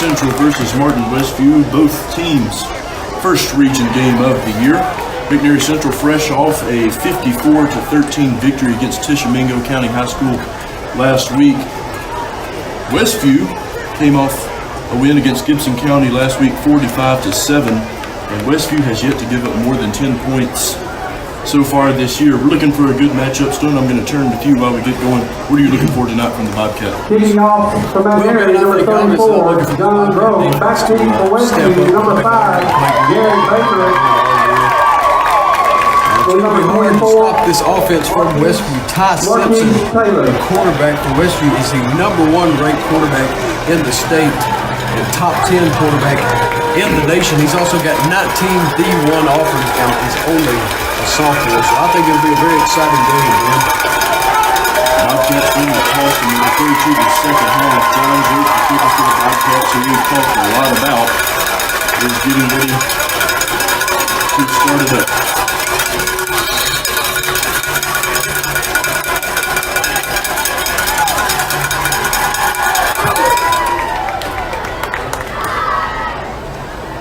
Central versus Martin Westview, both teams' first region game of the year. McNary Central fresh off a 54-13 victory against Tishomingo County High School last week. Westview came off a win against Gibson County last week, 45-7, and Westview has yet to give up more than 10 points so far this year. We're looking for a good matchup. Stone, I'm going to turn to you while we get going. What are you looking for tonight from the Bobcat? Kicking off from that area, number 34, John Grove. Back team for Westview, number 5, Gary Baker. It's going to be hard to stop this offense from Westview. Ty Simpson, the quarterback for Westview, is the number 1 ranked quarterback in the state, and top 10 quarterback in the nation. He's also got 19 D1 offers and is only a sophomore, so I think it'll be a very exciting game, man. Bobcats win the toss and we refer to the second half. John Drake, the keeper for the Bobcats, who we've talked a lot about, is getting ready to start it up.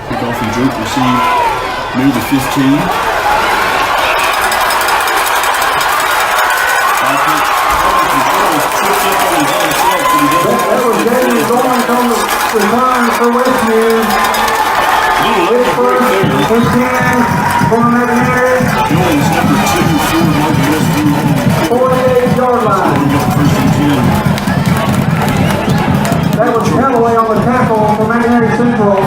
Kickoff from Drake received near the 15. That was James going from the return for Westview. His first and 10 from McNary. Jones, number 2 for Martin Westview. 48-yard line. That was Callaway on the tackle for McNary Central.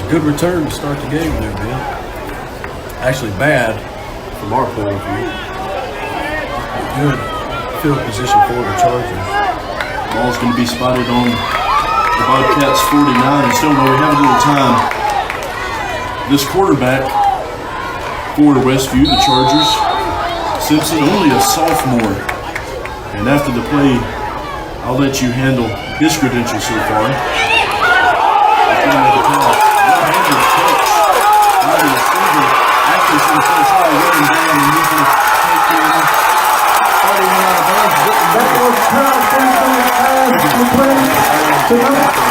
Good return to start the game there, man. Actually bad from our point of view. Good field position for the Chargers. Ball's going to be spotted on the Bobcats 49. And still, though, we have a little time. This quarterback for Westview, the Chargers, Simpson, only a sophomore. And after the play, I'll let you handle his credentials so far.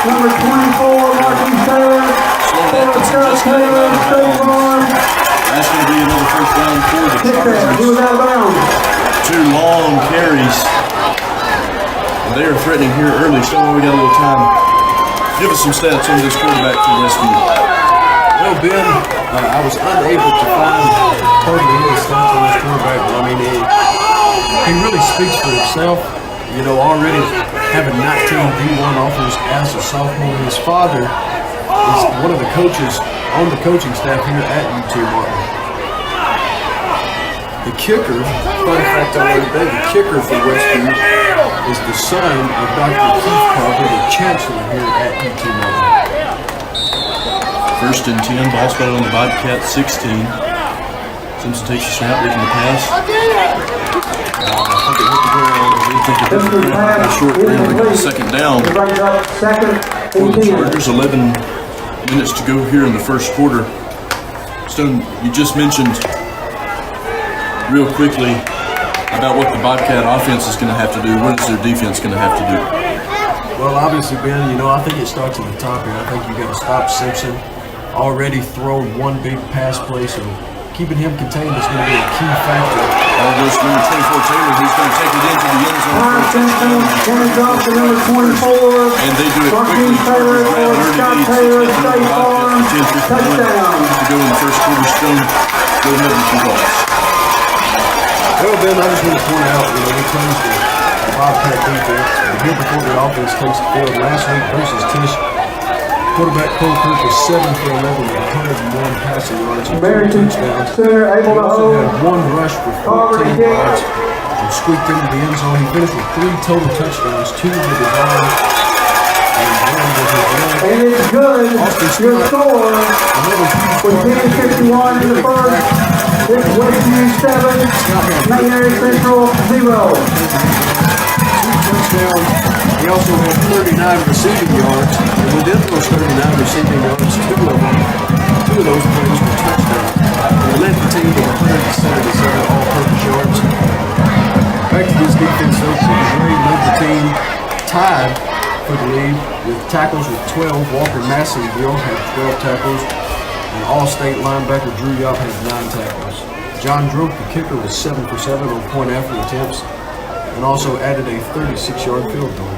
Number 24, Martin Taylor. Taylor, State Farm. That's going to be another first down for the Chargers. He was out of bounds. 2 long carries. And they are threatening here early. Still, we got a little time. Give us some stats on this quarterback from Westview. Well, Ben, I was unable to find totally any stats on this quarterback, but I mean, he really speaks for himself. You know, already having 19 D1 offers as a sophomore. His father is one of the coaches on the coaching staff here at UT Martin. The kicker, fun fact I learned today, the kicker for Westview is the son of Dr. Keith Carver, the chancellor here at UT Martin. First and 10, ball spotted on the Bobcat 16. Simpson takes a snap, looking to pass. I think it hit the ground. A short field, second down. For the Chargers, 11 minutes to go here in the first quarter. Stone, you just mentioned real quickly about what the Bobcat offense is going to have to do. What is their defense going to have to do? Well, obviously, Ben, you know, I think it starts at the top here. I think you got to stop Simpson. Already thrown one big pass play, so keeping him contained is going to be a key factor. All goes to number 24, Taylor, who's going to take it into the end zone. And they do it quickly. Chargers grab 30 lead, 6 touchdown. To go in the first quarter. Stone, go ahead with some thoughts. Well, Ben, I just want to point out, you know, we closed Bobcat defense. And here before the offense takes the field last week versus Tish, quarterback Cole Kirk was 7 for 11 with 101 passing yards and 2 touchdowns. Center able He to also hold. had 1 rush for 14 yards and squeaked into the end zone. He finished with 3 total touchdowns, 2 with his arm and 1 with his leg. And it's good. Your score with 10:51 in the first. It's Westview 7, McNary Central 0. 2 touchdowns. He also had 39 receiving yards, and within those 39 receiving yards, 2 of those plays were touchdowns. He led the team with 177 all-purpose yards. Back to this defense, though, Gray led the team tied for the lead with tackles with 12. Walker Masseyville had 12 tackles, and All-State linebacker Drew Yop had 9 tackles. John Drunk, the kicker, was 7 for 7 on point after attempts, and also added a 36-yard field goal.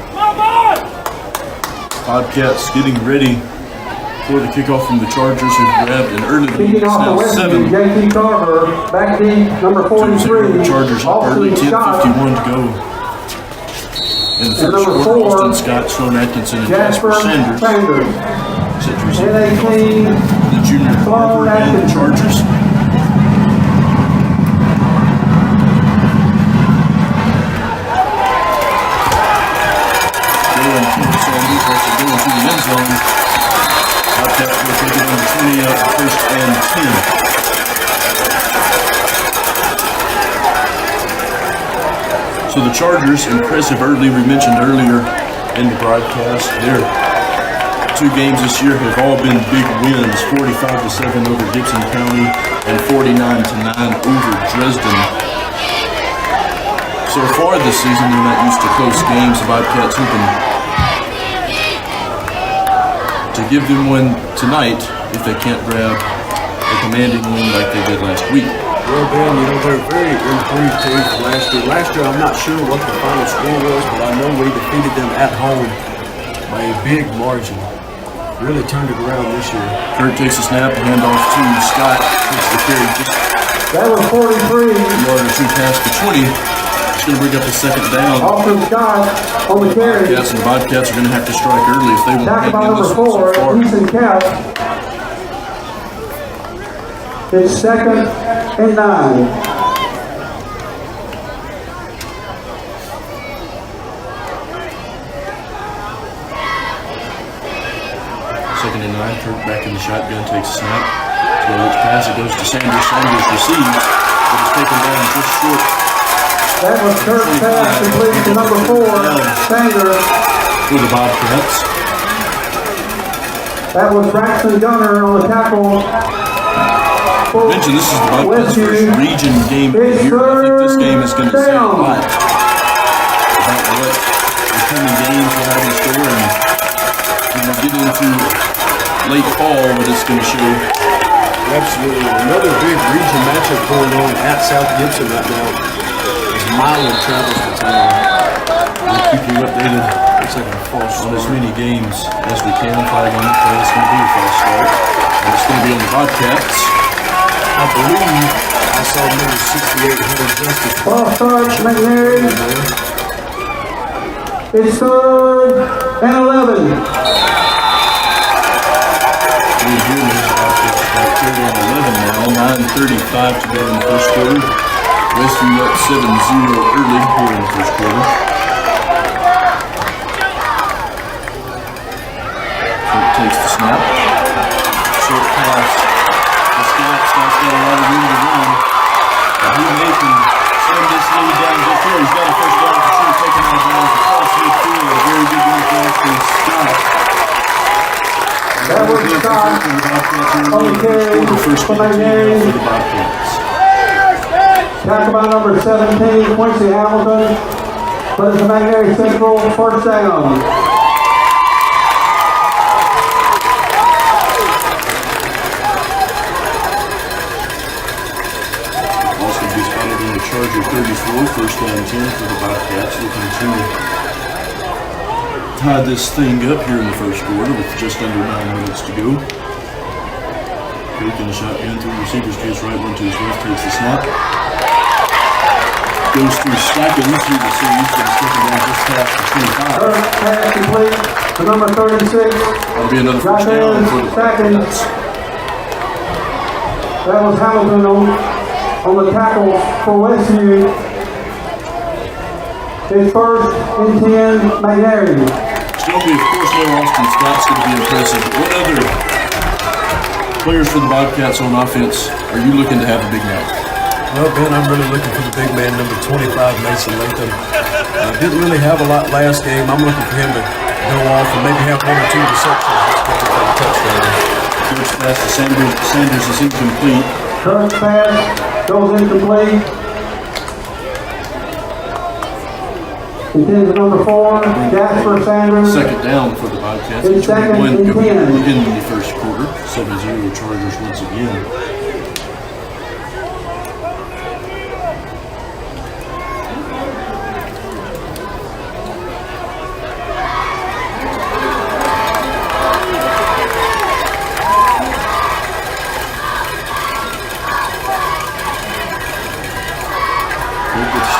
Bobcats getting ready for the kickoff from the Chargers, who grabbed an early lead. Kicking It's off the now Westview, 7. JT Carver, back deep, number 43. The Chargers up early, 10:51 to go in the first number quarter. 4, Austin Scott, Sloan Atkinson, and Jasper Sanders. Set to receive the kickoff from the junior Carver and the Chargers. Going to the end zone. Bobcats will take it on the 20 up, first and 10. So the Chargers, impressive early, we mentioned earlier in the broadcast, their 2 games this year have all been big wins, 45-7 over Gibson County and 49-9 over Dresden. So far this season, they're not used to close games. The Bobcats hoping to give them one tonight if they can't grab a commanding win like they did last week. Well, Ben, they're a very improved team from last year. Last year, I'm not sure what the final score was, but I know we defeated them at home by a big margin. Really turned it around this year. Kurt takes a snap, a handoff to Scott. Takes the carry just That was 43. a yard or 2 past the 20. It's going to bring up a second down. Austin Scott on the carry. Bobcats, and the Bobcats are going to have to strike early if they want to Tackle by hang in number this one so 4, far. Houston Cap. It's 2nd and 9. Second and 9, Kirk back in the shotgun, takes a snap. So which pass, it goes to Sanders. Sanders receives, but it's taken down just short. That was Kirk's pass completed to number 4, Sanders. For the Bobcats. That was Braxton Gunner on the tackle. Mentioned this is the Bobcats' first region game of the year. I think this game is going to say a lot about what the coming games will have in store, and get into late fall, what it's going to show. Absolutely. Another big region matchup going on at South Gibson right now. Milan travels to town. We'll keep you updated. Looks like a false On as start. many games as we can. Flag on it. It's going to be a false start. And it's going to be on the Bobcats. I believe I saw number 68 Hunter Justice. False start, McNary. It's 3rd and 11. We're here in the Bobcats. 3rd and 11 now. 9:35 to go in the first quarter. Westview up 7-0 early here in the first quarter. Kirk takes the snap. Short pass to Scott. Scott's got a lot of room to run. And he may can send this lead down just here. He's got a first down for sure. Taking out bounds across midfield. A very good run pass from Scott. That was Scott on the carry First for for McNary. the Bobcats. Tackle by number 17, Quincy Hamilton. But it's the McNary Central first down. Also be spotted in the Charger 34, first down 10 for the Bobcats, looking to tie this thing up here in the first quarter with just under 9 minutes to go. Kirk in the shotgun through the receiver's case, right one to his left, takes the snap. goes through Stacken through the series, but it's taken down just past the 25. First pass complete to number 36. That'll be another first down for the Stacken. Bobcats. That was Hamilton on the tackle for Westview. His first and 10, McNary. Still be, of course, no Austin Scott's going to be impressive. What other players for the Bobcats on offense are you looking to have a big night? Well, Ben, I'm really looking for the big man, number 25, Mason Latham. Didn't really have a lot last game. I'm looking for him to go off and maybe have 1 or 2 receptions. Just get a touchdown. First pass to Sanders is incomplete. First pass goes incomplete. Intended to number 4, Jasper Sanders. Second down for the Bobcats. It's second and 10. In the first quarter. 7-0 Chargers once again.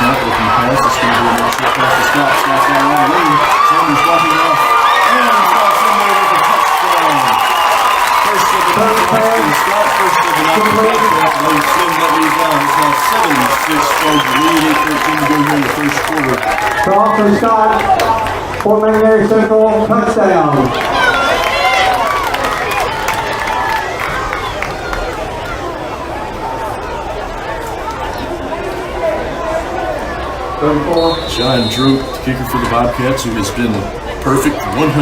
Snap looking pass. It's going to be a nice short pass to Scott. Scott's down around the lane. Sanders walking off. And Scott's in there with a touchdown. First of the night for Scott. First of the night for Bobcat. Low slim that leads on. It's now 7-6 Chargers lead. 8-13 to go here in the first quarter. Cross for Scott. For McNary Central. Touchdown. John Droop, the kicker for the Bobcats, who has been perfect 100%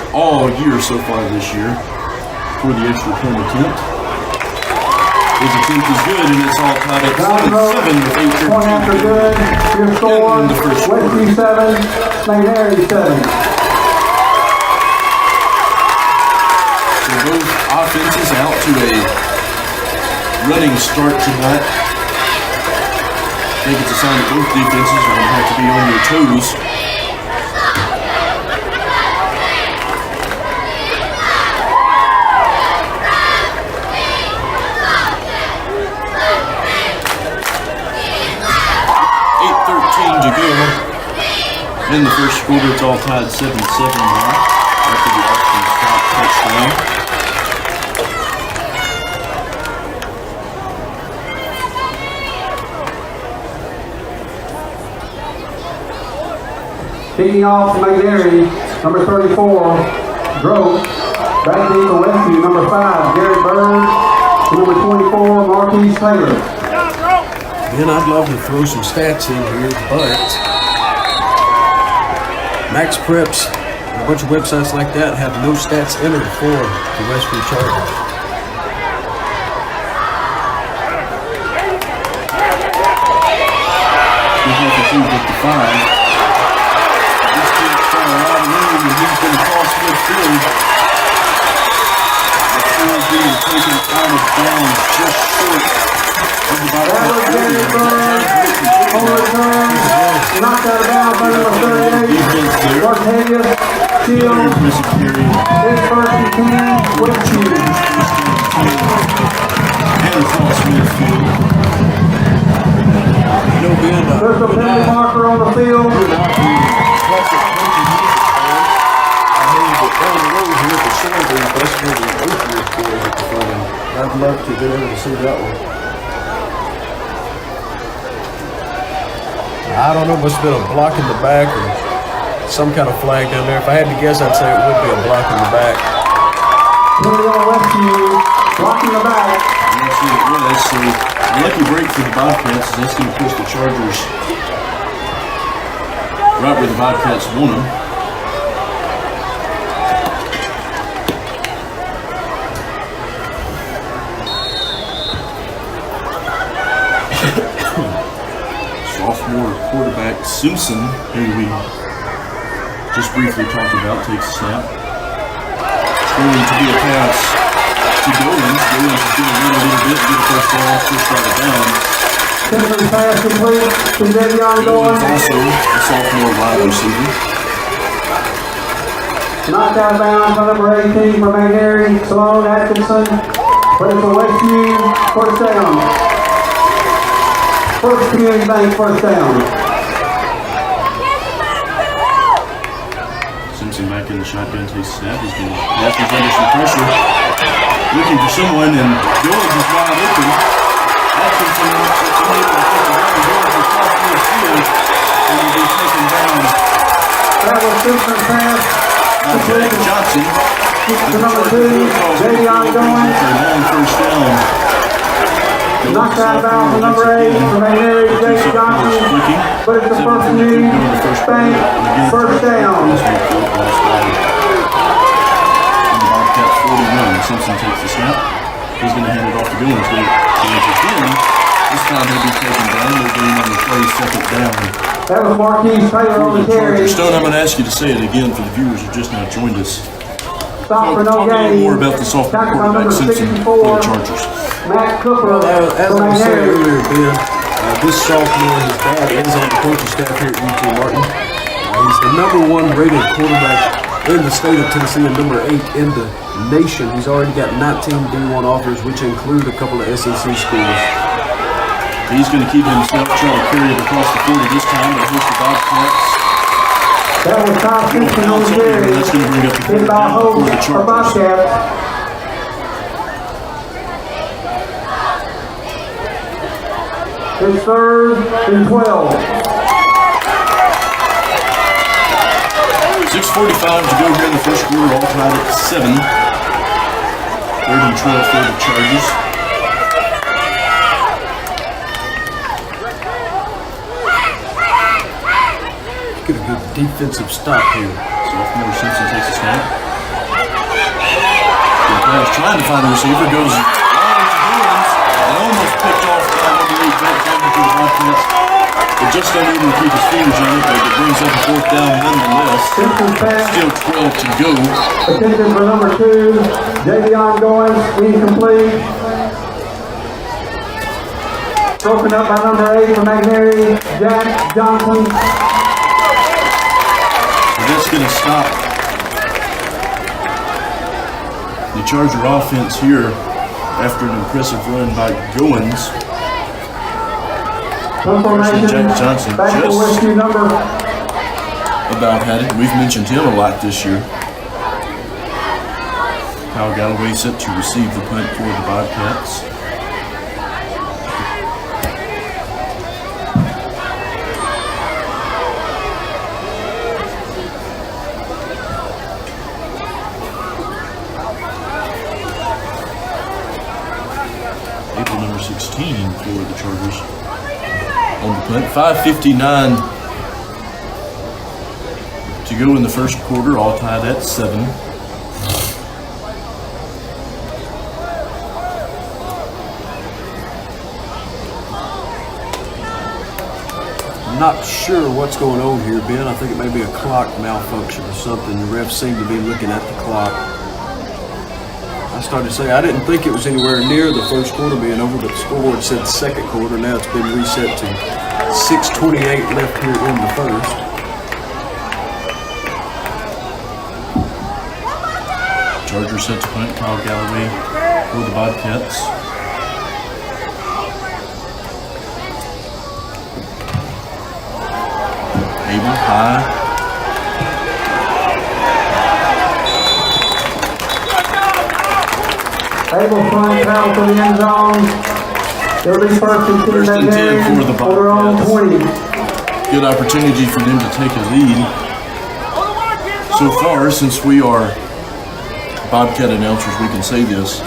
all year so far this year for the extra point attempt. His attempt is good, and it's all tied up 7-7 with 8-13. Point after good. Your score, In the first quarter. Westview 7, McNary 7. So both offenses out to a running start tonight. I think it's a sign that both defenses are going to have to be on their toes. To go in the first quarter. It's all tied 7-7 now after the Austin Scott touchdown. Kicking off McNary, number 34, Drove. Back deep for Westview, number 5, Gary Bird. Number 24, Marquise Taylor. Ben, I'd love to throw some stats in here, but Max Preps, a bunch of websites like that have no stats entered for the Westview Chargers. He's looking through 55. This kid's trying a lot of room, and he's going to cross midfield. The ball being taken out of bounds just short of the That was Gary Bird. On return, knocked out of bounds by number 38. Ortega, Shields. His first and 10, Westview. And across midfield. You know, Ben, There's a penalty marker on the field. I'd love to be able to see that one. I don't know, must have been a block in the back or some kind of flag down there. If I had to guess, I'd say it would be a block in the back. Penalty on Westview, blocking the back. Yes, it was. So a lucky break for the Bobcats is that's going to push the Chargers right where the Bobcats want them. Sophomore quarterback Simpson, who we just briefly talked about, takes a snap. It's going to be a pass to Goins. Goins is going to run a little bit and get a first down, first out of bounds. Simpson pass complete to Davion Goins Goins. also a sophomore wide receiver. Knocked out of bounds by number 18 for McNary, Sloan Atkinson. Plays for Westview, first down. First Community Bank first down. Simpson back in the shotgun, takes a snap. He's going to pass is under some pressure. Looking for someone, and Goins is wide open. Atkinson able to take it down. Goins across the field, and will be taken down. That was Simpson's pass. Jack Johnson. To number 2, Javion Goins. Long first down. Knocked out of bounds for number 8 from Mary J. Johnson. But it's the First Community Bank first down. Bobcat 41. Simpson takes the snap. He's going to hand it off to Goins. Goins again. This time he'll be taken down. They're going on the play second down. That was Marquise Taylor on the carry. Stone, I'm going to ask you to say it again for the viewers who just now joined us. Stop for no Talk a little gain. more about the sophomore Tackled by quarterback number Simpson 64, for the Chargers. Matt Cooper. As I was saying earlier, Ben, this sophomore, his dad is on the coaching staff here at UT Martin. He's the #1 rated quarterback in the state of Tennessee and number 8 in the nation. He's already got 19 D1 offers, which include a couple of SEC schools. He's going to keep himself trying to carry it across the 40 this time, but here's the Bobcats. That was Tom Simpson on the carry. That's going to bring up the Hit by for the Hope for Chargers. Bobcats. It's 3rd and 12. 6:45 to go here in the first quarter, all tied at 7. 3rd and 12 for the Chargers. Get a good defensive stop here. Sophomore Simpson takes a snap. The pass trying to find the receiver, goes long to Goins, and almost picked off by number 8 Jack Johnson to the Bobcats. But just unable to keep his fingers on it, but it brings up a 4th down nonetheless. Simpson's pass. Still 12 to go. Attempted for number 2, Javion Goins, incomplete. Broken up by number 8 from McNary, Jack Johnson. That's going to stop the Charger offense here after an impressive run by Goins. Confirmation. Jack Johnson Back to just Westview number. about had it. We've mentioned him a lot this year. Kyle Galloway set to receive the punt for the Bobcats. April number 16 for the Chargers on the punt. 5:59 to go in the first quarter, all tied at 7. I'm not sure what's going on here, Ben. I think it may be a clock malfunction or something. The refs seem to be looking at the clock. I started to say I didn't think it was anywhere near the first quarter being over, but the scoreboard said second quarter. Now it's been reset to 6:28 left here in the first. Chargers set to punt. Kyle Galloway for the Bobcats. Abel high. Able front paddle to the end zone. It'll be 1st and 10 First and 10 for the for their own Bobcats. 20. Good opportunity for them to take a lead. So far, since we are Bobcat announcers, we can say this.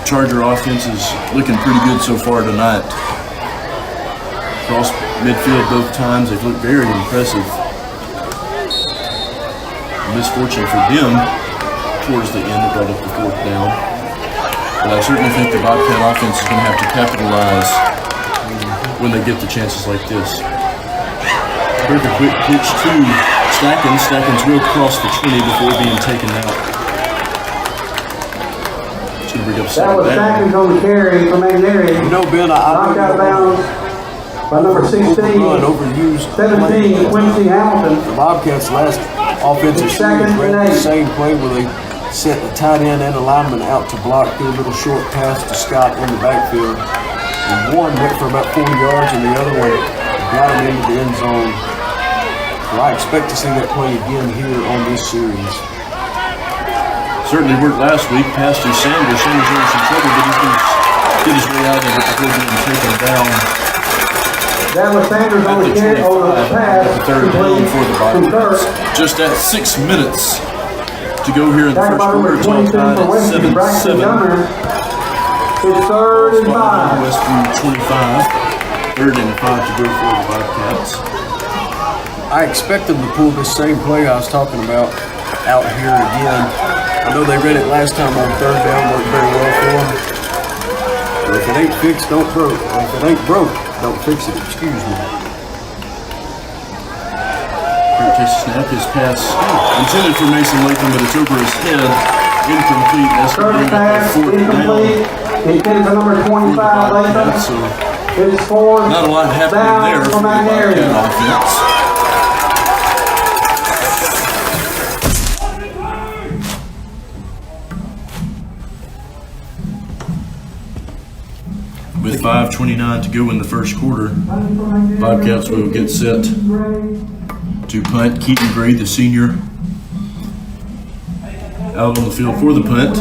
Charger offense is looking pretty good so far tonight. Cross midfield both times, they've looked very impressive. Misfortune for them towards the end that brought up the 4th down. But I certainly think the Bobcat offense is going to have to capitalize when they get the chances like this. Here's a quick pitch to Stackins. Stackins will cross the 20 before being taken out. It's going to bring up That was 7th down. Stackins on the carry from McNary. You know, Ben, I Knocked out of bounds by number 16. overused. 17, Quincy Hamilton. The Bobcats' last offensive series ran the same play where they sent the tight end and a lineman out to block, threw a little short pass to Scott in the backfield. And one went for about 40 yards, and the other one got him into the end zone. Well, I expect to see that play again here on this series. Certainly worked last week. Pass to Sanders. Sanders in some trouble, but he's going to get his way out of it before being taken down. That was Sanders on the carry over the pass. The third down for the Bobcats. Just at 6 minutes to go here in the first quarter. It's all tied at 7-7. It's 3rd and 5. Westview 25. 3rd and 5 to go for the Bobcats. I expect them to pull this same play I was talking about out here again. I know they ran it last time on 3rd down, worked very well for them. But if it ain't fixed, don't broke. Or if it ain't broke, don't fix it. Excuse me. Here takes a snap. His pass intended for Mason Latham, but it's over his head. Incomplete. That's going to bring up a 4th down. Intended for number 25, Latham. So It's 4th not a lot happening there for the Bobcat offense. With 5:29 to go in the first quarter, Bobcats will get set to punt. Keaton Gray, the senior, out on the field for the punt.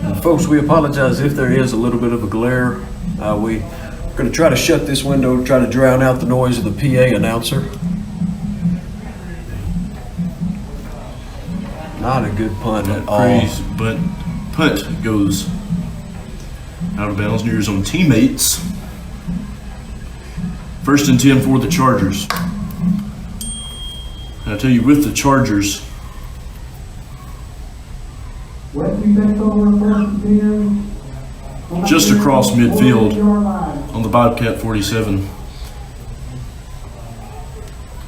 And folks, we apologize if there is a little bit of a glare. We're going to try to shut this window, try to drown out the noise of the PA announcer. Not a good punt at all. Praise, but punt goes out of bounds near his own teammates. 1st and 10 for the Chargers. And I tell you, with the Chargers, just across midfield on the Bobcat 47.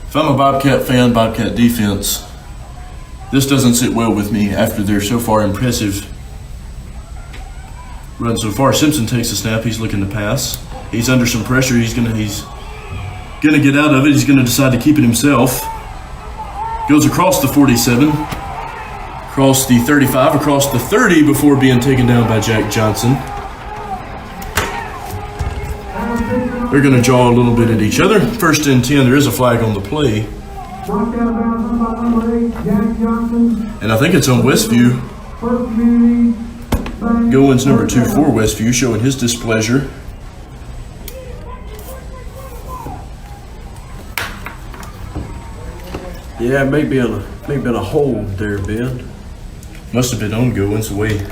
If I'm a Bobcat fan, Bobcat defense, this doesn't sit well with me after their so far impressive run so far. Simpson takes a snap. He's looking to pass. He's under some pressure. He's gonna get out of it. He's gonna decide to keep it himself. Goes across the 47, across the 35, across the 30 before being taken down by Jack Johnson. They're gonna jaw a little bit at each other. 1st and 10. There is a flag on the play, and I think it's on Westview. Goins number 2 for Westview, showing his displeasure. Yeah, maybe in a hold there, Ben. Must have been on Goins away.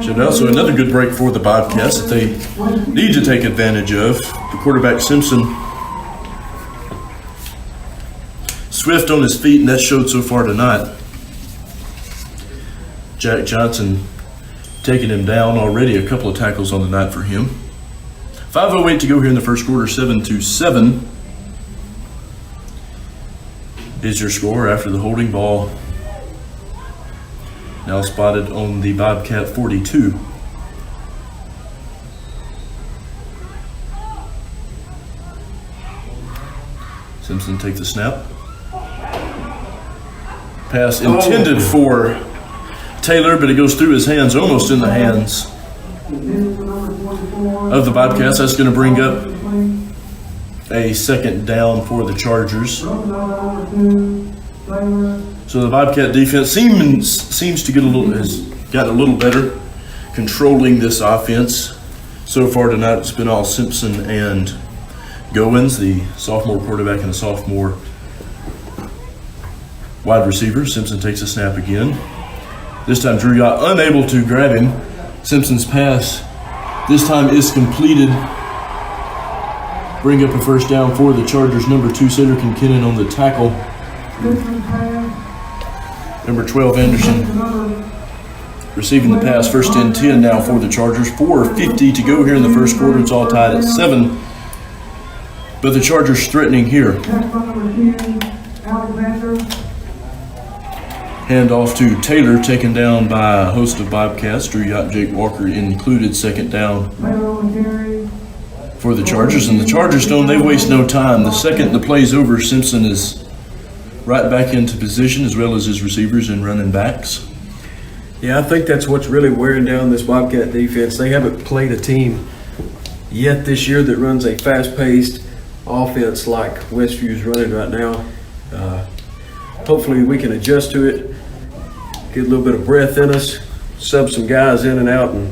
Should also another good break for the Bobcats that they need to take advantage of. The quarterback Simpson, swift on his feet, and that showed so far tonight. Jack Johnson taking him down already. A couple of tackles on the night for him. 5:08 to go here in the first quarter. 7-7 is your score after the holding ball. Now spotted on the Bobcat 42. Simpson takes the snap. Pass intended for Taylor, but it goes through his hands, almost in the hands of the Bobcats. That's going to bring up a 2nd down for the Chargers. So the Bobcat defense seems to has gotten a little better controlling this offense. So far tonight, it's been all Simpson and Goins, the sophomore quarterback and a sophomore wide receiver. Simpson takes a snap again. This time Drew Yacht unable to grab him. Simpson's pass this time is completed. Bring up a 1st down for the Chargers. Number 2, Cedric Kincannon on the tackle. Number 12, Anderson receiving the pass. 1st and 10 now for the Chargers. 4:50 to go here in the first quarter. It's all tied at 7. But the Chargers threatening here. Hand off to Taylor, taken down by a host of Bobcats. Drew Yacht, Jake Walker included. 2nd down for the Chargers. And the Chargers they waste no time. The second the play's over, Simpson is right back into position, as well as his receivers and running backs. Yeah, I think that's what's really wearing down this Bobcat defense. They haven't played a team yet this year that runs a fast-paced offense like Westview's running right now. Hopefully we can adjust to it, get a little bit of breath in us, sub some guys in and out, and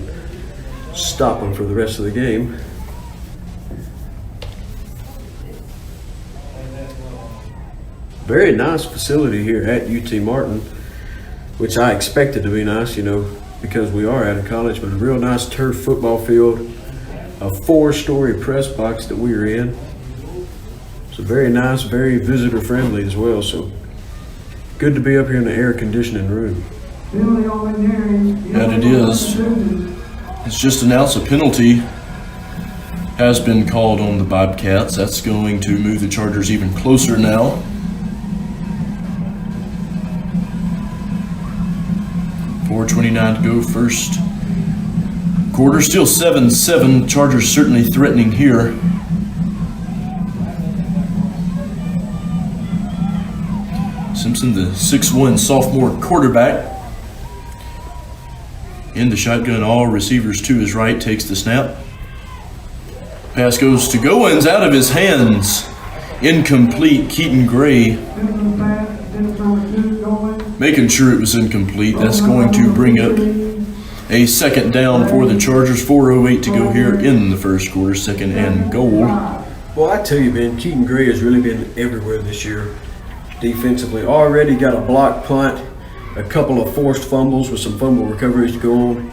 stop them for the rest of the game. Very nice facility here at UT Martin, which I expected to be nice, because we are at a college, but a real nice turf football field, a 4-story press box that we are in. So very nice, very visitor friendly as well. So good to be up here in the air conditioning room. And it is. It's just announced a penalty has been called on the Bobcats. That's going to move the Chargers even closer now. .4:29 to go first quarter. Still 7-7. Chargers certainly threatening here. Simpson, the 6'1" sophomore quarterback, in the shotgun, all receivers to his right, takes the snap. Pass goes to Goins, out of his hands. Incomplete. Keaton Gray making sure it was incomplete. That's going to bring up a second down for the Chargers. 4:08 to go here in the first quarter. Second and goal. Well, I tell you, Ben, Keaton Gray has really been everywhere this year defensively. Already got a block punt, a couple of forced fumbles with some fumble recoveries to go on,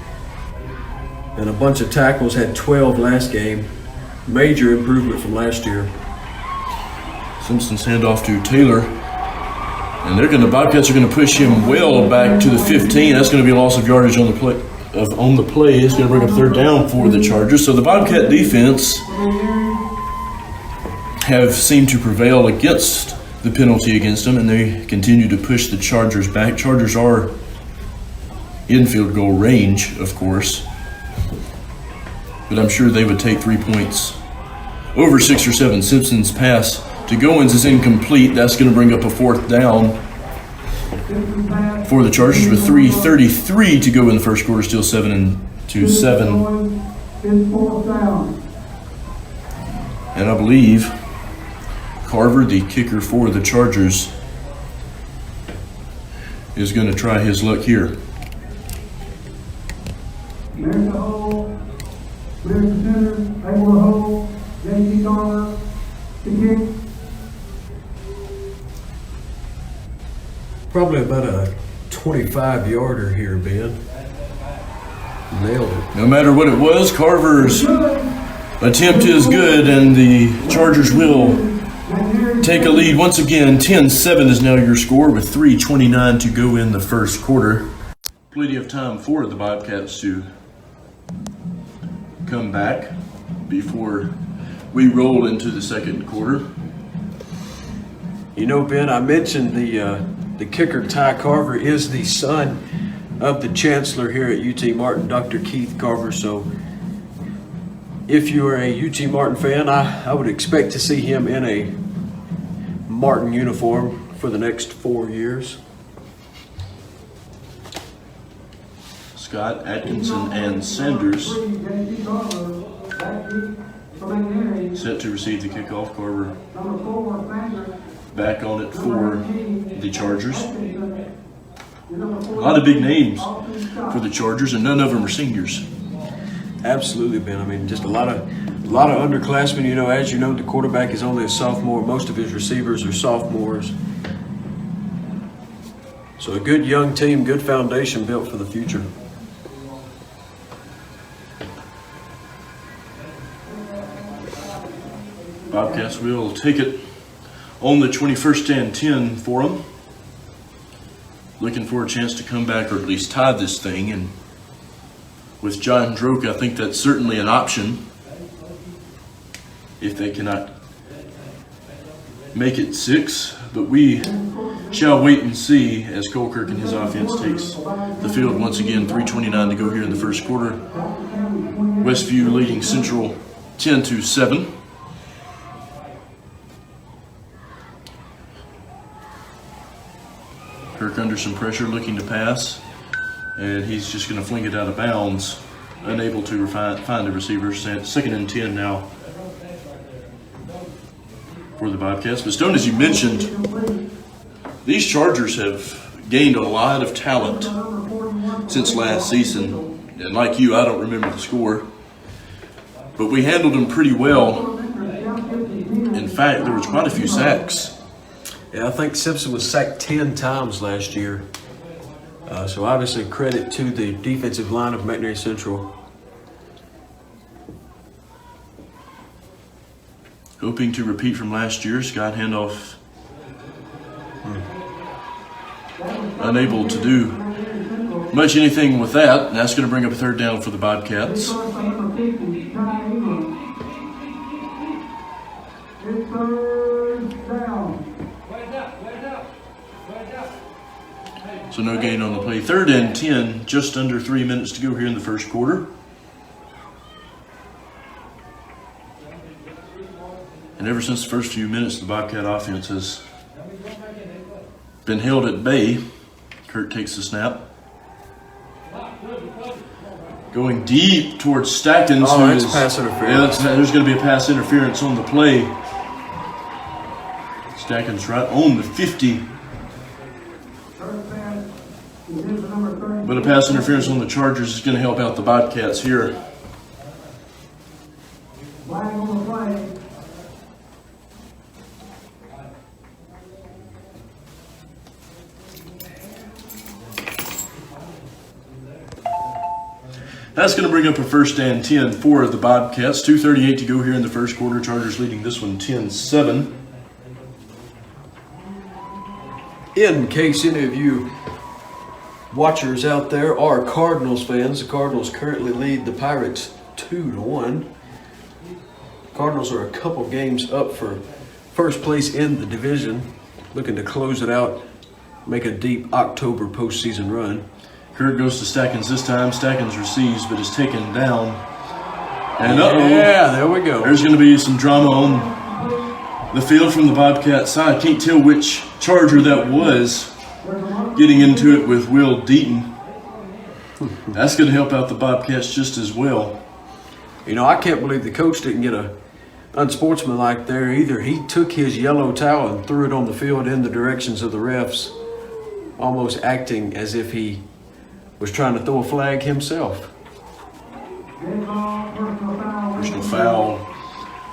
and a bunch of tackles. Had 12 last game. Major improvement from last year. Simpson's handoff to Taylor. And the Bobcats are going to push him well back to the 15. That's going to be a loss of yardage on the play. It's going to bring up third down for the Chargers. So the Bobcat defense have seemed to prevail against the penalty against them, and they continue to push the Chargers back. Chargers are in field goal range, of course, but I'm sure they would take 3 points over 6 or 7. Simpson's pass to Goins is incomplete. That's going to bring up a fourth down for the Chargers with 3:33 to go in the first quarter. Still 7-7. And I believe Carver, the kicker for the Chargers, is going to try his luck here. There's the hole. There's the center. Able to hold. JT Carver to kick. Probably about a 25-yarder here, Ben. Nailed it. No matter what it was, Carver's attempt is good, and the Chargers will take a lead once again. 10-7 is now your score with 3:29 to go in the first quarter. Plenty of time for the Bobcats to come back before we roll into the second quarter. Ben, I mentioned the kicker, Ty Carver, is the son of the chancellor here at UT Martin, Dr. Keith Carver. So if you are a UT Martin fan, I would expect to see him in a Martin uniform for the next 4 years. Scott, Atkinson, and Sanders set to receive the kickoff. Carver back on it for the Chargers. A lot of big names for the Chargers, and none of them are seniors. Absolutely, Ben. Just a lot of underclassmen. As you know, the quarterback is only a sophomore. Most of his receivers are sophomores. So a good young team, good foundation built for the future. Bobcats will take it on the 21st and 10 for them. Looking for a chance to come back or at least tie this thing. And with John Droke, I think that's certainly an option if they cannot make it 6. But we shall wait and see as Colkirk and his offense takes the field once again. 3:29 to go here in the first quarter. Westview leading Central 10-7. Kirk under some pressure, looking to pass. and he's just going to fling it out of bounds, unable to find the receiver. Second and 10 now for the Bobcats. But Stone, as you mentioned, these Chargers have gained a lot of talent since last season. And like you, I don't remember the score, but we handled them pretty well. In fact, there was quite a few sacks. Yeah, I think Simpson was sacked 10 times last year. So obviously credit to the defensive line of McNary Central. Hoping to repeat from last year, Scott Handoff unable to do much anything with that, and that's going to bring up a third down for the Bobcats. So no gain on the play. Third and 10, just under 3 minutes to go here in the first quarter. And ever since the first few minutes, the Bobcat offense has been held at bay. Kurt takes the snap. Going deep towards Stackens. Oh, that's pass interference. Yeah, there's going to be a pass interference on the play. Stackens right on the 50. But a pass interference on the Chargers is going to help out the Bobcats here. That's going to bring up a first and 10 for the Bobcats. 2:38 to go here in the first quarter. Chargers leading this one 10-7. In case any of you watchers out there are Cardinals fans, the Cardinals currently lead the Pirates 2-1. Cardinals are a couple games up for first place in the division, looking to close it out, make a deep October postseason run. Kurt goes to Stackens this time. Stackens receives, but is taken down. And yeah, there we go. There's going to be some drama on the field from the Bobcat side. Can't tell which Charger that was getting into it with Will Deaton. That's going to help out the Bobcats just as well. You know, I can't believe the coach didn't get a unsportsmanlike there either. He took his yellow towel and threw it on the field in the directions of the refs, almost acting as if he was trying to throw a flag himself. Personal foul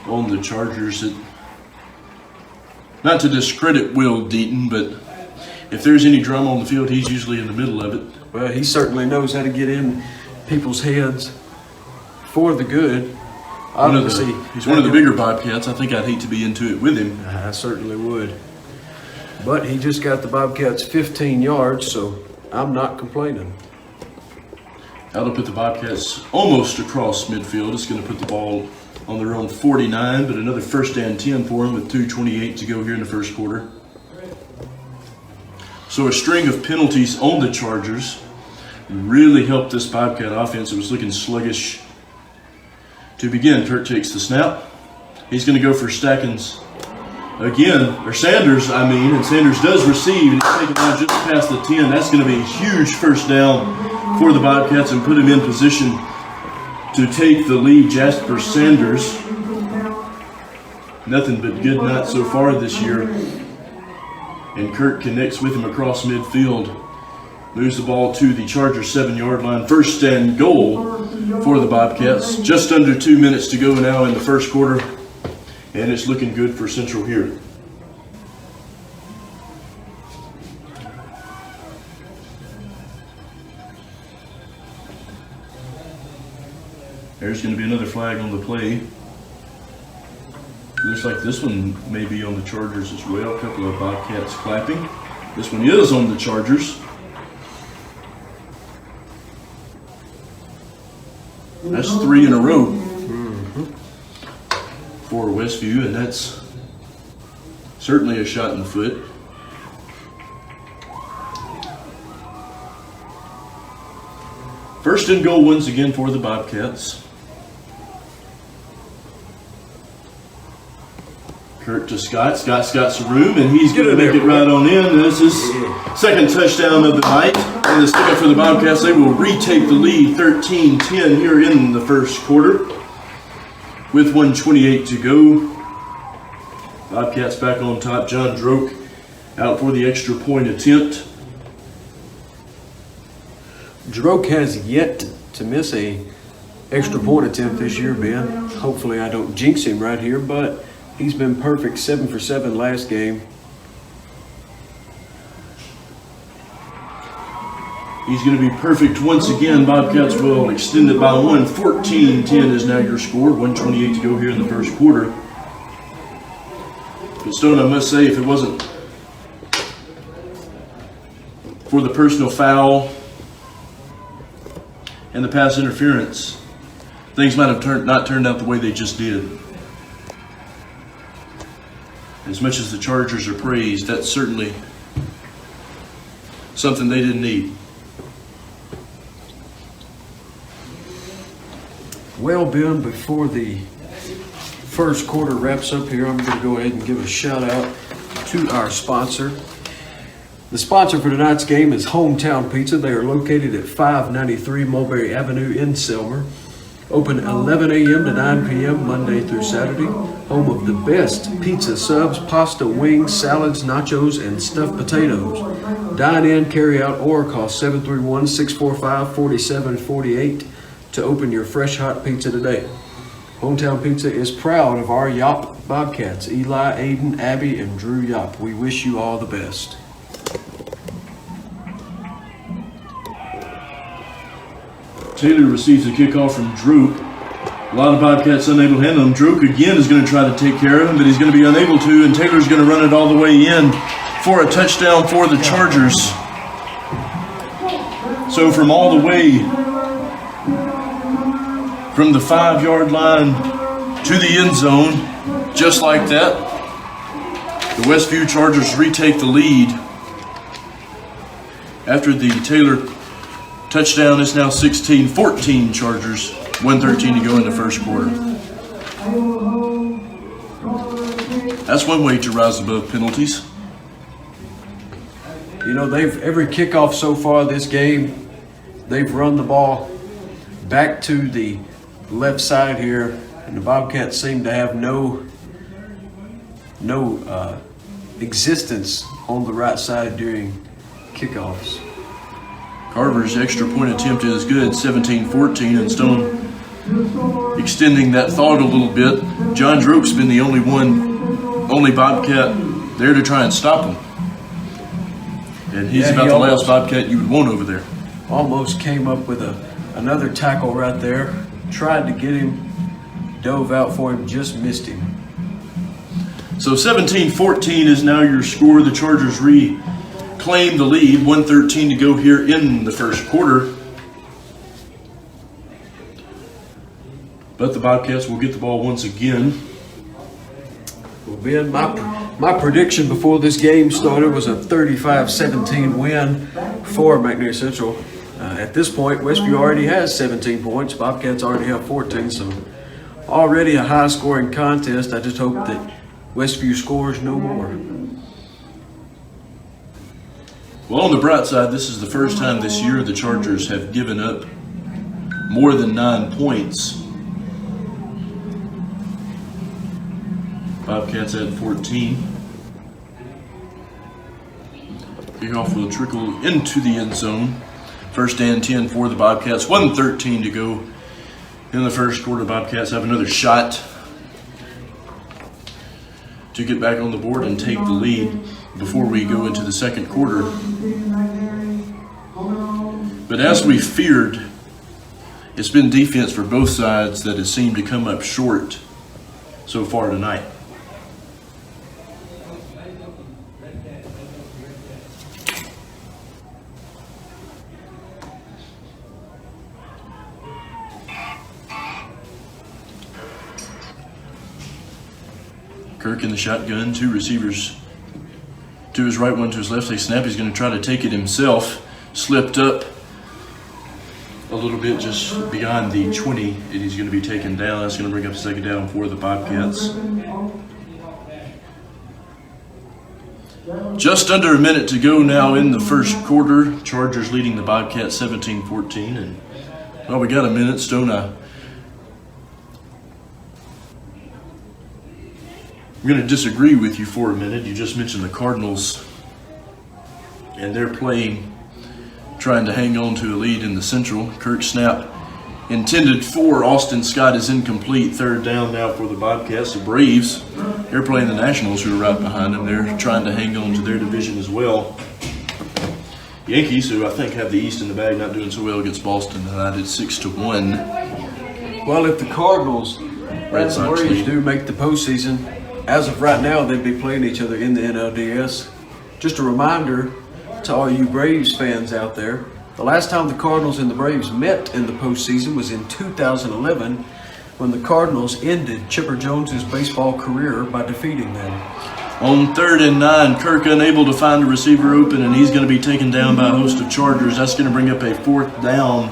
on the Chargers. Not to discredit Will Deaton, but if there's any drama on the field, he's usually in the middle of it. Well, he certainly knows how to get in people's heads for the good. He's one of the bigger Bobcats. I think I'd hate to be into it with him. I certainly would. But he just got the Bobcats 15 yards, so I'm not complaining. That'll put the Bobcats almost across midfield. It's going to put the ball on their own 49, but another first and 10 for them with 2:28 to go here in the first quarter. So a string of penalties on the Chargers really helped this Bobcat offense. It was looking sluggish to begin. Kurt takes the snap. He's going to go for Stackens again, or Sanders, and Sanders does receive, and he's taken out just past the 10. That's going to be a huge first down for the Bobcats and put him in position to take the lead. Jasper Sanders, nothing but good nights so far this year. And Kurt connects with him across midfield. Moves the ball to the Chargers 7-yard line. First and goal for the Bobcats. Just under 2 minutes to go now in the first quarter. And it's looking good for Central here. There's going to be another flag on the play. Looks like this one may be on the Chargers as well. A couple of Bobcats clapping. This one is on the Chargers. That's 3 in a row for Westview, and that's certainly a shot in the foot. First and goal once again for the Bobcats. Kirk to Scott. Scott's got some room, and he's going to make it right on in. This is second touchdown of the night. And the stick up for the Bobcats. They will retake the lead 13-10 here in the first quarter with 1:28 to go. Bobcats back on top. John Droke out for the extra point attempt. Droke has yet to miss a extra point attempt this year, Ben. Hopefully I don't jinx him right here, but he's been perfect, 7 for 7 last game. He's going to be perfect once again. Bobcats will extend it by one. 14-10 is now your score. 1:28 to go here in the first quarter. But Stone, I must say, if it wasn't for the personal foul and the pass interference, things might have not turned out the way they just did. As much as the Chargers are praised, that's certainly something they didn't need. Well, Ben, before the first quarter wraps up here, I'm going to go ahead and give a shout out to our sponsor. The sponsor for tonight's game is Hometown Pizza. They are located at 593 Mulberry Avenue in Selmer. Open 11 a.m. to 9 p.m. Monday through Saturday. Home of the best pizza subs, pasta, wings, salads, nachos, and stuffed potatoes. Dine in, carry out, or call 731-645-4748 to open your fresh hot pizza today. Hometown Pizza is proud of our Yop Bobcats, Eli, Aiden, Abby, and Drew Yop. We wish you all the best. Taylor receives a kickoff from Droke. A lot of Bobcats unable to handle him. Droke again is going to try to take care of him, but he's going to be unable to, and Taylor's going to run it all the way in for a touchdown for the Chargers. So from all the way from the 5-yard line to the end zone, just like that, the Westview Chargers retake the lead. After the Taylor touchdown, is now 16-14 Chargers. 1:13 to go in the first quarter. That's one way to rise above penalties. You know, every kickoff so far this game, they've run the ball back to the left side here, and the Bobcats seem to have no existence on the right side during kickoffs. Carver's extra point attempt is good, 17-14, and Stone extending that thought a little bit. John Droke's been the only Bobcat there to try and stop him. And he's about the last Bobcat you would want over there. Almost came up with another tackle right there. Tried to get him, dove out for him, just missed him. So 17-14 is now your score. The Chargers reclaim the lead. 1:13 to go here in the first quarter. But the Bobcats will get the ball once again. Well, Ben, my prediction before this game started was a 35-17 win for McNair Central. At this point, Westview already has 17 points. Bobcats already have 14, so already a high-scoring contest. I just hope that Westview scores no more. Well, on the bright side, this is the first time this year the Chargers have given up more than 9 points. Bobcats at 14. Kickoff will trickle into the end zone. First and 10 for the Bobcats. 1:13 to go in the first quarter. Bobcats have another shot to get back on the board and take the lead before we go into the second quarter. But as we feared, it's been defense for both sides that has seemed to come up short so far tonight. Kirk in the shotgun, 2 receivers to his right, 1 to his left. They snap. He's going to try to take it himself. Slipped up a little bit just beyond the 20, and he's going to be taken down. That's going to bring up 2nd down for the Bobcats. Just under a minute to go now in the first quarter. Chargers leading the Bobcats 17-14. And, well, we got a minute, don't I? I'm going to disagree with you for a minute. You just mentioned the Cardinals, and they're playing, trying to hang on to a lead in the Central. Kirk snap intended for Austin Scott is incomplete. Third down now for the Bobcats. The Braves, they're playing the Nationals, who are right behind them. They're trying to hang on to their division as well. Yankees, who I think have the East in the bag, not doing so well against Boston tonight. It's 6-1. Well, if the Cardinals and Red the Sox Braves lead. do make the postseason, as of right now, they'd be playing each other in the NLDS. Just a reminder to all you Braves fans out there, the last time the Cardinals and the Braves met in the postseason was in 2011, when the Cardinals ended Chipper Jones's baseball career by defeating them. On 3rd and 9, Kirk unable to find a receiver open, and he's going to be taken down by a host of Chargers. That's going to bring up a 4th down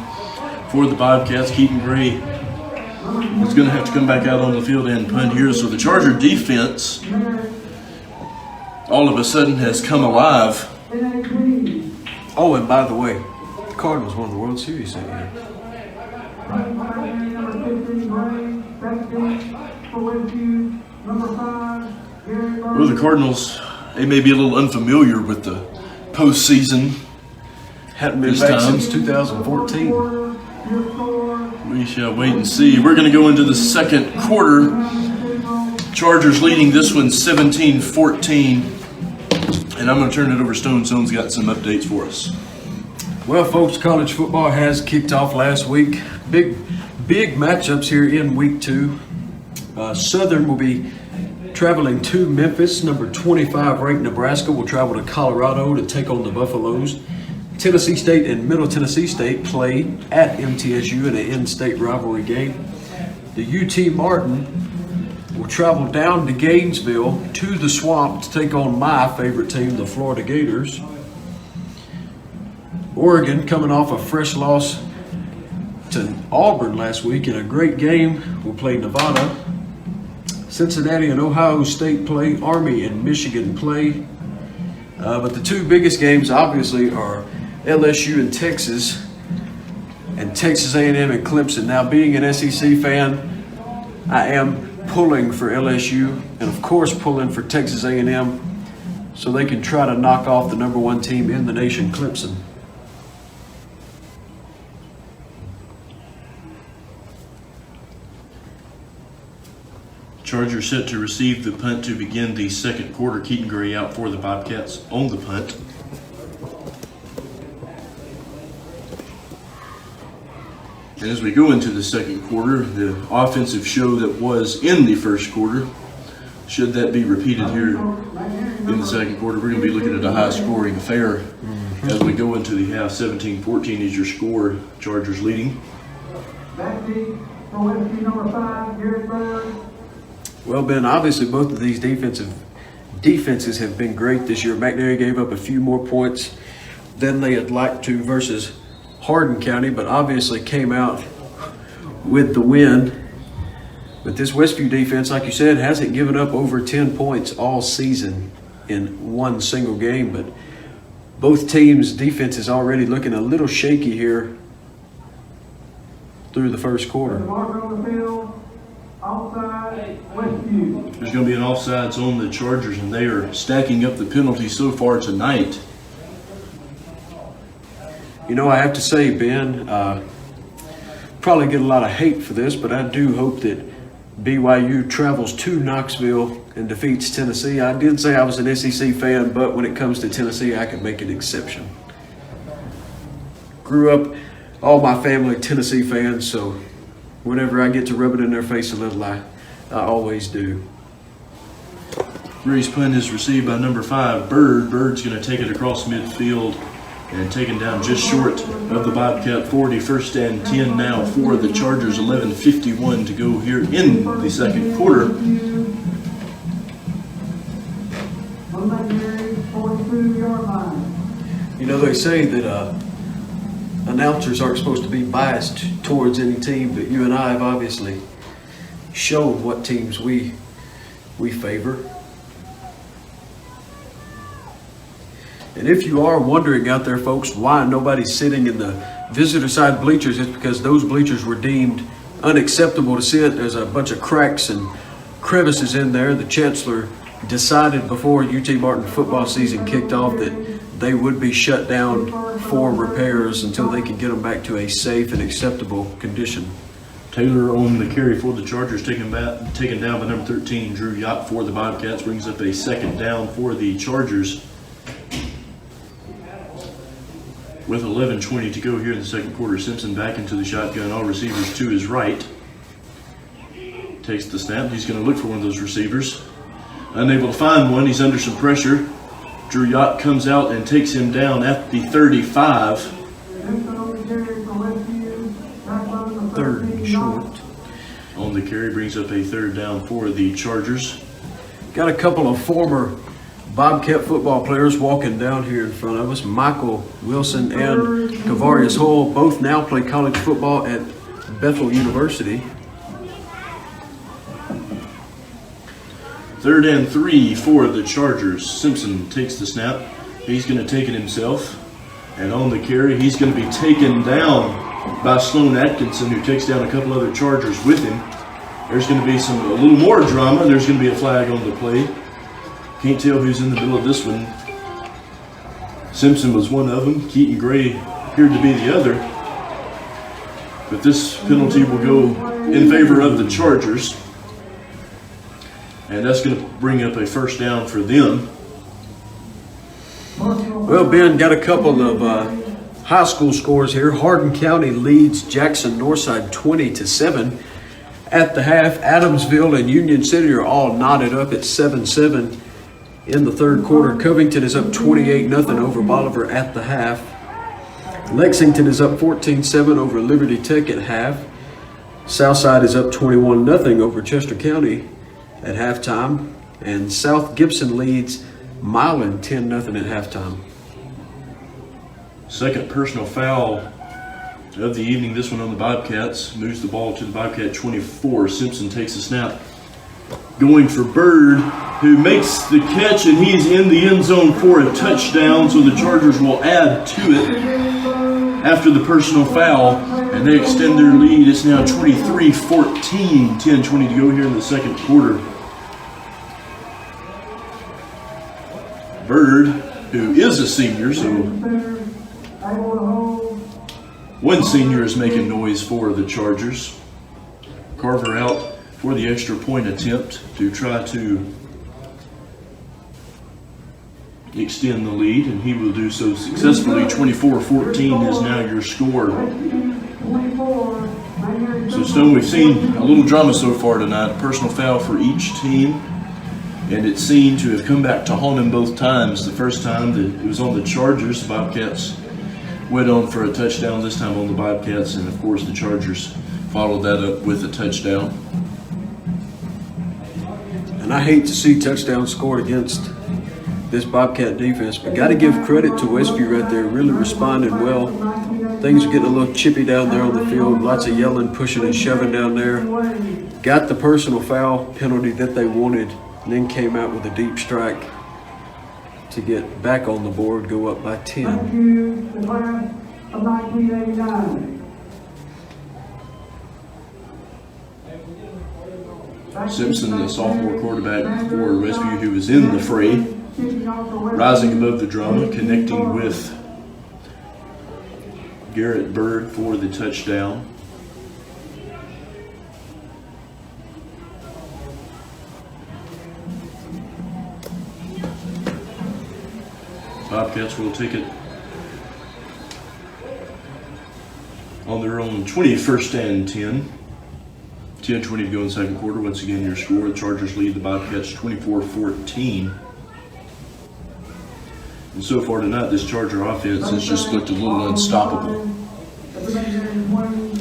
for the Bobcats. Keaton Gray is going to have to come back out on the field and punt here. So the Charger defense all of a sudden has come alive. Oh, and by the way, the Cardinals won the World Series that year. Well, the Cardinals, they may be a little unfamiliar with the postseason. Hadn't been This back time. since 2014. We shall wait and see. We're going to go into the second quarter. Chargers leading this one 17-14. And I'm going to turn it over to Stone. Stone's got some updates for us. Well, folks, college football has kicked off last week. Big matchups here in week 2. Southern will be traveling to Memphis. Number 25 ranked Nebraska will travel to Colorado to take on the Buffaloes. Tennessee State and Middle Tennessee State play at MTSU in an in-state rivalry game. The UT Martin will travel down to Gainesville to the Swamp to take on my favorite team, the Florida Gators. Oregon, coming off a fresh loss to Auburn last week in a great game, will play Nevada. Cincinnati and Ohio State play. Army and Michigan play. But the two biggest games, obviously, are LSU and Texas A&M and Clemson. Now, being an SEC fan, I am pulling for LSU and, of course, pulling for Texas A&M so they can try to knock off the number 1 team in the nation, Clemson. Chargers set to receive the punt to begin the second quarter. Keaton Gray out for the Bobcats on the punt. And as we go into the second quarter, the offensive show that was in the first quarter, should that be repeated here in the second quarter, we're going to be looking at a high-scoring affair as we go into the half. 17-14 is your score. Chargers leading. Well, Ben, obviously both of these defenses have been great this year. McNary gave up a few more points than they had liked to versus Hardin County, but obviously came out with the win. But this Westview defense, like you said, hasn't given up over 10 points all season in one single game. But both teams' defense is already looking a little shaky here through the first quarter. There's going to be an offsides on the Chargers, and they are stacking up the penalties so far tonight. You know, I have to say, Ben, probably get a lot of hate for this, but I do hope that BYU travels to Knoxville and defeats Tennessee. I did say I was an SEC fan, but when it comes to Tennessee, I can make an exception. Grew up, all my family Tennessee fans, so whenever I get to rub it in their face a little, I always do. Gray's punt is received by number 5, Bird. Bird's going to take it across midfield and taken down just short of the Bobcat 40. 1st and 10 now for the Chargers. 11:51 to go here in the second quarter. You know, they say that announcers aren't supposed to be biased towards any team, but you and I have obviously shown what teams we favor. And if you are wondering out there, folks, why nobody's sitting in the visitor side bleachers, it's because those bleachers were deemed unacceptable to sit. There's a bunch of cracks and crevices in there. The chancellor decided before UT Martin football season kicked off that they would be shut down for repairs until they can get them back to a safe and acceptable condition. Taylor on the carry for the Chargers, taken down by number 13, Drew Yacht for the Bobcats, brings up a second down for the Chargers. With 11:20 to go here in the second quarter, Simpson back into the shotgun, all receivers to his right. Takes the snap, he's going to look for one of those receivers. Unable to find one, he's under some pressure. Drew Yacht comes out and takes him down at the 35. Third and short. On the carry, brings up a third down for the Chargers. Got a couple of former Bobcat football players walking down here in front of us. Michael Wilson and Kavarius Hull both now play college football at Bethel University. 3rd and 3 for the Chargers. Simpson takes the snap. He's going to take it himself. And on the carry, he's going to be taken down by Sloan Atkinson, who takes down a couple other Chargers with him. There's going to be a little more drama. There's going to be a flag on the play. Can't tell who's in the middle of this one. Simpson was one of them. Keaton Gray appeared to be the other. But this penalty will go in favor of the Chargers. And that's going to bring up a first down for them. Well, Ben, got a couple of high school scores here. Hardin County leads Jackson Northside 20-7. At the half, Adamsville and Union City are all knotted up at 7-7 in the third quarter. Covington is up 28-0 over Bolivar at the half. Lexington is up 14-7 over Liberty Tech at half. Southside is up 21-0 over Chester County at halftime. And South Gibson leads Milan 10-0 at halftime. Second personal foul of the evening, this one on the Bobcats. Moves the ball to the Bobcat 24. Simpson takes a snap. Going for Bird, who makes the catch, and he's in the end zone for a touchdown, so the Chargers will add to it after the personal foul, and they extend their lead. It's now 23-14, 10:20 to go here in the second quarter. Bird, who is a senior, so one senior is making noise for the Chargers. Carver out for the extra point attempt to try to extend the lead, and he will do so successfully. 24-14 is now your score. So Stone, we've seen a little drama so far tonight. A personal foul for each team, and it seemed to have come back to haunt him both times. The first time that it was on the Chargers, the Bobcats went on for a touchdown, this time on the Bobcats, and of course the Chargers followed that up with a touchdown. And I hate to see touchdowns scored against this Bobcat defense, but got to give credit to Westview right there, really responding well. Things are getting a little chippy down there on the field, lots of yelling, pushing and shoving down there. Got the personal foul penalty that they wanted, and then came out with a deep strike to get back on the board, go up by 10. The class of 1989. Simpson, the sophomore quarterback for Westview, who was in the fray, rising above the drama, connecting with Garrett Bird for the touchdown. Bobcats will take it on their own 21st and 10. 10:20 to go in the second quarter. Once again, your score. The Chargers lead the Bobcats 24-14. And so far tonight, this Charger offense has just looked a little unstoppable.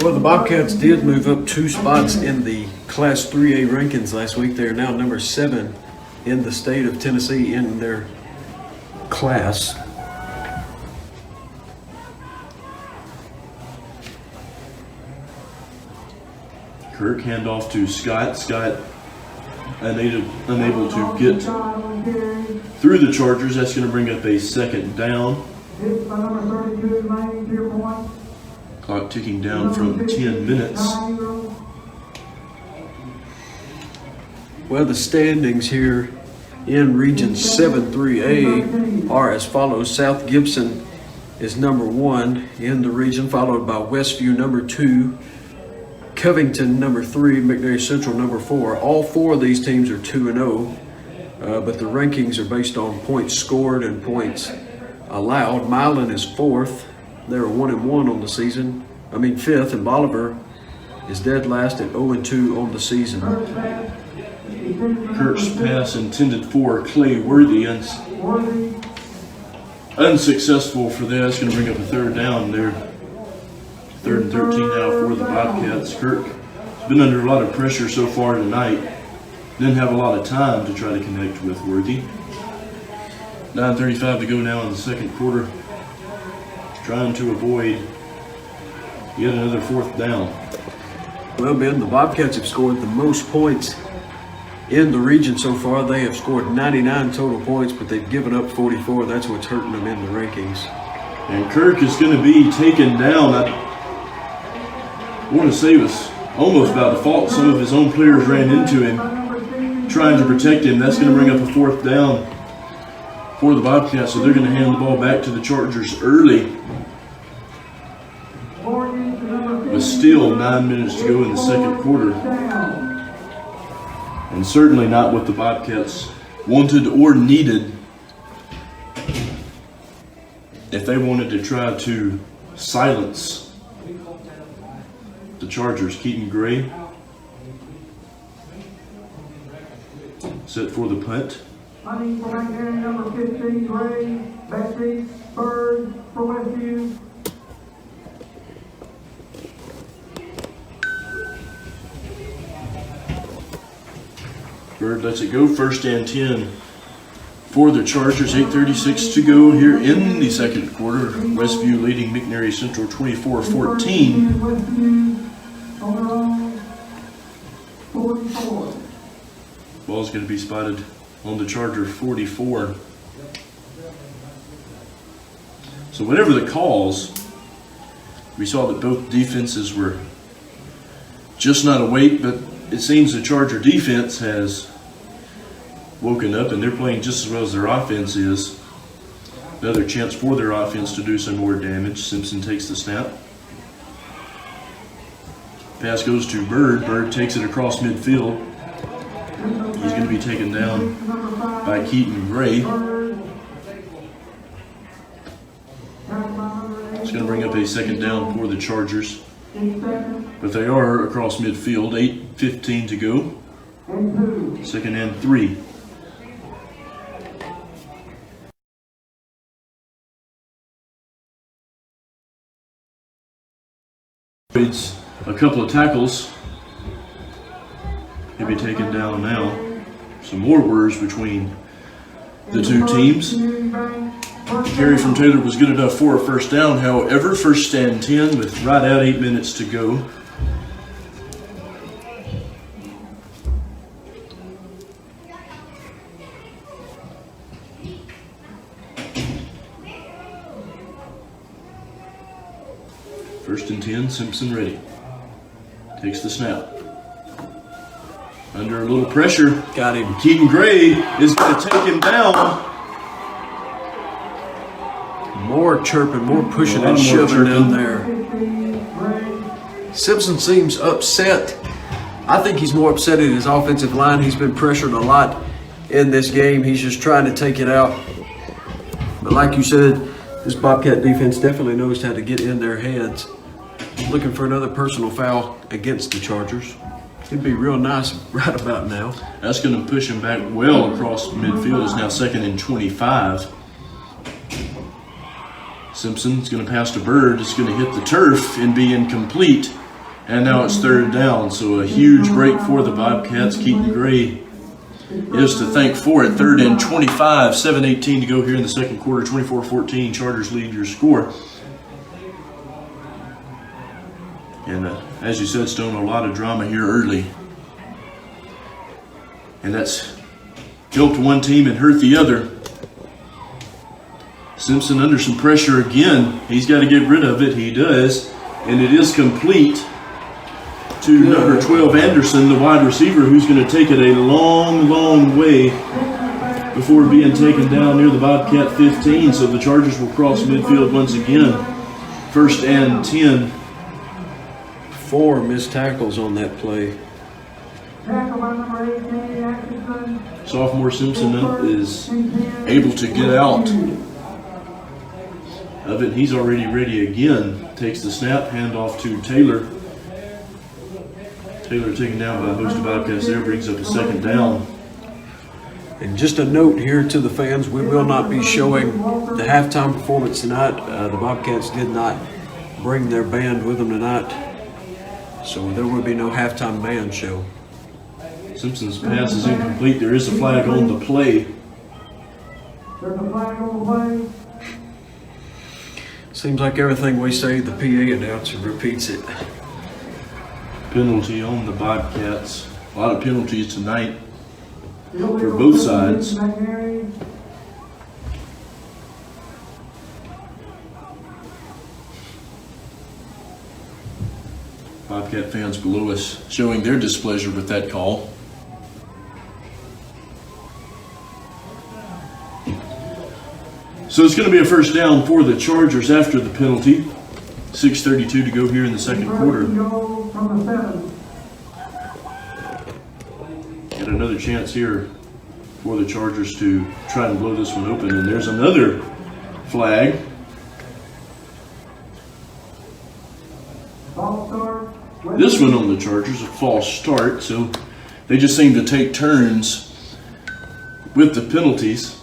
Well, the Bobcats did move up 2 spots in the Class 3A rankings last week. They are now number 7 in the state of Tennessee in their class. Kirk, handoff to Scott. Scott unable to get through the Chargers. That's going to bring up a second down. Hit by number 32, Lane, 2 points. Clock ticking down from 10 minutes. Well, the standings here in Region 7-3A are as follows. South Gibson is number 1 in the region, followed by Westview number 2, Covington number 3, McNary Central number 4. All 4 of these teams are 2-0, but the rankings are based on points scored and points allowed. Milan is 4th. They're 1-1 on the season. 5th, and Bolivar is dead last at 0-2 on the season. Kirk's pass intended for Clay Worthy, unsuccessful for that. It's going to bring up a third down there. 3rd and 13 now for the Bobcats. Kirk has been under a lot of pressure so far tonight. Didn't have a lot of time to try to connect with Worthy. 9:35 to go now in the second quarter. Trying to avoid yet another 4th down. Well, Ben, the Bobcats have scored the most points in the region so far. They have scored 99 total points, but they've given up 44. That's what's hurting them in the rankings. And Kirk is going to be taken down. I want to say it was almost by default. Some of his own players ran into him, trying to protect him. That's going to bring up a 4th down for the Bobcats, so they're going to hand the ball back to the Chargers early. But still 9 minutes to go in the second quarter. And certainly not what the Bobcats wanted or needed if they wanted to try to silence the Chargers. Keaton Gray set for the punt. Hunting for McNary, number 15, Gray, Betsy, Bird for Westview. Bird lets it go. 1st and 10 for the Chargers. 8:36 to go here in the second quarter. Westview leading McNary Central 24-14. Westview on their own, 44. Ball's going to be spotted on the Charger 44. So whatever the calls, we saw that both defenses were just not awake, but it seems the Charger defense has woken up and they're playing just as well as their offense is. Another chance for their offense to do some more damage. Simpson takes the snap. Pass goes to Bird. Bird takes it across midfield. He's going to be taken down by Keaton Gray. It's going to bring up a second down for the Chargers. But they are across midfield. 8:15 to go. 2nd and 3. A couple of tackles. He'll be taken down now. Some more words between the two teams. Carry from Taylor was good enough for a 1st down. However, 1st and 10 with right at 8 minutes to go. First and 10, Simpson ready. Takes the snap. Under a little pressure. Got him. Keaton Gray is going to take him down. More chirping, more pushing and shoving down there. Simpson seems upset. I think he's more upset at his offensive line. He's been pressured a lot in this game. He's just trying to take it out. But like you said, this Bobcat defense definitely knows how to get in their heads. Looking for another personal foul against the Chargers. It'd be real nice right about now. That's going to push him back well across midfield. It's now 2nd and 25. Simpson's going to pass to Bird. It's going to hit the turf and be incomplete. And now it's 3rd down. So a huge break for the Bobcats. Keaton Gray is to thank for it. 3rd and 25. 7:18 to go here in the second quarter. 24-14. Chargers lead your score. And as you said, Stone, a lot of drama here early. And that's helped one team and hurt the other. Simpson under some pressure again. He's got to get rid of it. He does. And it is complete to number 12, Anderson, the wide receiver, who's going to take it a long, long way before being taken down near the Bobcat 15. So the Chargers will cross midfield once again. 1st and 10. 4 missed tackles on that play. Sophomore Simpson is able to get out of it. He's already ready again. Takes the snap, handoff to Taylor. Taylor taken down by a host of Bobcats there, brings up a 2nd down. And just a note here to the fans, we will not be showing the halftime performance tonight. The Bobcats did not bring their band with them tonight, so there will be no halftime band show. Simpson's pass is incomplete. There is a flag on the play. There's a flag on the play. Seems like everything we say, the PA announcer repeats it. Penalty on the Bobcats. A lot of penalties tonight for both sides. Bobcat fans below us showing their displeasure with that call. So it's going to be a 1st down for the Chargers after the penalty. 6:32 to go here in the 2nd quarter. Got another chance here for the Chargers to try to blow this one open. And there's another flag. This one on the Chargers, a false start. So they just seem to take turns with the penalties.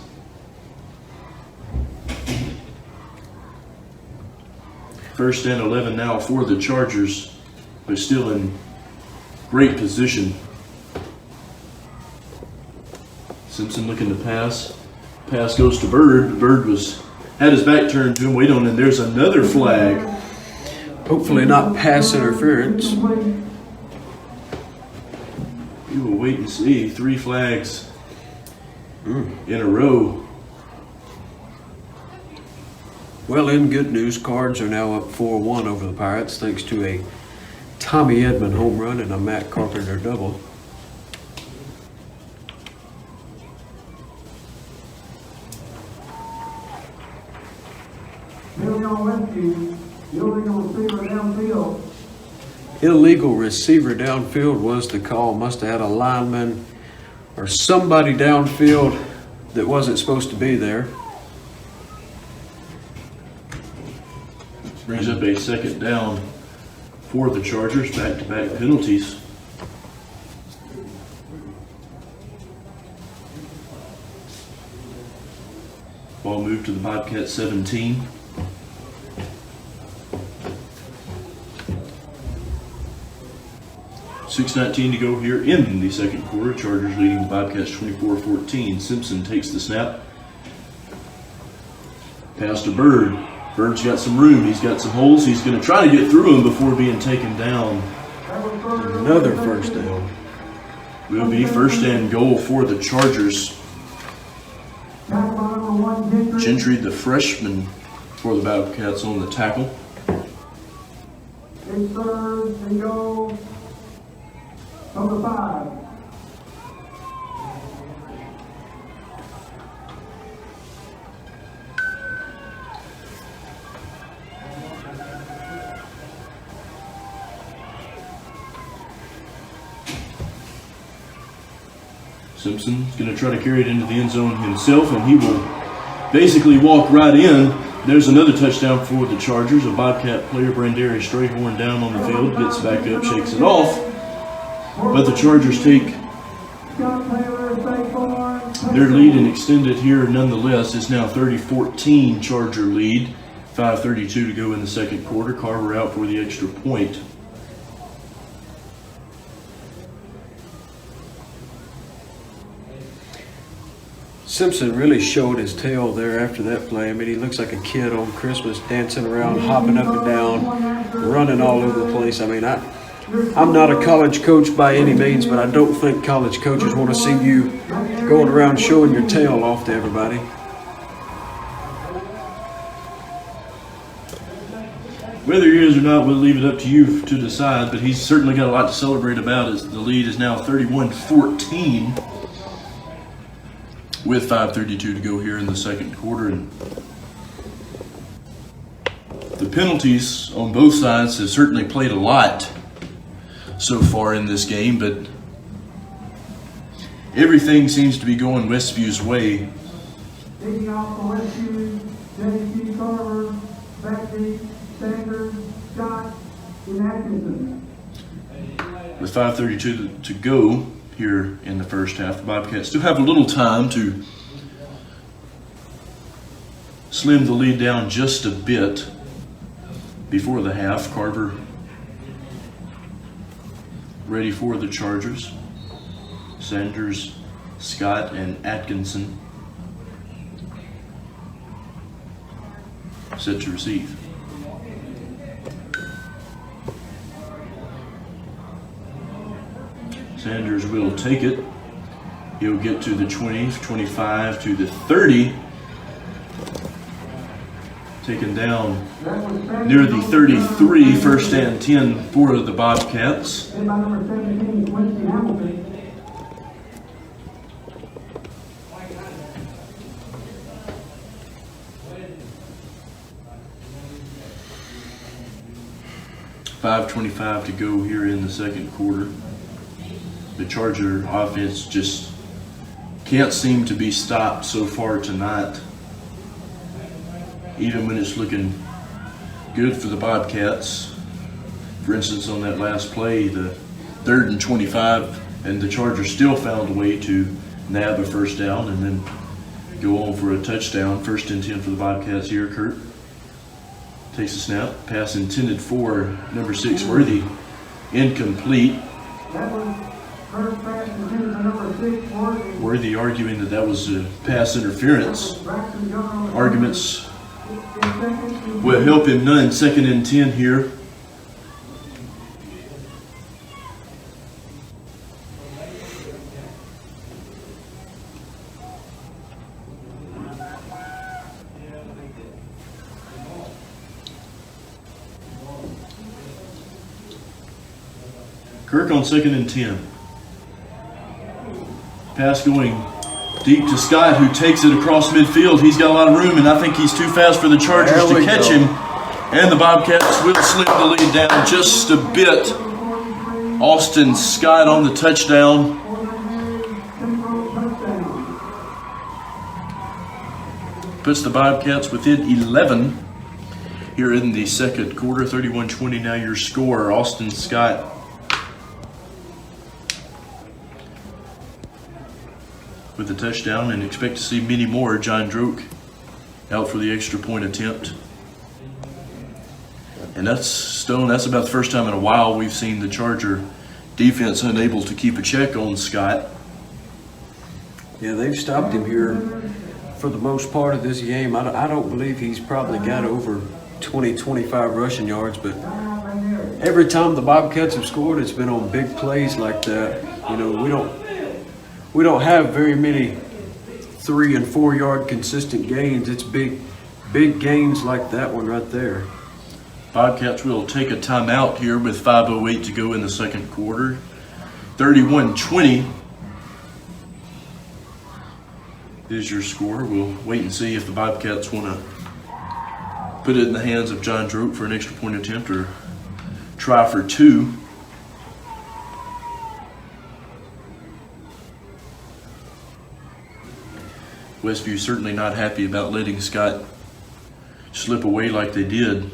First and 11 now for the Chargers. They're still in great position. Simpson looking to pass. Pass goes to Bird. Bird had his back turned to him. Wait on, and there's another flag. Hopefully not pass interference. We will wait and see. 3 flags in a row. Well, in good news, Cards are now up 4-1 over the Pirates thanks to a Tommy Edmond home run and a Matt Carpenter double. Illegal receiver downfield was the call. Must have had a lineman or somebody downfield that wasn't supposed to be there. Brings up a 2nd down for the Chargers. Back-to-back penalties. Ball moved to the Bobcat 17. .6:19 to go here in the 2nd quarter. Chargers leading the Bobcats 24-14. Simpson takes the snap. Pass to Bird. Bird's got some room. He's got some holes. He's going to try to get through them before being taken down. Another 1st down. Will be 1st and goal for the Chargers. Gentry, the freshman for the Bobcats, on the tackle. It's 3rd and goal. Number 5. Simpson's going to try to carry it into the end zone himself, and he will basically walk right in. There's another touchdown for the Chargers. A Bobcat player, Brandari Strayhorn, down on the field, gets back up, shakes it off. But the Chargers take their lead and extend it here nonetheless. It's now 30-14 Charger lead. 5:32 to go in the 2nd quarter. Carver out for the extra point. Simpson really showed his tail there after that play. I mean, he looks like a kid on Christmas, dancing around, hopping up and down, running all over the place. I mean, I'm not a college coach by any means, but I don't think college coaches want to see you going around showing your tail off to everybody. Whether he is or not, we'll leave it up to you to decide, but he's certainly got a lot to celebrate about as the lead is now 31-14 with 5:32 to go here in the second quarter. And the penalties on both sides have certainly played a lot so far in this game, but everything seems to be going Westview's way. Taking off for Westview, J.C. Carver, Becky, Sanders, Scott, and Atkinson. With 5:32 to go here in the first half, the Bobcats still have a little time to slim the lead down just a bit before the half. Carver ready for the Chargers. Sanders, Scott, and Atkinson set to receive. Sanders will take it. He'll get to the 20, 25 to the 30. Taken down near the 33, first and 10 for the Bobcats. And by number 17, Quincy Hamilton. .5:25 to go here in the second quarter. The Charger offense just can't seem to be stopped so far tonight. Even when it's looking good for the Bobcats. For instance, on that last play, the 3rd and 25, and the Chargers still found a way to nab a first down and then go on for a touchdown. 1st and 10 for the Bobcats here. Kurt takes a snap. Pass intended for number 6, Worthy. Incomplete. That was first pass intended for number 6, Worthy. Worthy arguing that was a pass interference. Arguments will help him none. 2nd and 10 here. Kirk on 2nd and 10. Pass going deep to Scott, who takes it across midfield. He's got a lot of room, and I think he's too fast for the Chargers to catch him. And the Bobcats will slim the lead down just a bit. Austin Scott on the touchdown. Puts the Bobcats within 11 here in the second quarter. 31-20 now your score. Austin Scott with the touchdown, and expect to see many more. John Droke out for the extra point attempt. And that's, Stone, that's about the first time in a while we've seen the Charger defense unable to keep a check on Scott. Yeah, they've stopped him here for the most part of this game. I don't believe he's probably got over 20, 25 rushing yards, but every time the Bobcats have scored, it's been on big plays like that. You know, we don't have very many 3 and 4 yard consistent gains. It's big gains like that one right there. Bobcats will take a timeout here with 5:08 to go in the second quarter. 31-20 is your score. We'll wait and see if the Bobcats want to put it in the hands of John Droke for an extra point attempt or try for 2. Westview certainly not happy about letting Scott slip away like they did.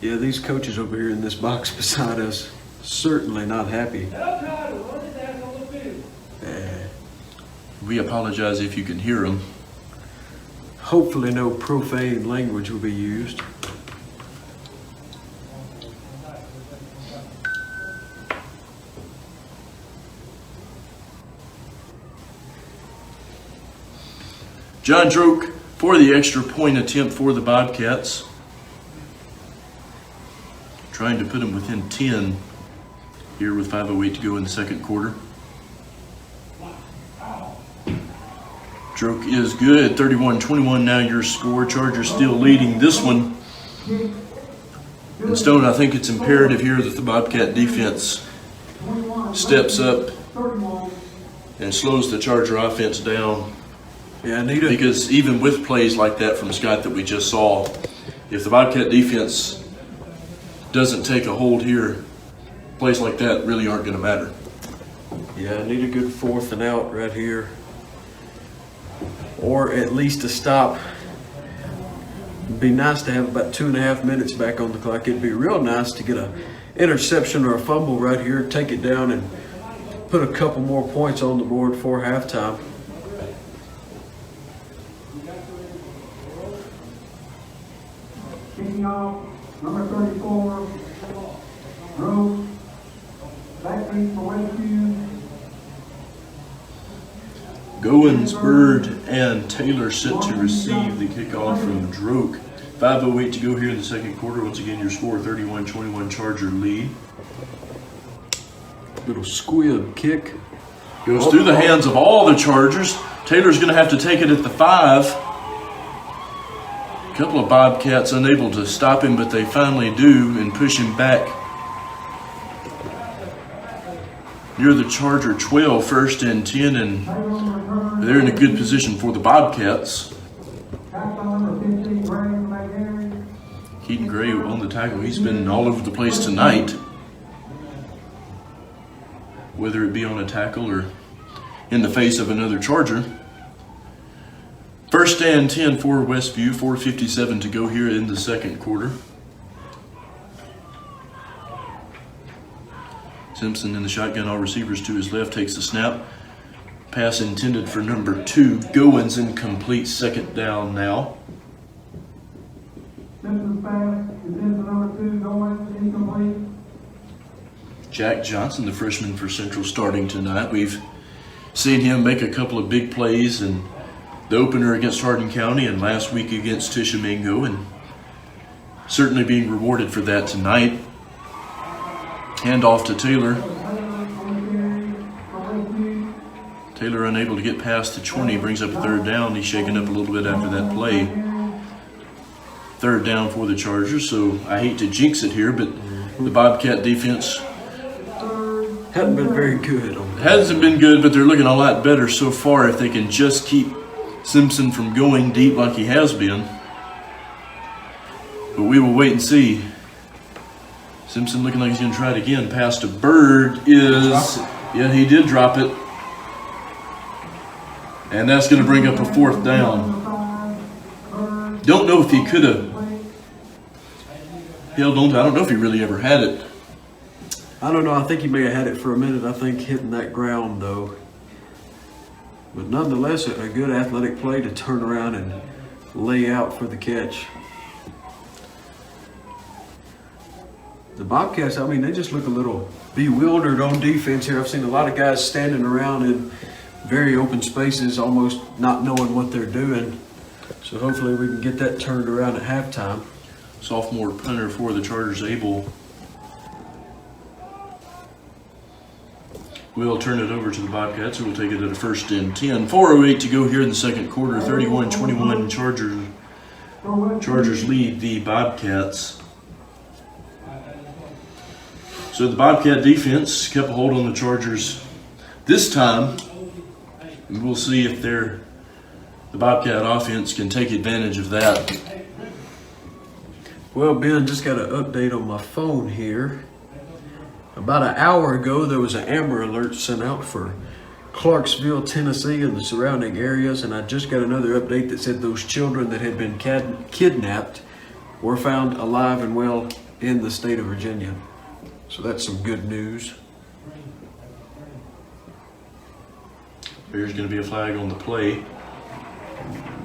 Yeah, these coaches over here in this box beside us certainly not happy. We apologize if you can hear them. Hopefully no profane language will be used. John Droke for the extra point attempt for the Bobcats. trying to put them within 10 here with 5:08 to go in the second quarter. Stroke is good, 31-21 now your score. Chargers still leading this one. And Stone, I think it's imperative here that the Bobcat defense steps up and slows the Charger offense down. Yeah, Anita. Because even with plays like that from Scott that we just saw, if the Bobcat defense doesn't take a hold here, plays like that really aren't going to matter. Yeah, I need a good 4th and out right here. Or at least a stop. It'd be nice to have about 2.5 minutes back on the clock. It'd be real nice to get an interception or a fumble right here, take it down, and put a couple more points on the board for halftime. Kicking off, number 34, Rose, backbeat for Westview. Goins, Bird, and Taylor set to receive the kickoff from Droke. 5:08 to go here in the second quarter. Once again, your score 31-21 Charger lead. Little squib kick. Goes through the hands of all the Chargers. Taylor's going to have to take it at the 5. A couple of Bobcats unable to stop him, but they finally do and push him back near the Charger 12, 1st and 10, and they're in a good position for the Bobcats. Keaton Gray on the tackle. He's been all over the place tonight, whether it be on a tackle or in the face of another Charger. 1st and 10 for Westview, 4:57 to go here in the second quarter. Simpson in the shotgun, all receivers to his left, takes the snap. Pass intended for number 2. Goins incomplete, 2nd down now. Simpson's pass is in for number 2, going incomplete. Jack Johnson, the freshman for Central, starting tonight. We've seen him make a couple of big plays in the opener against Hardin County and last week against Tishomingo, and certainly being rewarded for that tonight. Hand off to Taylor. Taylor unable to get past the 20, brings up a 3rd down. He's shaken up a little bit after that play. 3rd down for the Chargers, so I hate to jinx it here, but the Bobcat defense Hadn't been very good on that. hasn't been good, but they're looking a lot better so far if they can just keep Simpson from going deep like he has been. But we will wait and see. Simpson looking like he's going to try it again. Pass to Bird is, yeah, he did drop it. And that's going to bring up a 4th down. Don't know if he could have held on to, I don't know if he really ever had it. I don't know. I think he may have had it for a minute. I think hitting that ground, though. But nonetheless, a good athletic play to turn around and lay out for the catch. The Bobcats, I mean, they just look a little bewildered on defense here. I've seen a lot of guys standing around in very open spaces, almost not knowing what they're doing. So hopefully we can get that turned around at halftime. Sophomore punter for the Chargers, Abel. We'll turn it over to the Bobcats, who will take it at a 1st and 10. 4:08 to go here in the second quarter. 31-21 Chargers lead the Bobcats. So the Bobcat defense kept a hold on the Chargers this time. And we'll see if the Bobcat offense can take advantage of that. Well, Ben, just got an update on my phone here. About an hour ago, there was an Amber Alert sent out for Clarksville, Tennessee and the surrounding areas, and I just got another update that said those children that had been kidnapped were found alive and well in the state of Virginia. So that's some good news. There's going to be a flag on the play.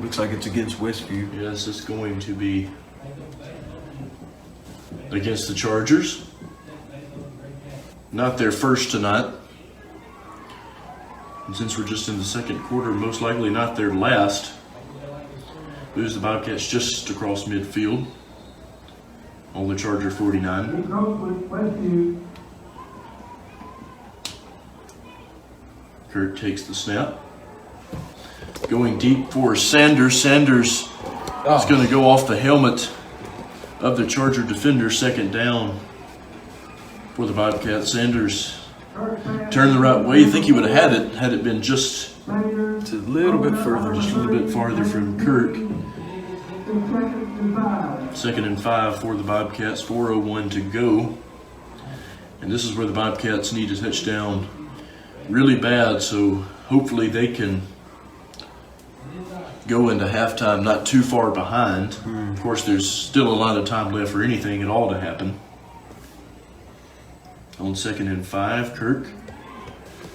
Looks like it's against Westview. Yes, it's going to be against the Chargers. Not their first tonight. And since we're just in the second quarter, most likely not their last. Lose the Bobcats just across midfield. on the Charger 49. He coached with Westview. Kirk takes the snap. Going deep for Sanders. Sanders is going to go off the helmet of the Charger defender. Second down for the Bobcats. Sanders turned the right way. I think he would have had it been just a little bit further, just a little bit farther from Kirk. 2nd and 5 for the Bobcats. 4:01 to go. And this is where the Bobcats need a touchdown really bad, so hopefully they can go into halftime not too far behind. Of course, there's still a lot of time left for anything at all to happen. On 2nd and 5, Kirk.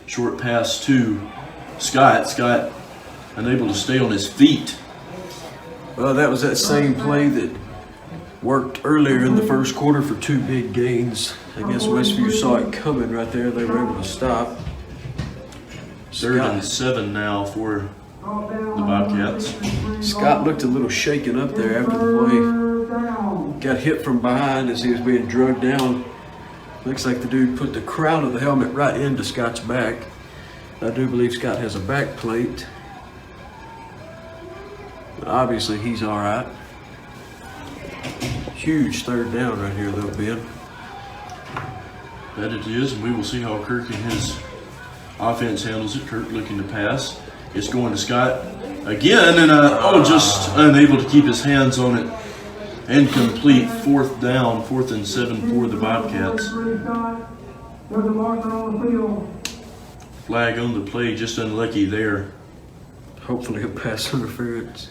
Short pass to Scott. Scott unable to stay on his feet. Well, that was that same play that worked earlier in the first quarter for 2 big gains. I guess Westview saw it coming right there. They were able to stop. 3rd and 7 now for the Bobcats. Scott looked a little shaken up there after the play. Got hit from behind as he was being drugged down. Looks like the dude put the crown of the helmet right into Scott's back. I do believe Scott has a back plate. Obviously, he's all right. Huge 3rd down right here, though, Ben. That it is, and we will see how Kirk and his offense handles it. Kirk looking to pass. It's going to Scott again, and just unable to keep his hands on it. Incomplete. 4th down, 4th and 7 for the Bobcats. Flag on the play, just unlucky there. Hopefully a pass interference.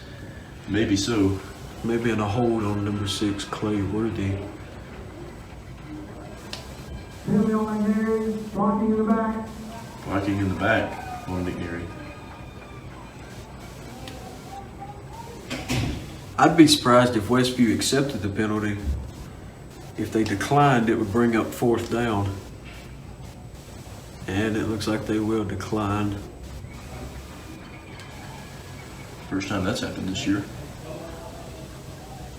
Maybe so. Maybe in a hold on number 6, Clay Worthy. Blocking in the back. Blocking in the back on McNary. I'd be surprised if Westview accepted the penalty. If they declined, it would bring up 4th down. And it looks like they will decline. First time that's happened this year.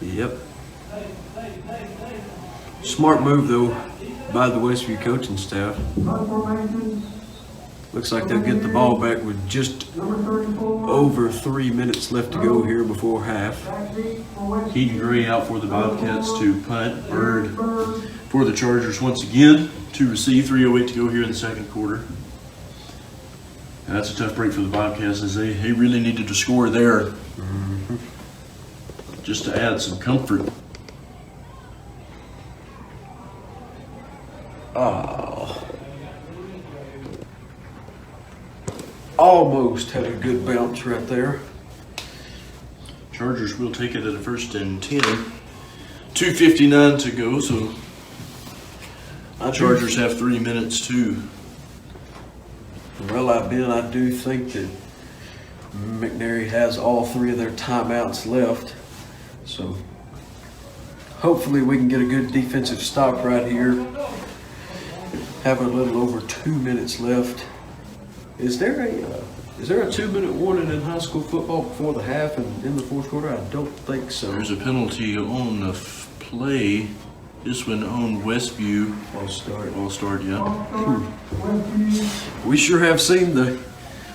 Yep. Smart move, though, by the Westview coaching staff. Looks like they'll get the ball back with just over 3 minutes left to go here before half. Keaton Gray out for the Bobcats to punt. Bird for the Chargers once again to receive. 3:08 to go here in the second quarter. And that's a tough break for the Bobcats as they really needed to score there. Just to add some comfort. Oh. Almost had a good bounce right there. Chargers will take it at a 1st and 10. 2:59 to go, so Chargers have 3 minutes to. Well, I do think that McNary has all 3 of their timeouts left. So hopefully we can get a good defensive stop right here. Have a little over 2 minutes left. Is there a 2-minute warning in high school football before the half and in the fourth quarter? I don't think so. There's a penalty on the play. This one on Westview. All start, yeah. We sure have seen the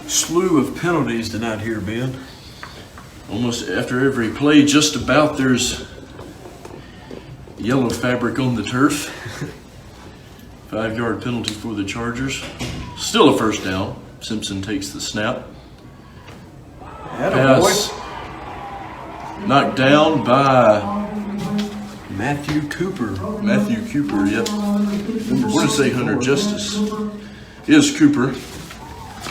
slew of penalties tonight here, Ben. Almost after every play, just about, there's yellow fabric on the turf. 5-yard penalty for the Chargers. Still a 1st down. Simpson takes the snap. Pass knocked down by Matthew Cooper. Yep. We're to say Hunter Justice. Is Cooper.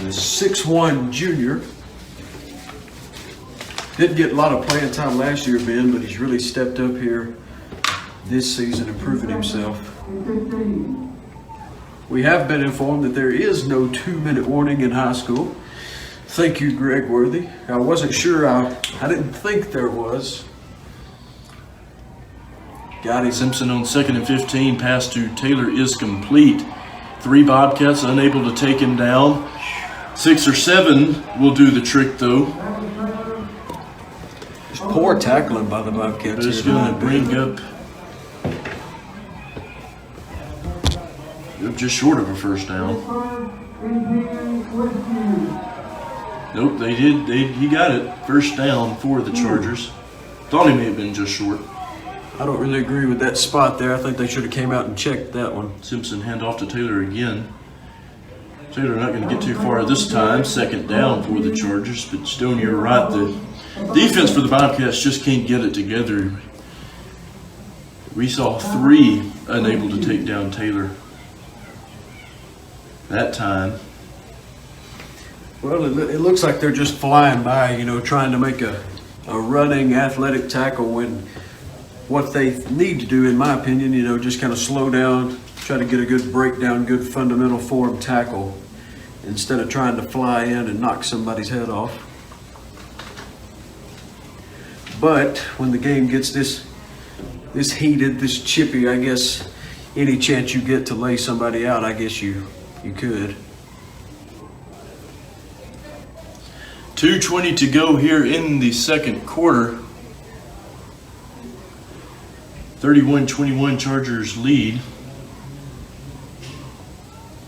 6'1" junior. Didn't get a lot of playing time last year, Ben, but he's really stepped up here this season and proven himself. We have been informed that there is no 2-minute warning in high school. Thank you, Greg Worthy. I wasn't sure. I didn't think there was. Got it. Simpson on 2nd and 15. Pass to Taylor is complete. 3 Bobcats unable to take him down. 6 or 7 will do the trick, though. Just poor tackling by the Bobcats. But it's going to bring up just short of a first down. Nope, they did. He got it. First down for the Chargers. Thought he may have been just short. I don't really agree with that spot there. I think they should have came out and checked that one. Simpson hand off to Taylor again. Taylor not going to get too far this time. Second down for the Chargers. But Stone, you're right. The defense for the Bobcats just can't get it together. We saw 3 unable to take down Taylor that time. Well, it looks like they're just flying by, you know, trying to make a running athletic tackle when what they need to do, in my opinion, you know, just kind of slow down, try to get a good breakdown, good fundamental form tackle instead of trying to fly in and knock somebody's head off. But when the game gets this heated, this chippy, I guess any chance you get to lay somebody out, I guess you could. 2:20 to go here in the second quarter. 31-21 Chargers lead.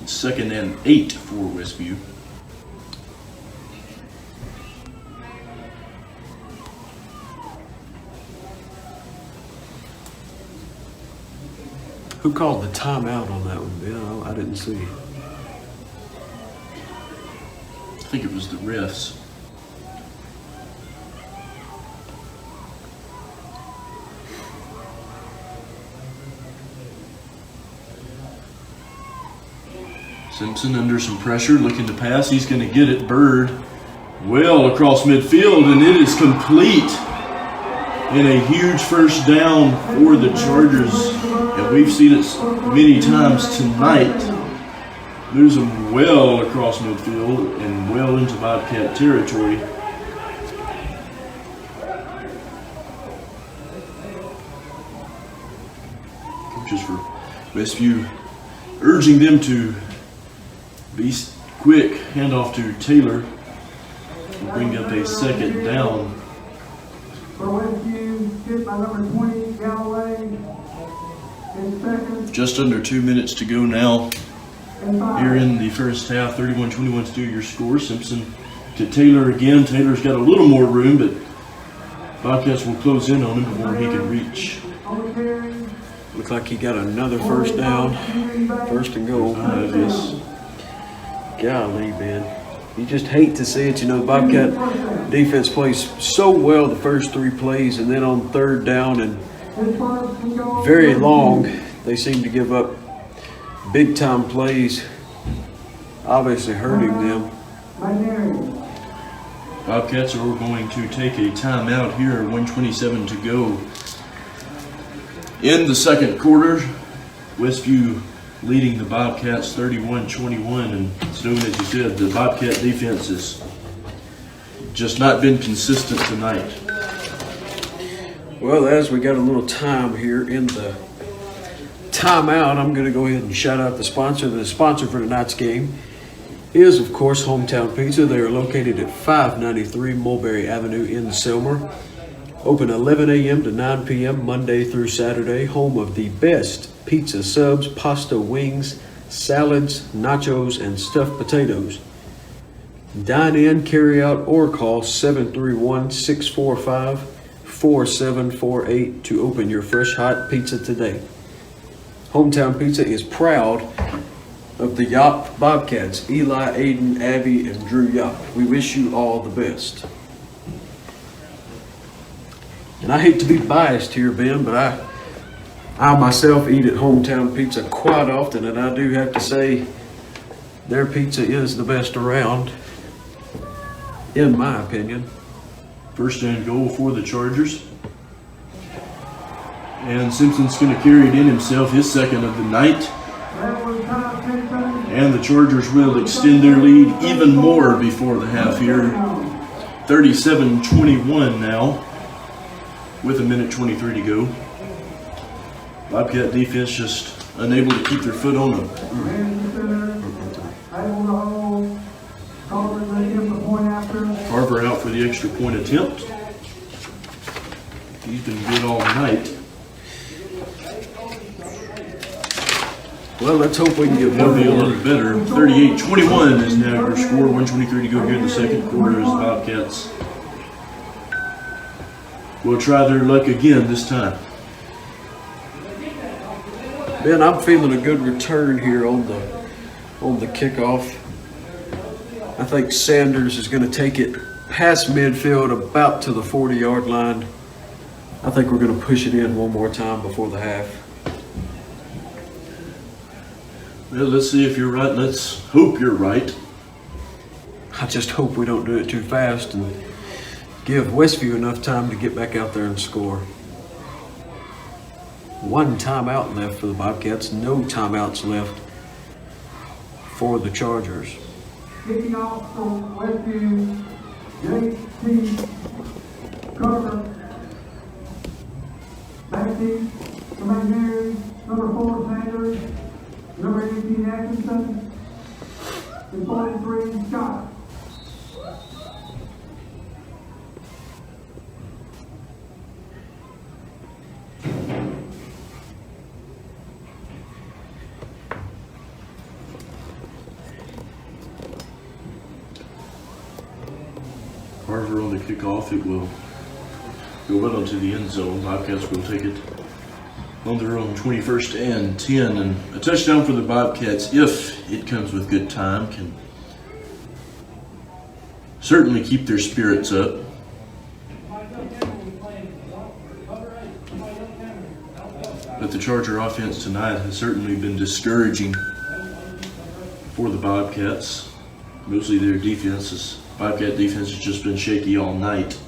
It's 2nd and 8 for Westview. Who called the timeout on that one? Yeah, I didn't see. I think it was the refs. Simpson under some pressure, looking to pass. He's going to get it. Bird well across midfield, and it is complete. And a huge first down for the Chargers. And we've seen it many times tonight. Lose them well across midfield and well into Bobcat territory. Coaches for Westview urging them to be quick. Handoff to Taylor. We'll bring up a second down. For Westview, hit by number 20, Galloway. In second. Just under 2 minutes to go now. Here in the first half, 31-21 to do your score. Simpson to Taylor again. Taylor's got a little more room, but Bobcats will close in on him before he can reach. Looks like he got another first down. First and goal. Yes. Golly, man. You just hate to see it. You know, the Bobcat defense plays so well the first 3 plays, and then on third down and very long, they seem to give up big-time plays, obviously hurting them. Bobcats are going to take a timeout here, 1:27 to go. In the second quarter, Westview leading the Bobcats 31-21, and Stone, as you said, the Bobcat defense has just not been consistent tonight. Well, as we got a little time here in the timeout, I'm going to go ahead and shout out the sponsor. The sponsor for tonight's game is, of course, Hometown Pizza. They are located at 593 Mulberry Avenue in Selmer. Open 11 a.m. to 9 p.m. Monday through Saturday. Home of the best pizza subs, pasta, wings, salads, nachos, and stuffed potatoes. Dine in, carry out, or call 731-645-4748 to open your fresh hot pizza today. Hometown Pizza is proud of the Yop Bobcats, Eli, Aiden, Abby, and Drew Yop. We wish you all the best. And I hate to be biased here, Ben, but I myself eat at Hometown Pizza quite often, and I do have to say their pizza is the best around, in my opinion. First and goal for the Chargers. And Simpson's going to carry it in himself, his second of the night. And the Chargers will extend their lead even more before the half here. 37-21 now, with 1:23 to go. Bobcat defense just unable to keep their foot on them. Carver out for the extra point attempt. He's been good all night. Well, let's hope we can get That'll one be a more. lot better. 38-21 is now your score. 1:23 to go here in the second quarter as the Bobcats will try their luck again this time. Ben, I'm feeling a good return here on the kickoff. I think Sanders is going to take it past midfield about to the 40-yard line. I think we're going to push it in one more time before the half. Well, let's see if you're right. Let's hope you're right. I just hope we don't do it too fast and give Westview enough time to get back out there and score. One timeout left for the Bobcats, no timeouts left for the Chargers. Kicking off from Westview, JT Carter. Back team, from Mary, number 4 Sanders, number 18 Atkinson, and 43 Scott. Carver on the kickoff. It will go well into the end zone. Bobcats will take it on their own 21st and 10. And a touchdown for the Bobcats, if it comes with good time, can certainly keep their spirits up. But the Charger offense tonight has certainly been discouraging for the Bobcats. Mostly their defense. Bobcat defense has just been shaky all night.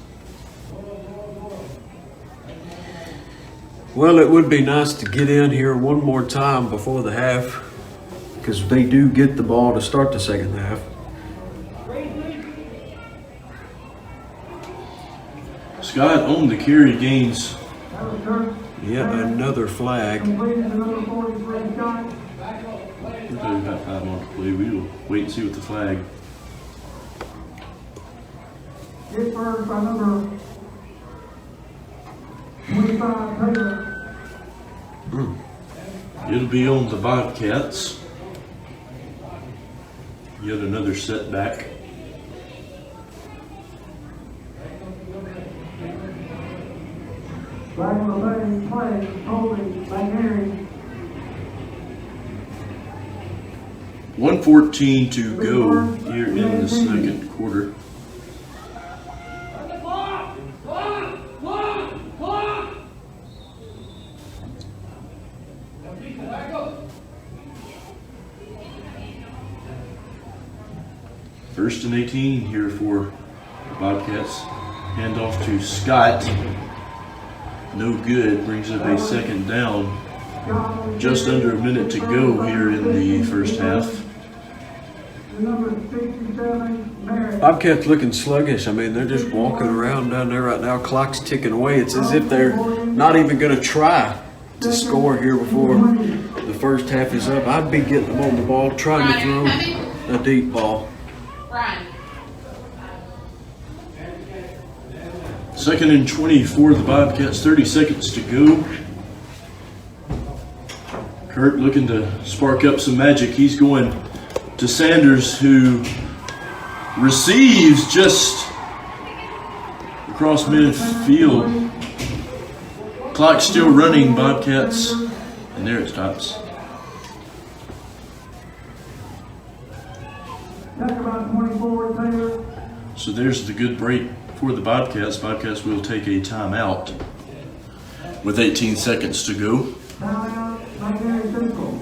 Well, it would be nice to get in here one more time before the half because they do get the ball to start the second half. Scott on the carry gains. Yet another flag. Completed to number 43 Scott. We've got 5 on to play. We'll wait and see what the flag. Hit first by number 25 Taylor. It'll be on the Bobcats. Yet another setback. Back on the lane, play, holding, McNary. 1:14 to go here in the second quarter. First and 18 here for the Bobcats. Handoff to Scott. No good. Brings up a second down. Just under a minute to go here in the first half. Number 67, Merritt. Bobcats looking sluggish. I mean, they're just walking around down there right now. Clock's ticking away. It's as if they're not even going to try to score here before the first half is up. I'd be getting them on the ball, trying to throw a deep ball. Second and 20 for the Bobcats. 30 seconds to go. Kurt looking to spark up some magic. He's going to Sanders, who receives just across midfield. Clock still running, Bobcats, and there it stops. That's about 24, Taylor. So there's the good break for the Bobcats. Bobcats will take a timeout with 18 seconds to go. Timeout, McNary Central.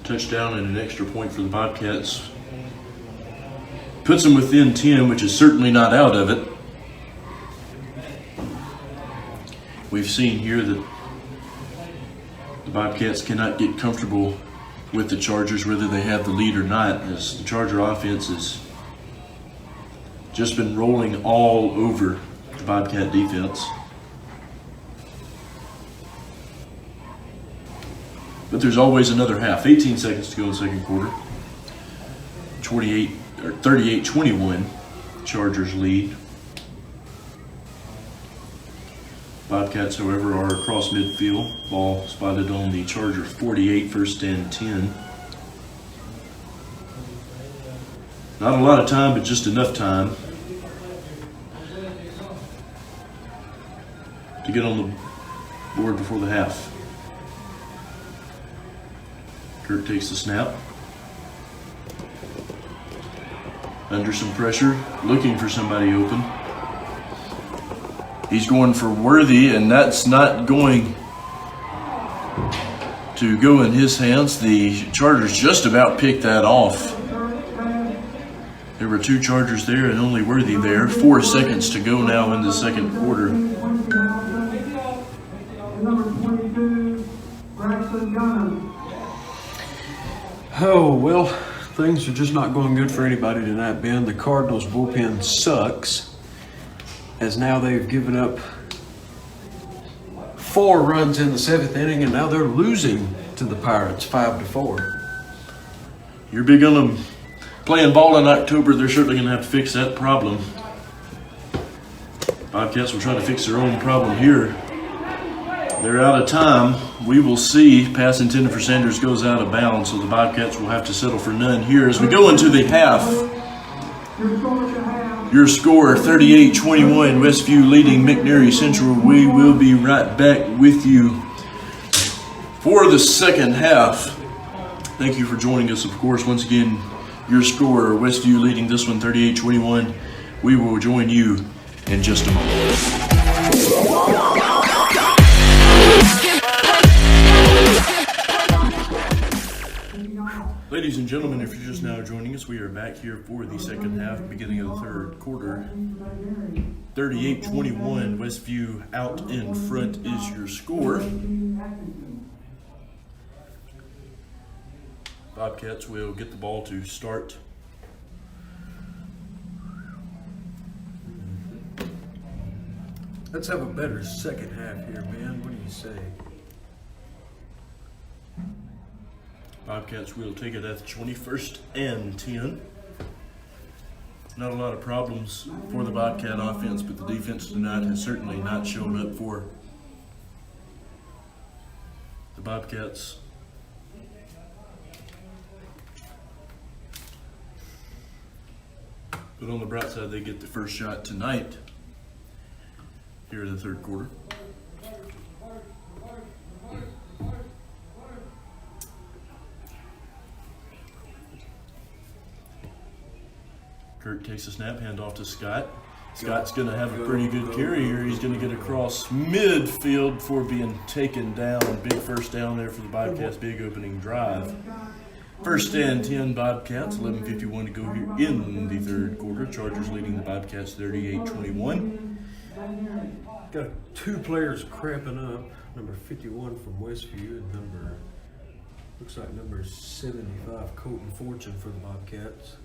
Touchdown and an extra point for the Bobcats. Puts them within 10, which is certainly not out of it. We've seen here that the Bobcats cannot get comfortable with the Chargers, whether they have the lead or not, as the Charger offense has just been rolling all over the Bobcat defense. But there's always another half. 18 seconds to go in the second quarter. 38-21 Chargers lead. Bobcats, however, are across midfield. Ball spotted on the Charger 48, 1st and 10. Not a lot of time, but just enough time to get on the board before the half. Kirk takes the snap. Under some pressure, looking for somebody open. He's going for Worthy, and that's not going to go in his hands. The Chargers just about picked that off. There were 2 Chargers there and only Worthy there. 4 seconds to go now in the second quarter. Oh, well, things are just not going good for anybody tonight, Ben. The Cardinals bullpen sucks, as now they've given up 4 runs in the 7th inning, and now they're losing to the Pirates 5-4. You're big on them playing ball in October. They're certainly going to have to fix that problem. Bobcats will try to fix their own problem here. They're out of time. We will see. Pass intended for Sanders goes out of bounds, so the Bobcats will have to settle for none here as we go into the half. Your score, 38-21, Westview leading McNary Central. We will be right back with you for the second half. Thank you for joining us, of course. Once again, your score, Westview leading this one, 38-21. We will join you in just a moment. Ladies and gentlemen, if you're just now joining us, we are back here for the second half, beginning of the third quarter. 38-21, Westview out in front is your score. Bobcats will get the ball to start. Let's have a better second half here, man. What do you say? Bobcats will take it at the 21st and 10. Not a lot of problems for the Bobcat offense, but the defense tonight has certainly not shown up for the Bobcats. But on the bright side, they get the first shot tonight here in the third quarter. Kirk takes a snap, hand off to Scott. Scott's going to have a pretty good carry here. He's going to get across midfield before being taken down. Big first down there for the Bobcats, big opening drive. First and 10 Bobcats, 11:51 to go here in the third quarter. Chargers leading the Bobcats 38-21. Got 2 players cramping up. Number 51 from Westview and looks like number 75, Colton Fortune for the Bobcats.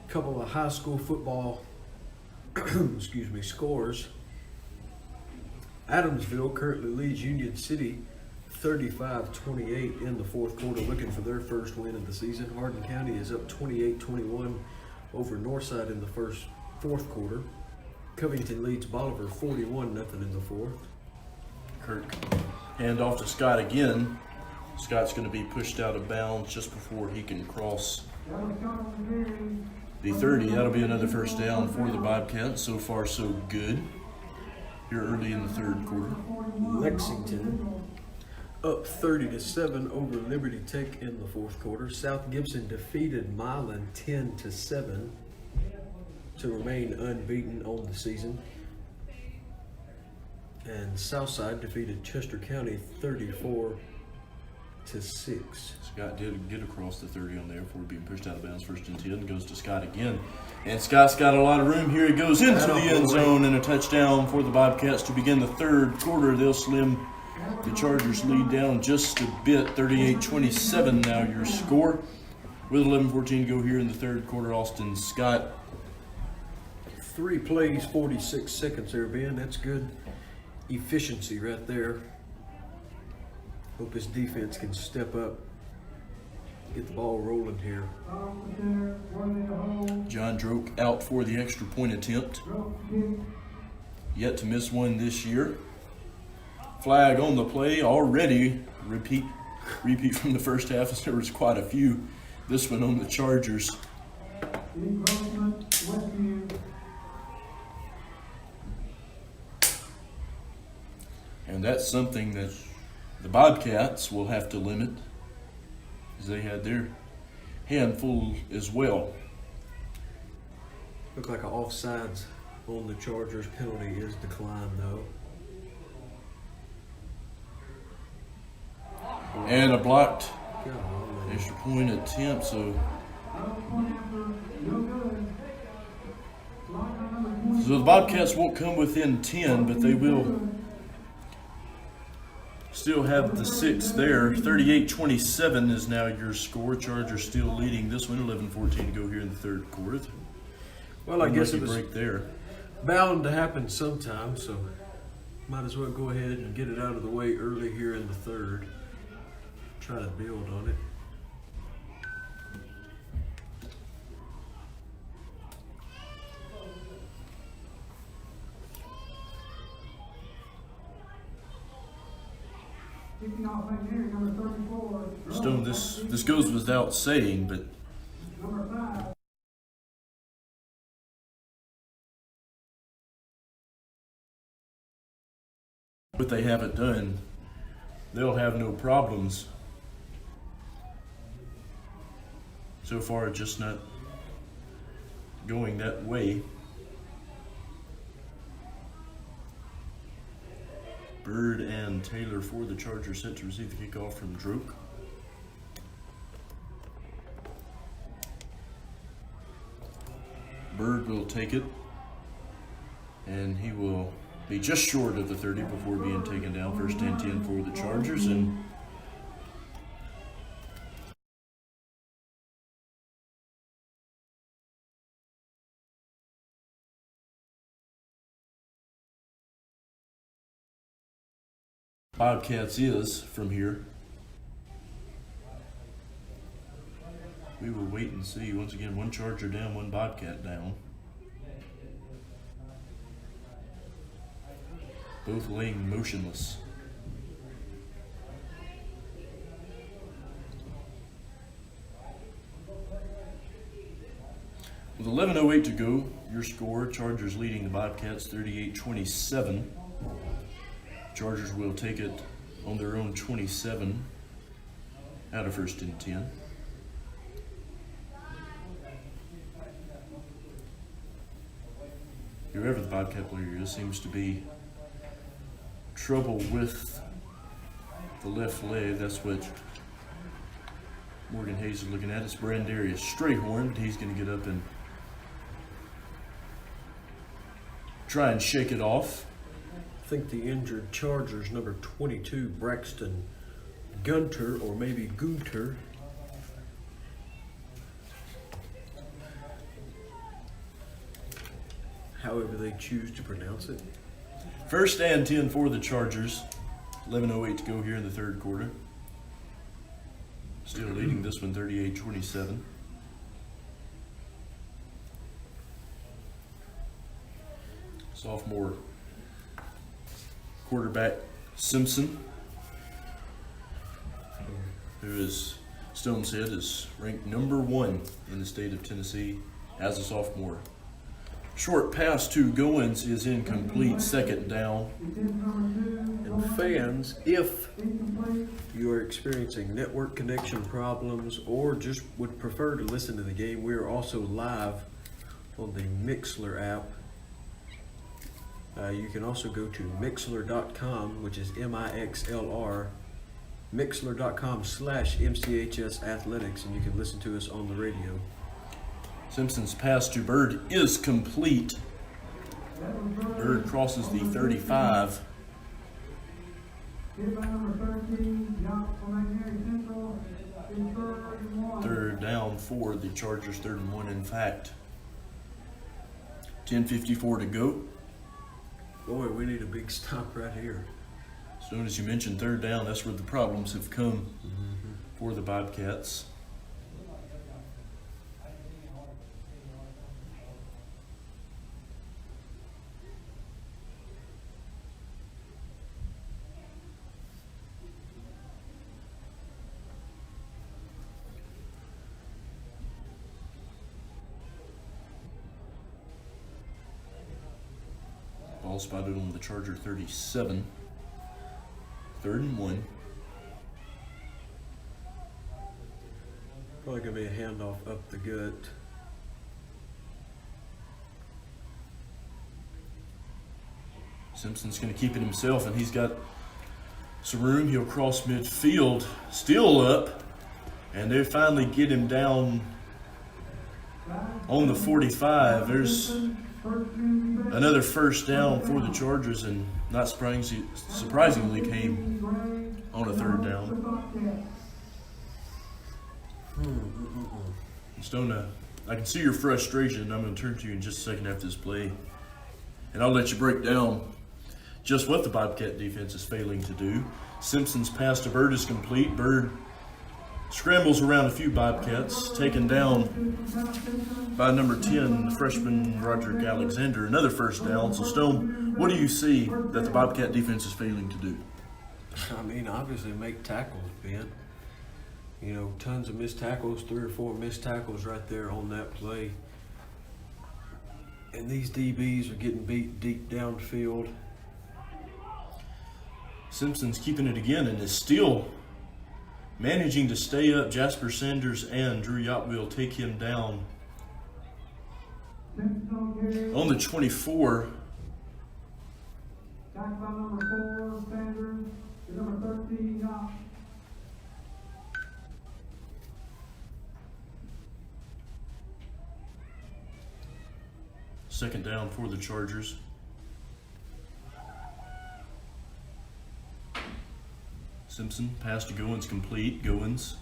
Couple of high school football scores. Adamsville currently leads Union City 35-28 in the fourth quarter, looking for their first win of the season. Hardin County is up 28-21 over Northside in the fourth quarter. Covington leads Bolivar 41-0 in the fourth. Kirk hand off to Scott again. Scott's going to be pushed out of bounds just before he can cross the 30. That'll be another first down for the Bobcats. So far, so good here early in the third quarter. Lexington up 30-7 over Liberty Tech in the fourth quarter. South Gibson defeated Milan 10-7 to remain unbeaten on the season. And Southside defeated Chester County 34-6. Scott did get across the 30 on there before being pushed out of bounds. First and 10 goes to Scott again. And Scott's got a lot of room here. He goes into the end zone and a touchdown for the Bobcats to begin the third quarter. They'll slim the Chargers lead down just a bit. 38-27 now your score. With 11:14 to go here in the third quarter, Austin Scott. 3 plays, 46 seconds there, Ben. That's good efficiency right there. Hope his defense can step up get the ball rolling here. John Droke out for the extra point attempt. Yet to miss one this year. Flag on the play already. Repeat from the first half, as there was quite a few. This one on the Chargers. And that's something that the Bobcats will have to limit, as they had their handful as well. Looked like an offsides on the Chargers. Penalty is declined though. And a blocked Golly. extra point attempt, so the Bobcats won't come within 10, but they will still have the 6 there. 38-27 is now your score. Chargers still leading this one, 11-14 to go here in the third quarter. Well, I guess it Unlucky was break there. bound to happen sometime, so might as well go ahead and get it out of the way early here in the third. Try to build on it. Stone, this goes without saying, but what they haven't done, they'll have no problems. So far, just not going that way. Bird and Taylor for the Chargers set to receive the kickoff from Droke. Bird will take it, and he will be just short of the 30 before being taken down. First and 10 for the Chargers, and Bobcats is from here. We will wait and see. Once again, one Charger down, one Bobcat down. Both laying motionless. With 11:08 to go, your score, Chargers leading the Bobcats 38-27. Chargers will take it on their own 27 out of first and 10. Whoever the Bobcat player is seems to be trouble with the left leg. That's what Morgan Hayes is looking at. It's Brandarius Strayhorn, but he's going to get up and try and shake it off. I think the injured Chargers, number 22, Braxton Gunter, or maybe Gunter. However they choose to pronounce it. First and 10 for the Chargers. 11:08 to go here in the third quarter. Still leading this one 38-27. Sophomore quarterback Simpson, who, as Stone said, is ranked number 1 in the state of Tennessee as a sophomore. Short pass to Goins is incomplete, second down. And fans, if you are experiencing network connection problems or just would prefer to listen to the game, we are also live on the Mixlr app. You can also go to Mixlr.com, which is MIXLR, Mixlr.com/MCHS Athletics, and you can listen to us on the radio. Simpson's pass to Bird is complete. Bird crosses the 35. Third down for the Chargers, 3rd and 1 in fact. 10:54 to go. Boy, we need a big stop right here. As soon as you mentioned third down, that's where the problems have come for the Bobcats. Ball spotted on the Charger 37. 3rd and 1. Probably going to be a handoff up the gut. Simpson's going to keep it himself, and he's got some room. He'll cross midfield, still up, and they finally get him down on the 45. There's another first down for the Chargers, and not surprisingly came on a 3rd down. Stone, I can see your frustration. I'm going to turn to you in just a second after this play, and I'll let you break down just what the Bobcat defense is failing to do. Simpson's pass to Bird is complete. Bird scrambles around a few Bobcats, taken down by number 10, the freshman Roderick Alexander. Another first down. So, Stone, what do you see that the Bobcat defense is failing to do? I mean, obviously make tackles, Ben. You know, tons of missed tackles, 3 or 4 missed tackles right there on that play. And these DBs are getting beat deep downfield. Simpson's keeping it again and is still managing to stay up. Jasper Sanders and Drew Yacht will take him down on the 24. Back by number 4, Sanders, to number 13, Yacht. Second down for the Chargers. Simpson, pass to Goins complete. Goins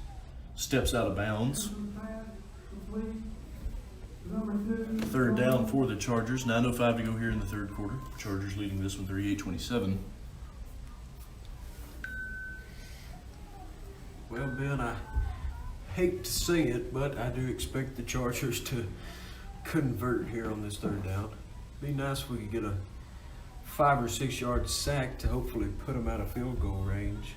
steps out of bounds. 3rd down for the Chargers. 9:05 to go here in the 3rd quarter. Chargers leading this one 38-27. Well, Ben, I hate to say it, but I do expect the Chargers to convert here on this 3rd down. Be nice if we could get a 5 or 6 yard sack to hopefully put them out of field goal range.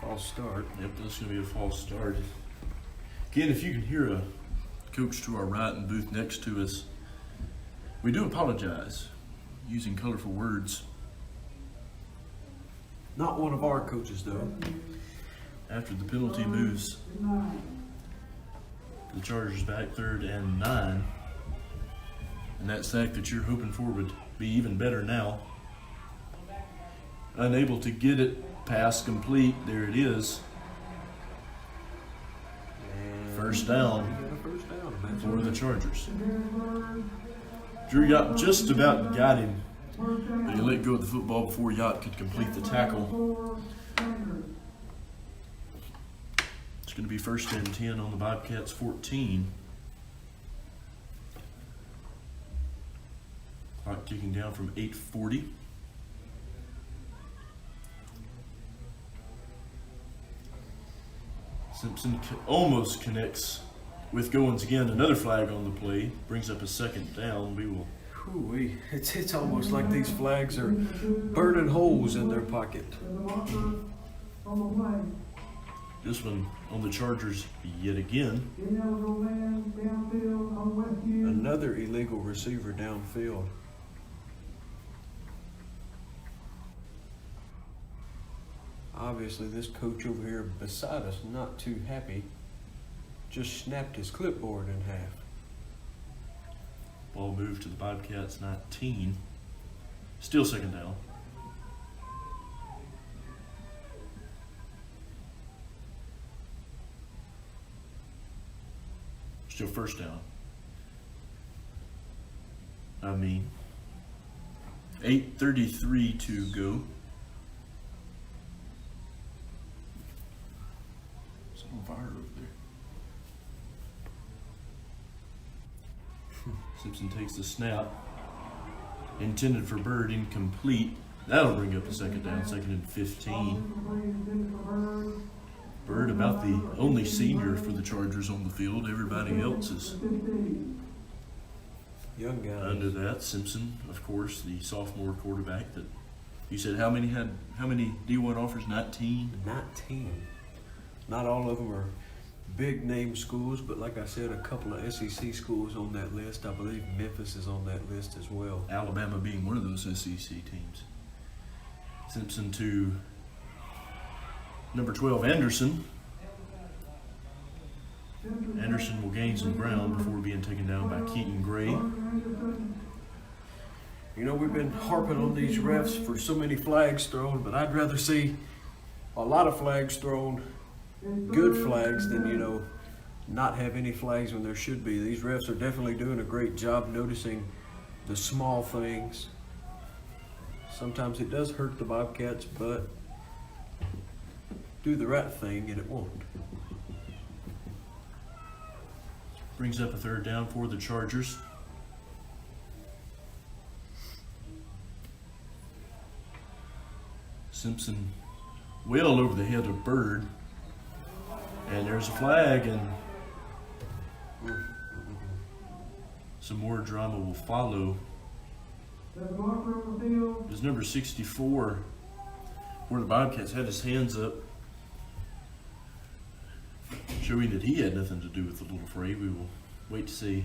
False start. Yep, this is going to be a false start. Again, if you can hear a coach to our right and booth next to us, we do apologize using colorful words. Not one of our coaches, though. After the penalty moves the Chargers back 3rd and 9. And that sack that you're hoping for would be even better now. Unable to get it past complete. There it is. And First down first down. for the Chargers. Drew Yacht just about got him. But he let go of the football before Yacht could complete the tackle. It's going to be 1st and 10 on the Bobcats 14. Clock ticking down from 8:40. Simpson almost connects with Goins again. Another flag on the play. Brings up a 2nd down. We will. Whew-wee. It's almost like these flags are burning holes in their pocket. This one on the Chargers yet again. Another illegal receiver downfield. Obviously, this coach over here beside us, not too happy, just snapped his clipboard in half. Ball moved to the Bobcats 19. Still 2nd down. Still 1st down. 8:33 to go. It's on fire over there. Simpson takes the snap. Intended for Bird, incomplete. That'll bring up a 2nd down, 2nd and 15. Bird about the only senior for the Chargers on the field. Everybody else is Young guys. under that. Simpson, of course, the sophomore quarterback that you said how many D1 offers? 19? 19. Not all of them are big name schools, but like I said, a couple of SEC schools on that list. I believe Memphis is on that list as well. Alabama being one of those SEC teams. Simpson to number 12, Anderson. Anderson will gain some ground before being taken down by Keaton Gray. You know, we've been harping on these refs for so many flags thrown, but I'd rather see a lot of flags thrown, good flags, than, you know, not have any flags when there should be. These refs are definitely doing a great job noticing the small things. Sometimes it does hurt the Bobcats, but do the right thing and it won't. Brings up a third down for the Chargers. Simpson well over the head of Bird. And there's a flag, and some more drama will follow. It was number 64 where the Bobcats had his hands up, showing that he had nothing to do with the little fray. We will wait to see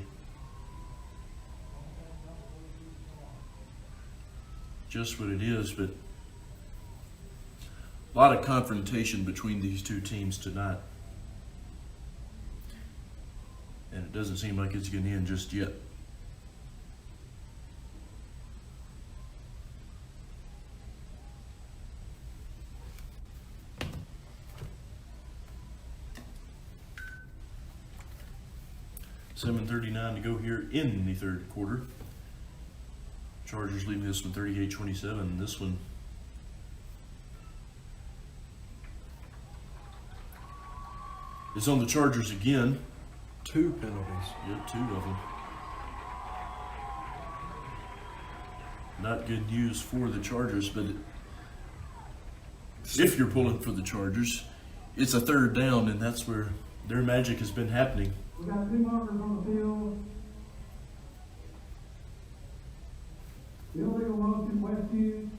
just what it is, but a lot of confrontation between these two teams tonight. And it doesn't seem like it's going to end just yet. $7:39 to go here in the third quarter. Chargers leading this one 38-27. This one is on the Chargers again. 2 penalties. Yep, 2 of them. Not good news for the Chargers, but if you're pulling for the Chargers, it's a third down, and that's where their magic has been happening. We got 2 markers on the field. Illegal motion, Westview.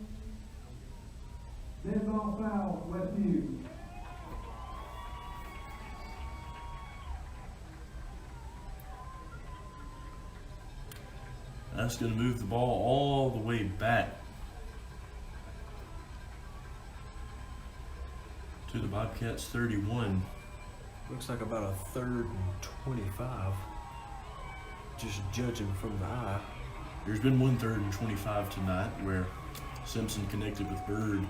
Dead ball foul, Westview. That's going to move the ball all the way back to the Bobcats 31. Looks like about a 3rd and 25, just judging from the eye. There's been 1 3rd and 25 tonight where Simpson connected with Bird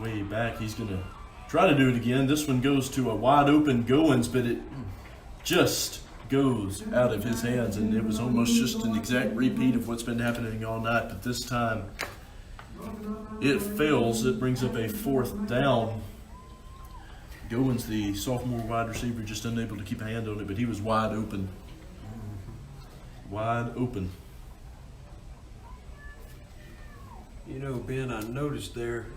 way back. He's going to try to do it again. This one goes to a wide open Goins, but it just goes out of his hands, and it was almost just an exact repeat of what's been happening all night, but this time it fails. It brings up a 4th down. Goins, the sophomore wide receiver, just unable to keep a hand on it, but he was wide open. Wide open. You know, Ben, I noticed there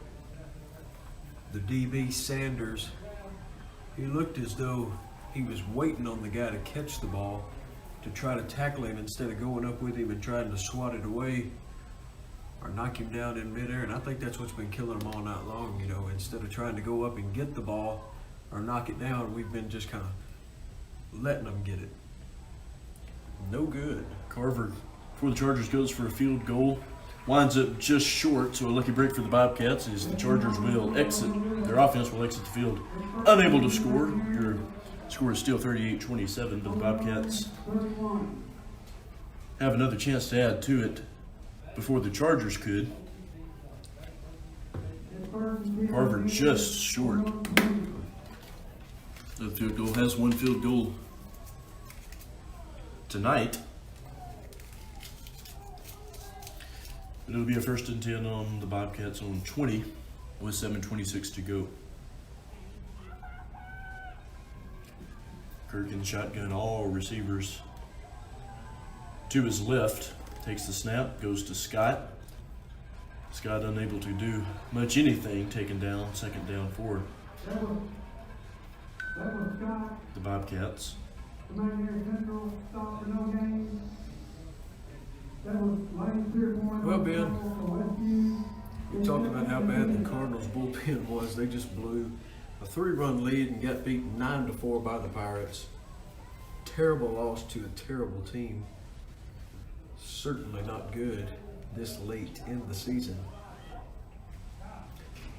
the DB Sanders, he looked as though he was waiting on the guy to catch the ball to try to tackle him instead of going up with him and trying to swat it away or knock him down in midair. And I think that's what's been killing him all night long. You know, instead of trying to go up and get the ball or knock it down, we've been just kind of letting them get it. No good. Carver, before the Chargers, goes for a field goal. Winds up just short, so a lucky break for the Bobcats as the Chargers will exit. Their offense will exit the field unable to score. Your score is still 38-27, but the Bobcats have another chance to add to it before the Chargers could. Carver just short. The field goal has 1 field goal tonight. But it'll be a 1st and 10 on the Bobcats on 20 with 7:26 to go. Kirk in the shotgun, all receivers to his left. Takes the snap, goes to Scott. Scott unable to do much anything, taken down, 2nd down for the Bobcats. Well, Ben, we talked about how bad the Cardinals bullpen was. They just blew A 3-run lead and got beaten 9-4 by the Pirates. Terrible loss to a terrible team. Certainly not good this late in the season.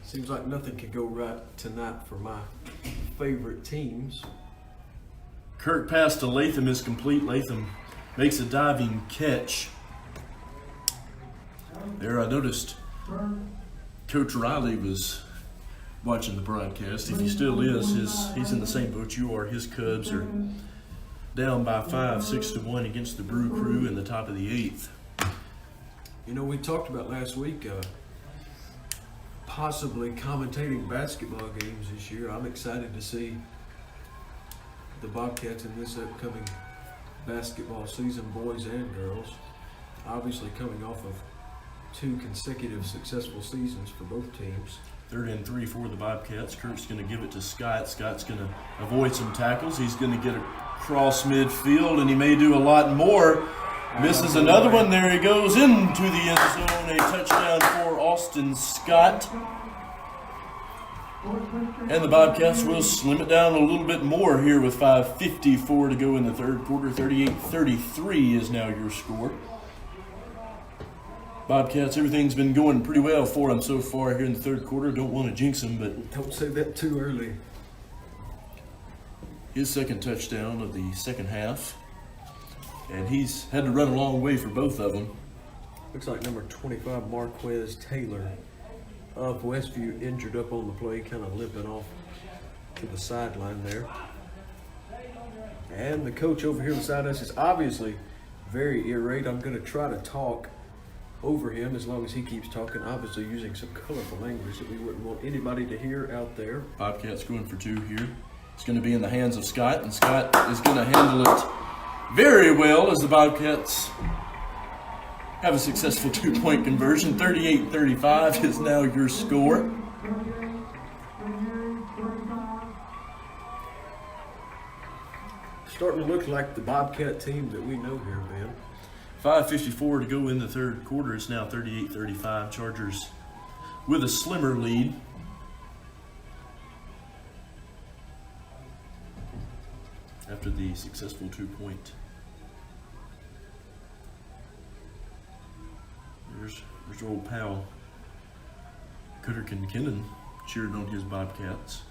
Seems like nothing could go right tonight for my favorite teams. Kirk pass to Latham is complete. Latham makes a diving catch. There, I noticed Coach Riley was watching the broadcast. If he still is, he's in the same boat you are. His Cubs are down by 5, 6-1 against the Brew Crew in the top of the 8th. You know, we talked about last week possibly commentating basketball games this year. I'm excited to see the Bobcats in this upcoming basketball season, boys and girls. Obviously coming off of 2 consecutive successful seasons for both teams. 3rd and 3 for the Bobcats. Kirk's going to give it to Scott. Scott's going to avoid some tackles. He's going to get across midfield, and he may do a lot more. Misses another one. There he goes into the end zone. A touchdown for Austin Scott. And the Bobcats will slim it down a little bit more here with 5:54 to go in the third quarter. 38-33 is now your score. Bobcats, everything's been going pretty well for them so far here in the third quarter. Don't want to jinx them, but Don't say that too early. his second touchdown of the second half. And he's had to run a long way for both of them. Looks like number 25, Marquez Taylor of Westview, injured up on the play, kind of limping off to the sideline there. And the coach over here beside us is obviously very irate. I'm going to try to talk over him as long as he keeps talking, obviously using some colorful language that we wouldn't want anybody to hear out there. Bobcats going for 2 here. It's going to be in the hands of Scott, and Scott is going to handle it very well as the Bobcats have a successful 2-point conversion. 38-35 is now your score. Starting to look like the Bobcat team that we know here, Ben. 5:54 to go in the third quarter. It's now 38-35. Chargers with a slimmer lead. After the successful 2-point. There's old pal Cutter Kinkinnon cheered on his Bobcats.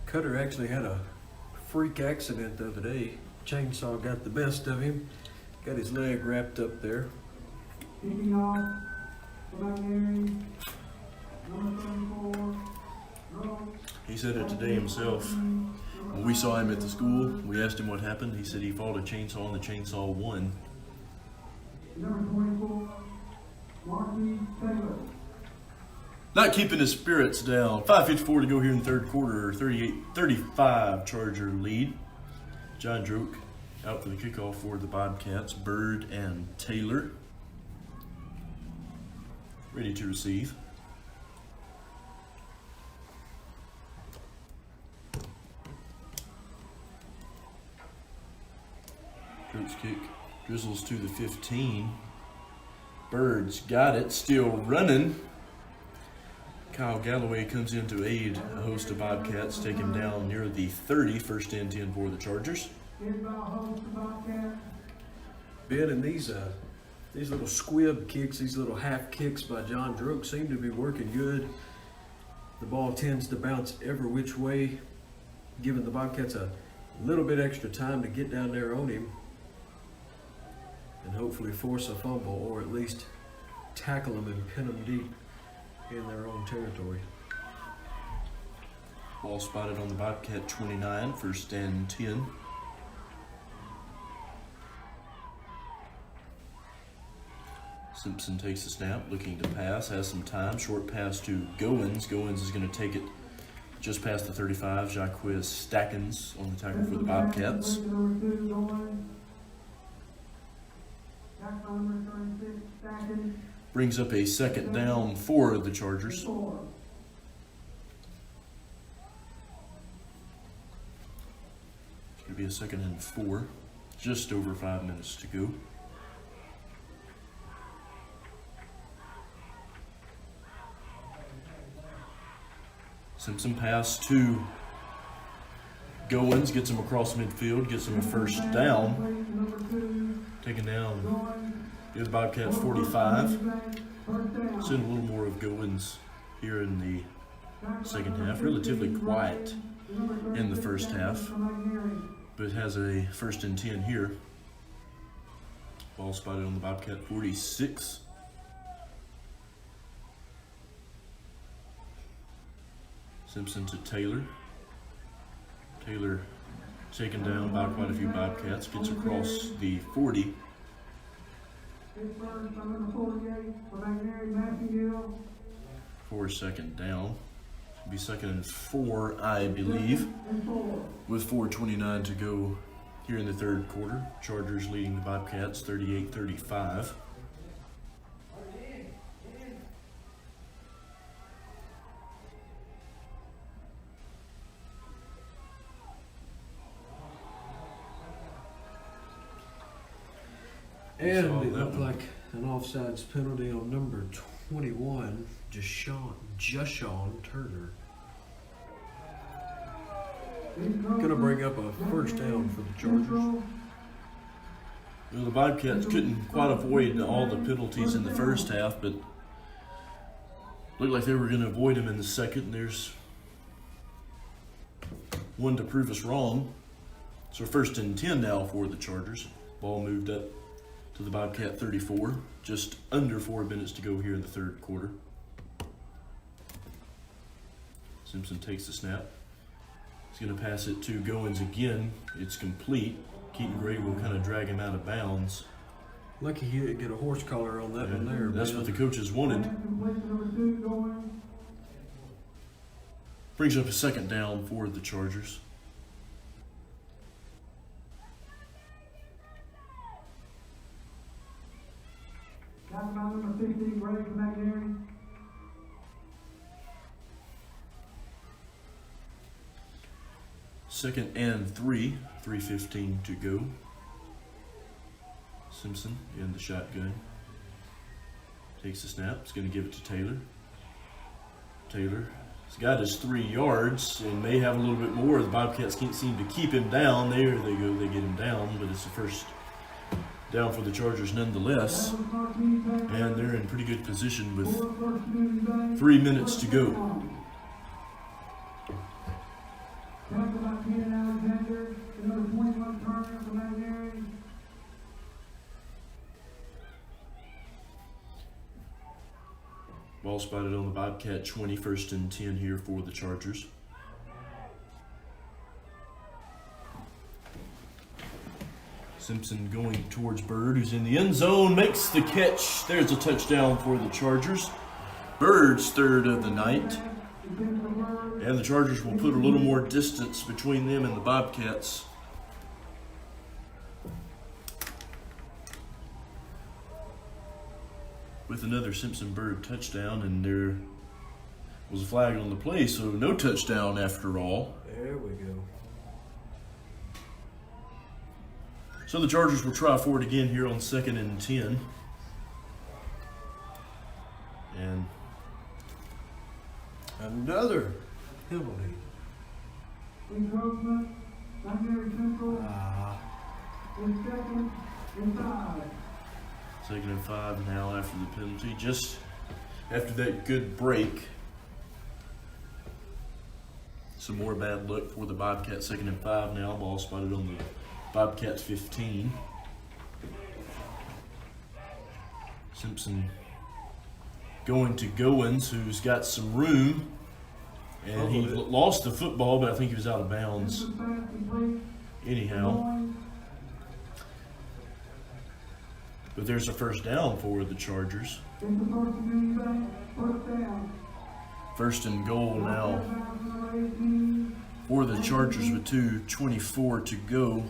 Cutter actually had a freak accident the other day. Chainsaw got the best of him. Got his leg wrapped up there. Kicking off, number 34, He said it today himself. When we saw him at the school, we asked him what happened. He said he fought a chainsaw and the chainsaw won. number 24, Marquez Taylor. Not keeping his spirits down. 5:54 to go here in the third quarter. 38-35 Charger lead. John Droke out for the kickoff for the Bobcats. Bird and Taylor ready to receive. Droke's kick drizzles to the 15. Bird's got it, still running. Kyle Galloway comes in to aid a host of Bobcats, take him down near the 30, first and 10 for the Chargers. Ben, and these little squib kicks, these little half kicks by John Droke seem to be working good. The ball tends to bounce every which way, giving the Bobcats a little bit extra time to get down there on him and hopefully force a fumble or at least tackle him and pin him deep in their own territory. Ball spotted on the Bobcat 29, first and 10. Simpson takes the snap, looking to pass, has some time. Short pass to Goins. Goins is going to take it just past the 35. Jacques Stackens on the tackle for the Bobcats. Brings up a second down for the Chargers. It's going to be a 2nd and 4. Just over 5 minutes to go. Simpson pass to Goins, gets him across midfield, gets him a first down. Taken down, gives Bobcats 45. Seen a little more of Goins here in the second half. Relatively quiet in the first half, but has a 1st and 10 here. Ball spotted on the Bobcat 46. Simpson to Taylor. Taylor taken down by quite a few Bobcats, gets across the 40. For 2nd down. It'll be 2nd and 4, I believe, with 4:29 to go here in the 3rd quarter. Chargers leading the Bobcats 38-35. And it looked like an offsides penalty on number 21, Jushawn Turner. Gonna bring up a 1st down for the Chargers. Well, the Bobcats couldn't quite avoid all the penalties in the first half, but looked like they were going to avoid them in the second. There's one to prove us wrong. So 1st and 10 now for the Chargers. Ball moved up to the Bobcat 34. Just under 4 minutes to go here in the 3rd quarter. Simpson takes the snap. He's going to pass it to Goins again. It's complete. Keaton Gray will kind of drag him out of bounds. Lucky he didn't get a horse collar on that one there. That's what the coaches wanted. Brings up a 2nd down for the Chargers. Number 15, Gray from McNary. Second and 3, 3:15 to go. Simpson in the shotgun. Takes the snap, he's going to give it to Taylor. Taylor has got his 3 yards and may have a little bit more. The Bobcats can't seem to keep him down. There they go, they get him down, but it's the 1st down for the Chargers nonetheless. And they're in pretty good position with 3 minutes to go. Ball spotted on the Bobcat 20, 1st and 10 here for the Chargers. Simpson going towards Bird, who's in the end zone, makes the catch. There's a touchdown for the Chargers. Bird's 3rd of the night. And the Chargers will put a little more distance between them and the Bobcats. With another Simpson Bird touchdown, and there was a flag on the play, so no touchdown after all. There we go. So the Chargers will try for it again here on 2nd and 10. And another penalty. Encroachment, McNary Central. In 2nd and 5. 2nd and 5 now after the penalty. Just after that good break. Some more bad luck for the Bobcats. 2nd and 5 now. Ball spotted on the Bobcats 15. Simpson going to Goins, who's got some room. And he lost the football, but I think he was out of bounds anyhow. But there's a 1st down for the Chargers. 1st and goal now for the Chargers with 2:24 to go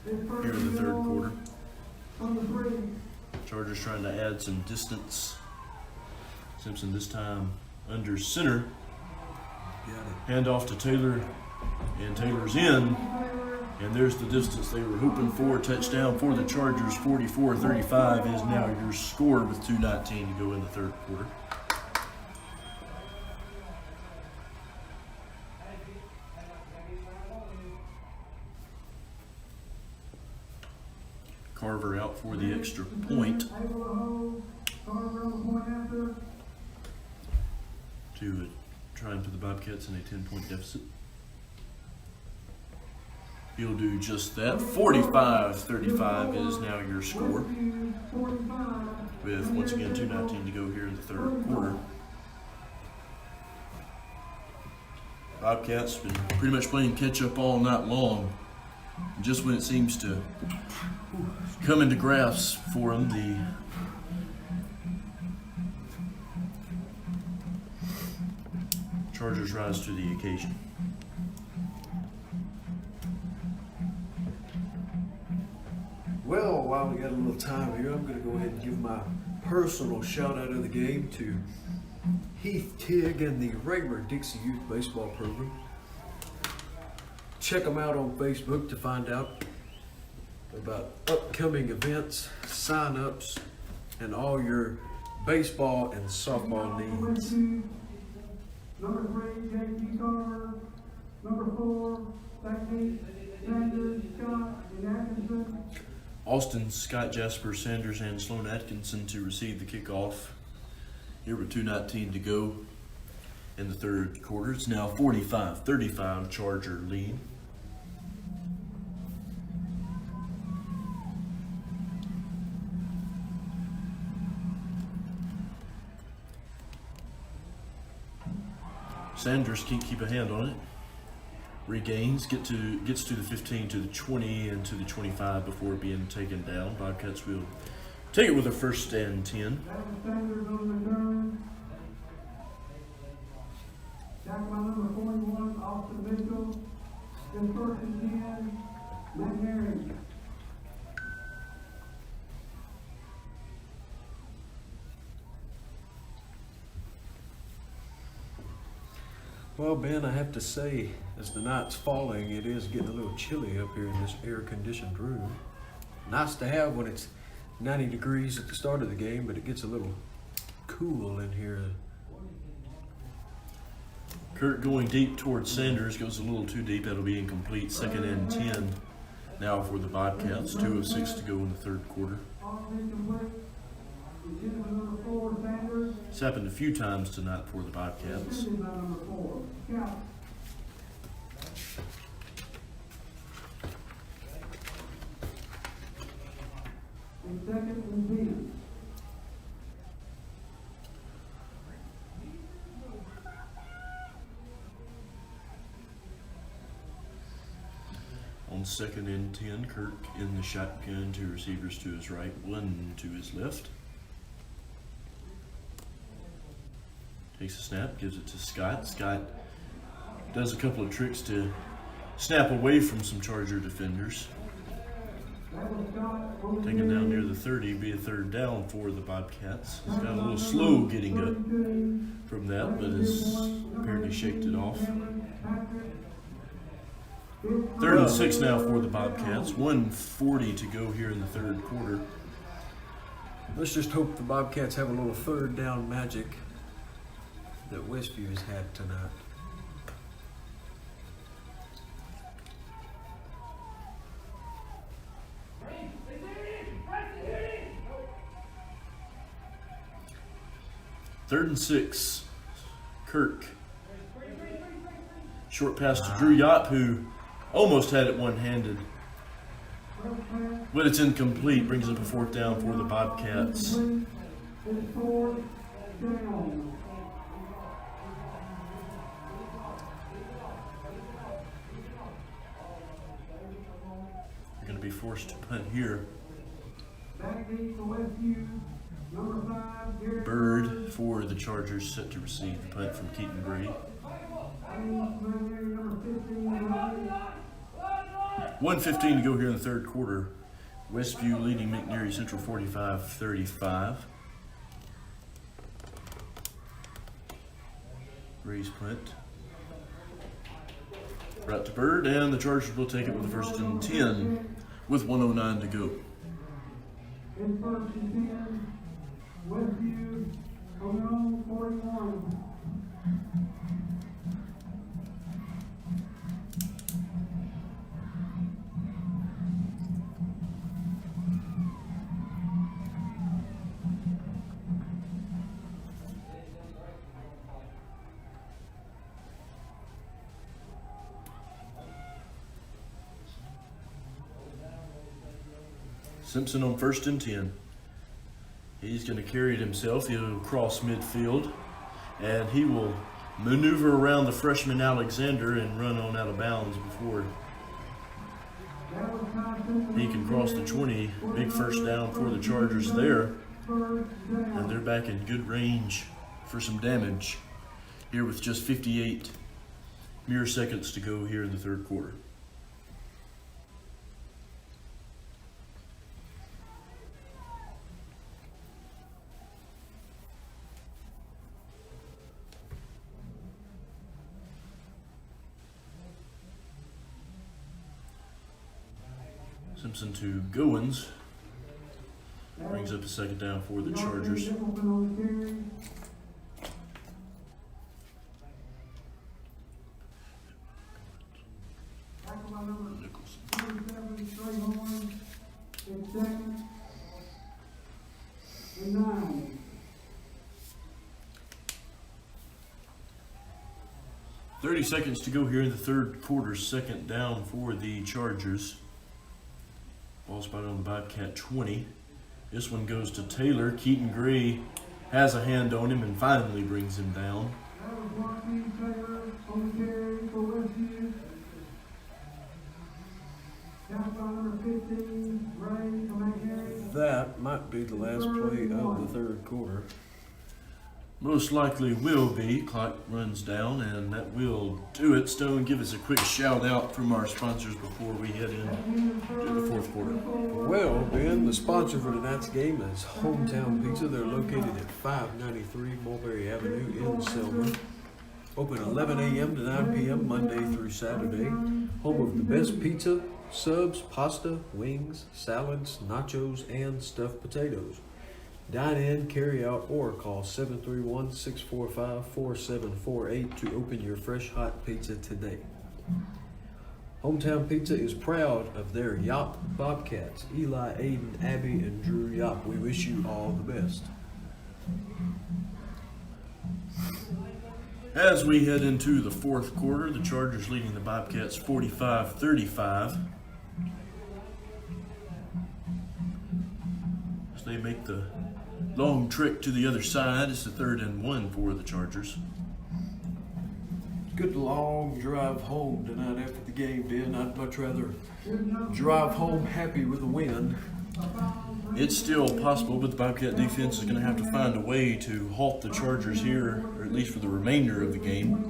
here in the 3rd quarter. Chargers trying to add some distance. Simpson this time under center. Hand off to Taylor, and Taylor's in. And there's the distance they were hoping for. Touchdown for the Chargers. 44-35 is now your score with 2:19 to go in the 3rd quarter. for the extra point to try and put the Bobcats in a 10-point deficit. He'll do just that. 45-35 is now your score, with once again 2:19 to go here in the third quarter. Bobcats been pretty much playing catch up all night long. Just when it seems to come into grasp for them, the Chargers rise to the occasion. Well, while we got a little time here, I'm going to go ahead and give my personal shout out of the game to Heath Tigg and the Raymer Dixie Youth Baseball Program. Check them out on Facebook to find out about upcoming events, sign-ups, and all your baseball and softball needs. Number 3, J.T. Carver. Number 4, Becky Sanders, Scott, and Atkinson. Austin, Scott, Jasper, Sanders, and Sloan Atkinson to receive the kickoff. Here with 2:19 to go in the third quarter. It's now 45-35 Charger lead. Sanders can't keep a hand on it. Regains, gets to the 15, to the 20, and to the 25 before being taken down. Bobcats will take it with a 1st and 10. That was Sanders on the return. Back by number 41, Austin Mitchell. Then 1st and 10, McNary. Well, Ben, I have to say, as the night's falling, it is getting a little chilly up here in this air-conditioned room. Nice to have when it's 90 degrees at the start of the game, but it gets a little cool in here. Kurt going deep towards Sanders, goes a little too deep. That'll be incomplete. 2nd and 10 now for the Bobcats. 2:06 to go in the third quarter. Number 4, Sanders. It's happened a few times tonight for the Bobcats. Number 4, Scout. And 2nd and 10. On 2nd and 10, Kirk in the shotgun, 2 receivers to his right, 1 to his left. Takes a snap, gives it to Scott. Scott does a couple of tricks to snap away from some Charger defenders. Taken down near the 30, be a 3rd down for the Bobcats. He's got a little slow getting up from that, but has apparently shaked it off. 3rd and 6 now for the Bobcats. 1:40 to go here in the third quarter. Let's just hope the Bobcats have a little 3rd down magic that Westview has had tonight. Third and 6. Kirk. Short pass to Drew Yop, who almost had it one-handed. But it's incomplete. Brings up a 4th down for the Bobcats. They're going to be forced to punt here. Bird for the Chargers, set to receive the punt from Keaton Brady. 1:15 to go here in the third quarter. Westview leading McNary Central 45-35. Raise punt. Right to Bird, and the Chargers will take it with the 1st and 10 with 1:09 to go. In 1st and 10, Westview, coming on 41. Simpson on 1st and 10. He's going to carry it himself. He'll cross midfield, and he will maneuver around the freshman Alexander and run on out of bounds before he can cross the 20. Big first down for the Chargers there, and they're back in good range for some damage here with just 58 mere seconds to go here in the third quarter. Simpson to Goins. Brings up a second down for the Chargers. Nicholson. 30 seconds to go here in the third quarter. Second down for the Chargers. Ball spotted on the Bobcat 20. This one goes to Taylor. Keaton Gray has a hand on him and finally brings him down. That might be the last play of the third quarter. Most likely will be. Clock runs down, and that will do it. Stone, give us a quick shout out from our sponsors before we head into the fourth quarter. Well, Ben, the sponsor for tonight's game is Hometown Pizza. They're located at 593 Mulberry Avenue in Selma. Open 11 a.m. to 9 p.m. Monday through Saturday. Home of the best pizza, subs, pasta, wings, salads, nachos, and stuffed potatoes. Dine in, carry out, or call 731-645-4748 to open your fresh hot pizza today. Hometown Pizza is proud of their Yop Bobcats, Eli, Aiden, Abby, and Drew Yop. We wish you all the best. As we head into the fourth quarter, the Chargers leading the Bobcats 45-35. As they make the long trek to the other side, it's the 3rd and 1 for the Chargers. Good long drive home tonight after the game, Ben. I'd much rather drive home happy with a win. It's still possible, but the Bobcat defense is going to have to find a way to halt the Chargers here, or at least for the remainder of the game.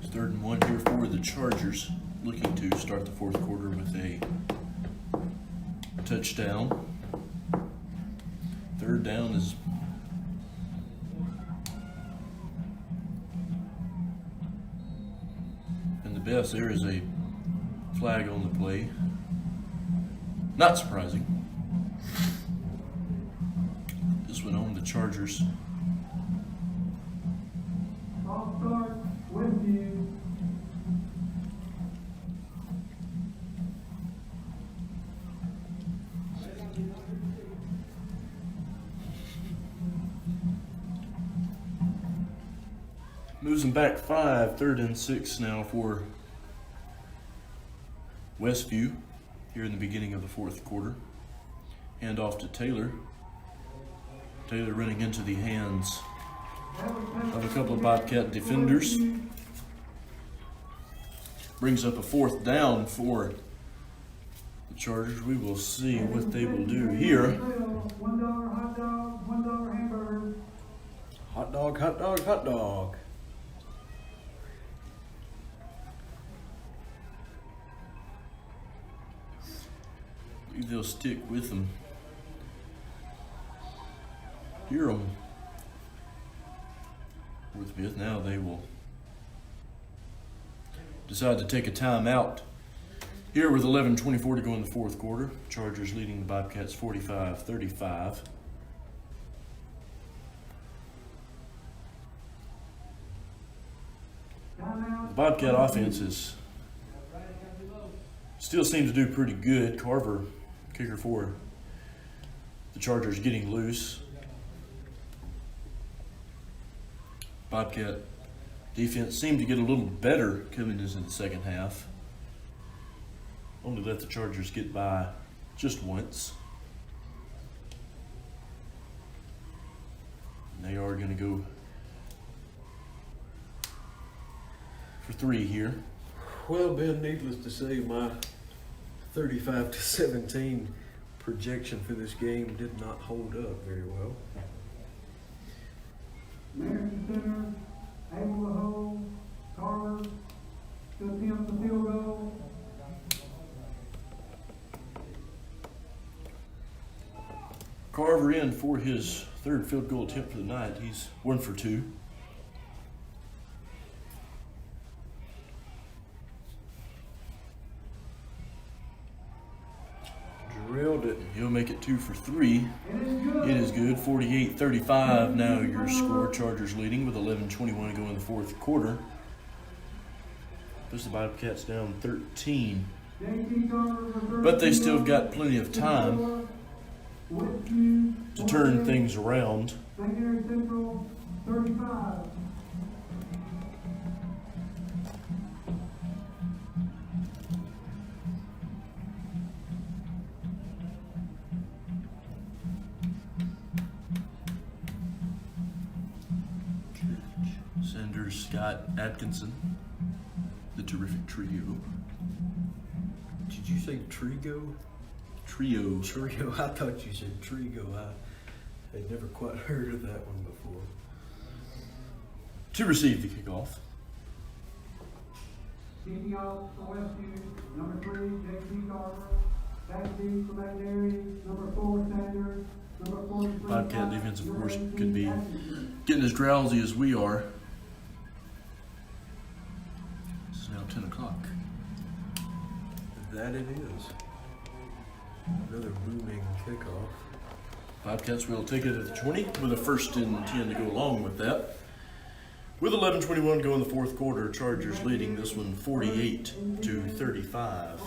It's 3rd and 1 here for the Chargers, looking to start the fourth quarter with a touchdown. 3rd down is and the best. There is a flag on the play. Not surprising. This one on the Chargers. False start, Westview. Moves them back 5, 3rd and 6 now for Westview here in the beginning of the fourth quarter. Hand off to Taylor. Taylor running into the hands of a couple of Bobcat defenders. Brings up a 4th down for the Chargers. We will see what they will do here. $1 hot dog, $1 hamburger. Hot dog, hot dog, hot dog. I believe they'll stick with them. Hear them. Westview. Now they will decide to take a timeout here with 11:24 to go in the fourth quarter. Chargers leading the Bobcats 45-35. The Bobcat offense is still seem to do pretty good. Carver, kicker for the Chargers, getting loose. Bobcat defense seemed to get a little better coming into the second half. Only let the Chargers get by just once. And they are going to go for 3 here. Well, Ben, needless to say, my 35-17 projection for this game did not hold up very well. American Center, able to hold, Carver to attempt the field goal. Carver in for his 3rd field goal attempt for the night. He's 1 for 2. Drilled it. He'll make it 2 for 3. It is good. 48-35 now your score. Chargers leading with 11:21 to go in the 4th quarter. Puts the Bobcats down 13. But they still got plenty of time to turn things around. Secondary Central, 35. Sanders, Scott, Atkinson, the terrific trio. Did you say Trigo? Trio. Trio. I thought you said Trigo. I had never quite heard of that one before. To receive the kickoff. Kicking off for Westview, number 3, J.C. Carver. Backseat for McNary, number 4, Sanders. Number 43, Bobcat defense, of course, could be getting as drowsy as we are. This is now 10 o'clock. That it is. Another booming kickoff. Bobcats will take it at the 20 with a 1st and 10 to go along with that. With 11:21 to go in the 4th quarter, Chargers leading this one 48-35.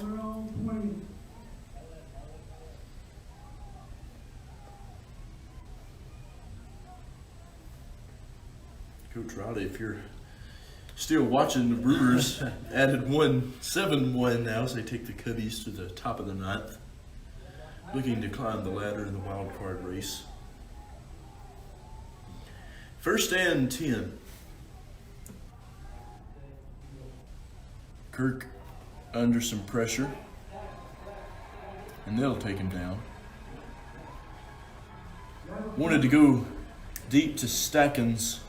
Coach Rowdy, if you're still watching, the Brewers added 7-1 now, so they take the Cubbies to the top of the 9th, looking to climb the ladder in the wild card race. 1st and 10. Kirk under some pressure, and they'll take him down. Wanted to go deep to Stackens.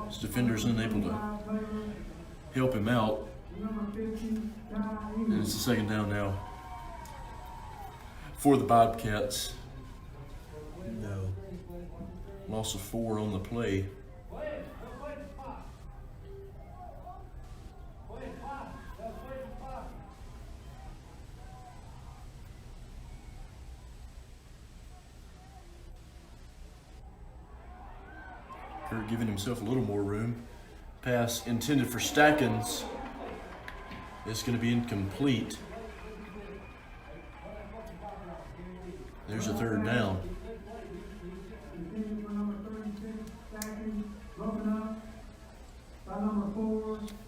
His defender's unable to help him out. And it's the 2nd down now for the Bobcats. No. Loss of 4 on the play. Kirk giving himself a little more room. Pass intended for Stackens. It's going to be incomplete. There's a 3rd down.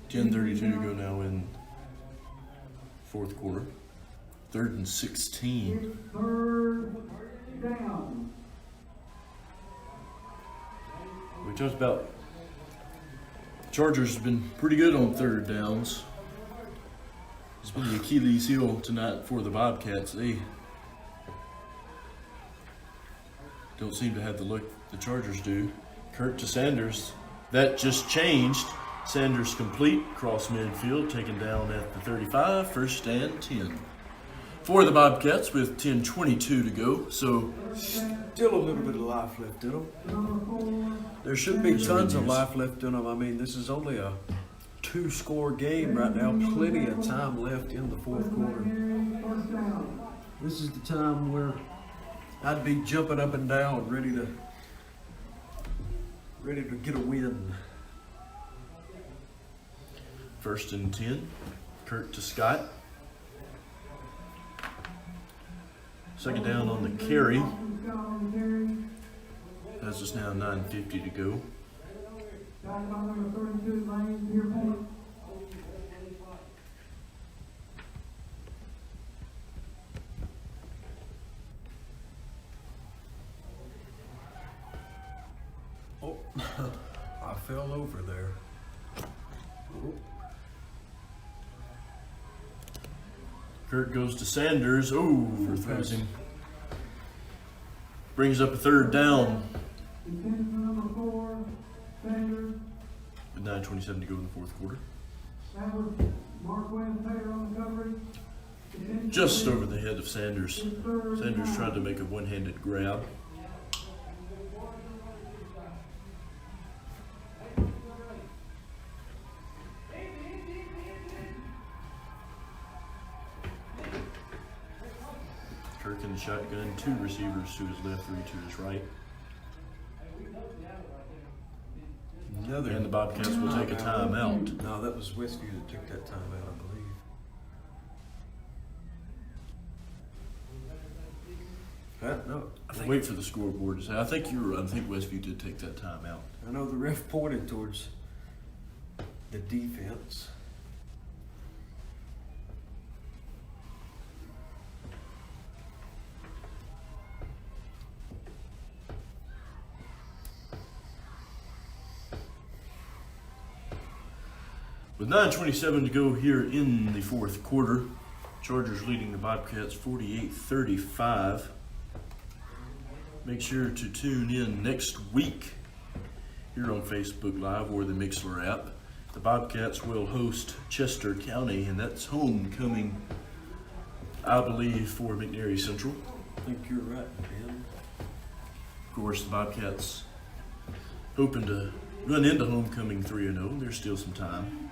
10:32 to go now in 4th quarter. 3rd and 16. 3rd down. We talked about Chargers have been pretty good on 3rd downs. It's been the Achilles heel tonight for the Bobcats. They don't seem to have the look the Chargers do. Kirk to Sanders. That just changed. Sanders complete, cross midfield, taken down at the 35, 1st and 10. For the Bobcats with 10:22 to go. So Still a little bit of life left in them. There should be tons of life left in them. I mean, this is only a 2-score game right now. Plenty of time left in the 4th quarter. This is the time where I'd be jumping up and down, ready to get a win. 1st and 10. Kurt to Scott. Second down on the carry. Has us now 9:50 to go. Oh, I fell over there. Oh. Kurt goes to Sanders. Overthrows him. Brings up a third down. With 9:27 to go in the fourth quarter. Just over the head of Sanders. Sanders tried to make a one-handed grab. Kirk in the shotgun, two receivers to his left, three to his right. And the Bobcats will take a timeout. No, that was Westview that took that timeout, I believe. I'll wait for the scoreboard to say. I think you're right. I think Westview did take that timeout. I know the ref pointed towards the defense. With 9:27 to go here in the fourth quarter, Chargers leading the Bobcats 48-35. Make sure to tune in next week here on Facebook Live or the Mixler app. The Bobcats will host Chester County, and that's homecoming, I believe, for McNairy Central. I think you're right, Ben. Of course, the Bobcats hoping to run into homecoming 3-0. There's still some time.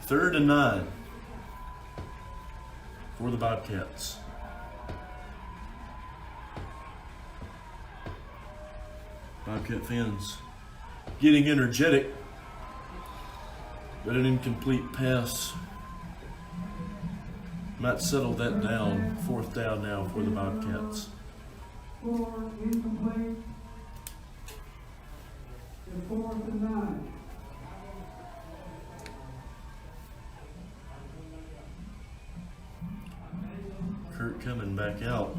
3rd and 9 for the Bobcats. Bobcat fans getting energetic, but an incomplete pass might settle that down. 4th down now for the Bobcats. 4 incomplete. And 4th and 9. Kurt coming back out.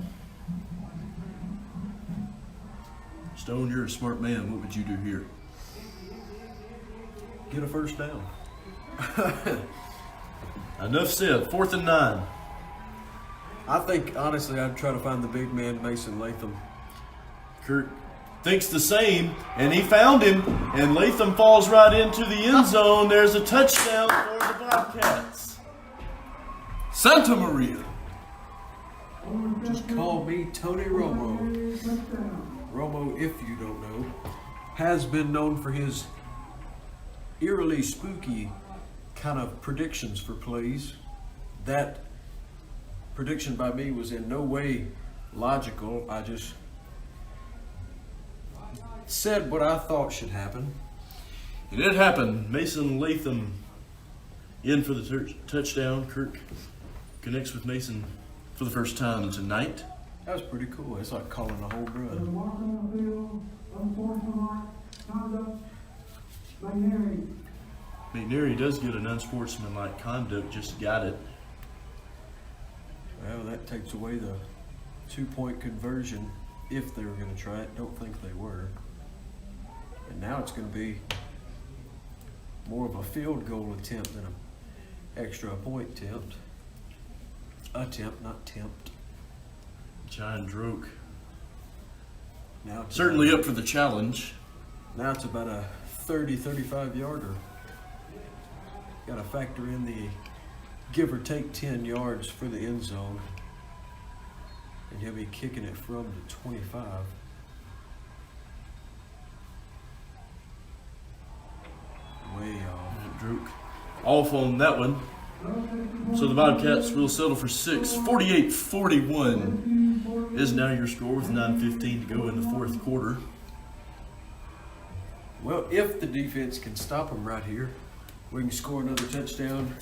Stone, you're a smart man. What would you do here? Get a first down. Enough said. 4th and 9. I think, honestly, I'd try to find the big man, Mason Latham. Kurt thinks the same, and he found him, and Latham falls right into the end zone. There's a touchdown for the Bobcats. Santa Maria. Just call me Tony Romo. Romo, if you don't know, has been known for his eerily spooky kind of predictions for plays. That prediction by me was in no way logical. I just said what I thought should happen. And it happened. Mason Latham in for the touchdown. Kirk connects with Mason for the first time tonight. That was pretty cool. It's like calling a home run. McNairy does get an unsportsmanlike conduct, just got it. Well, that takes away the 2-point conversion if they were going to try it. Don't think they were. And now it's going to be more of a field goal attempt than an extra point attempt. Attempt, not tempt. John Droke Now certainly up for the challenge. Now it's about a 30-35 yarder. Got to factor in the give or take 10 yards for the end zone. And he'll be kicking it from the 25. Way off. Droke off on that one. So the Bobcats will settle for 6. 48-41 is now your score with 9:15 to go in the fourth quarter. Well, if the defense can stop them right here, we can score another touchdown,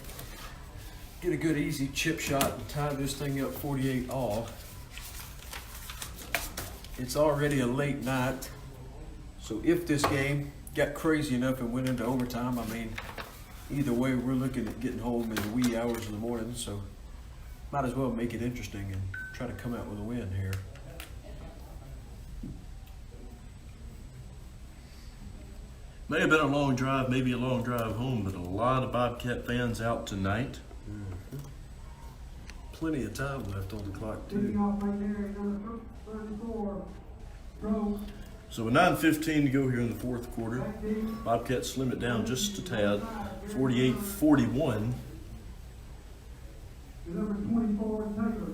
get a good easy chip shot, and tie this thing up 48-all. It's already a late night, so if this game got crazy enough and went into overtime, I mean, either way, we're looking at getting home in the wee hours of the morning, so might as well make it interesting and try to come out with a win here. May have been a long drive, maybe a long drive home, but a lot of Bobcat fans out tonight. Plenty of time left on the clock, Leading too. off right there, number 34, Stroke. So with 9:15 to go here in the fourth quarter, Back deep. Bobcats slim it down just a tad, 48-41. To number 24, Taylor.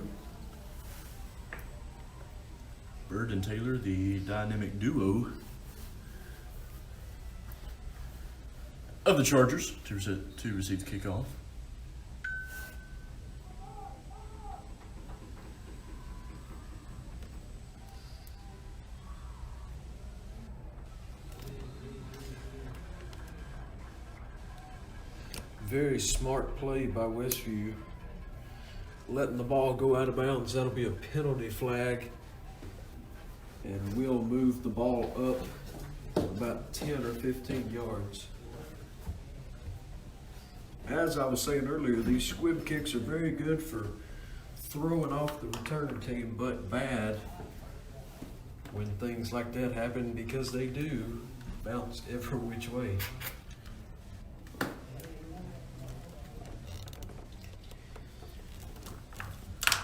Bird and Taylor, the dynamic duo of the Chargers to receive the kickoff. Very smart play by Westview. Letting the ball go out of bounds, that'll be a penalty flag. And we'll move the ball up about 10 or 15 yards. As I was saying earlier, these squib kicks are very good for throwing off the return team, but bad when things like that happen, because they do bounce every which way.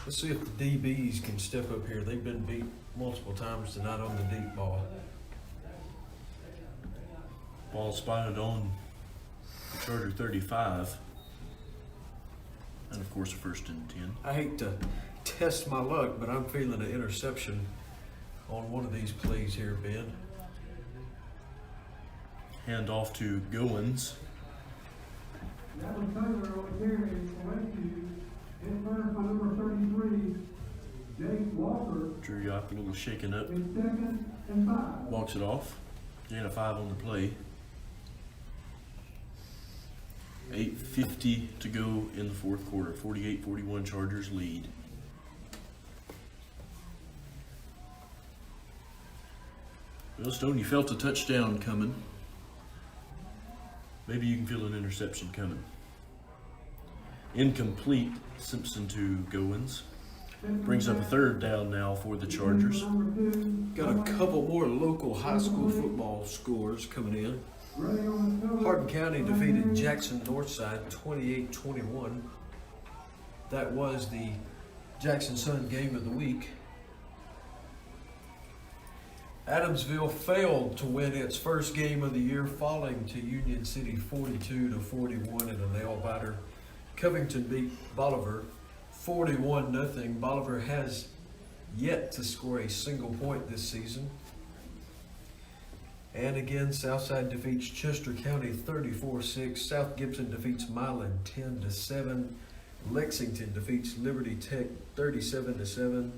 Let's see if the DBs can step up here. They've been beat multiple times tonight on the deep ball. Ball spotted on the Charger 35. And of course, a 1st and 10. I hate to test my luck, but I'm feeling an interception on one of these plays here, Ben. Hand off to Goins. That was Taylor on the carry for Westview. Hit first by number 33, Jake Walker. Drew Yop a little shaken up. In 2nd and 5. Walks it off. Gain of 5 on the play. 8:50 to go in the fourth quarter. 48-41 Chargers lead. Well, Stone, you felt a touchdown coming. Maybe you can feel an interception coming. Incomplete. Simpson to Goins. Brings up a 3rd down now for the Chargers. Got a couple more local high school football scores coming in. Hardin County defeated Jackson Northside 28-21. That was the Jackson Sun game of the week. Adamsville failed to win its first game of the year, falling to Union City 42-41 in a nail-biter. Covington beat Bolivar 41-0. Bolivar has yet to score a single point this season. And again, Southside defeats Chester County 34-6. South Gibson defeats Milan 10-7. Lexington defeats Liberty Tech 37-7.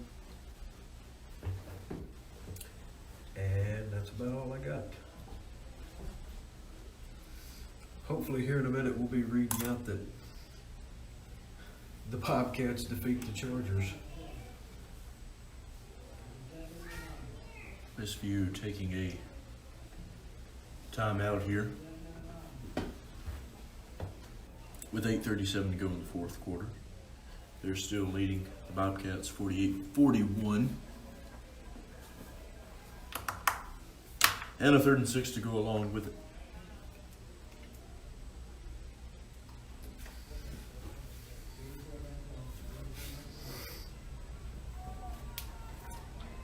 And that's about all I got. Hopefully here in a minute we'll be reading out that the Bobcats defeat the Chargers. Westview taking a timeout here with 8:37 to go in the fourth quarter. They're still leading the Bobcats 48-41. And a 3rd and 6 to go along with it.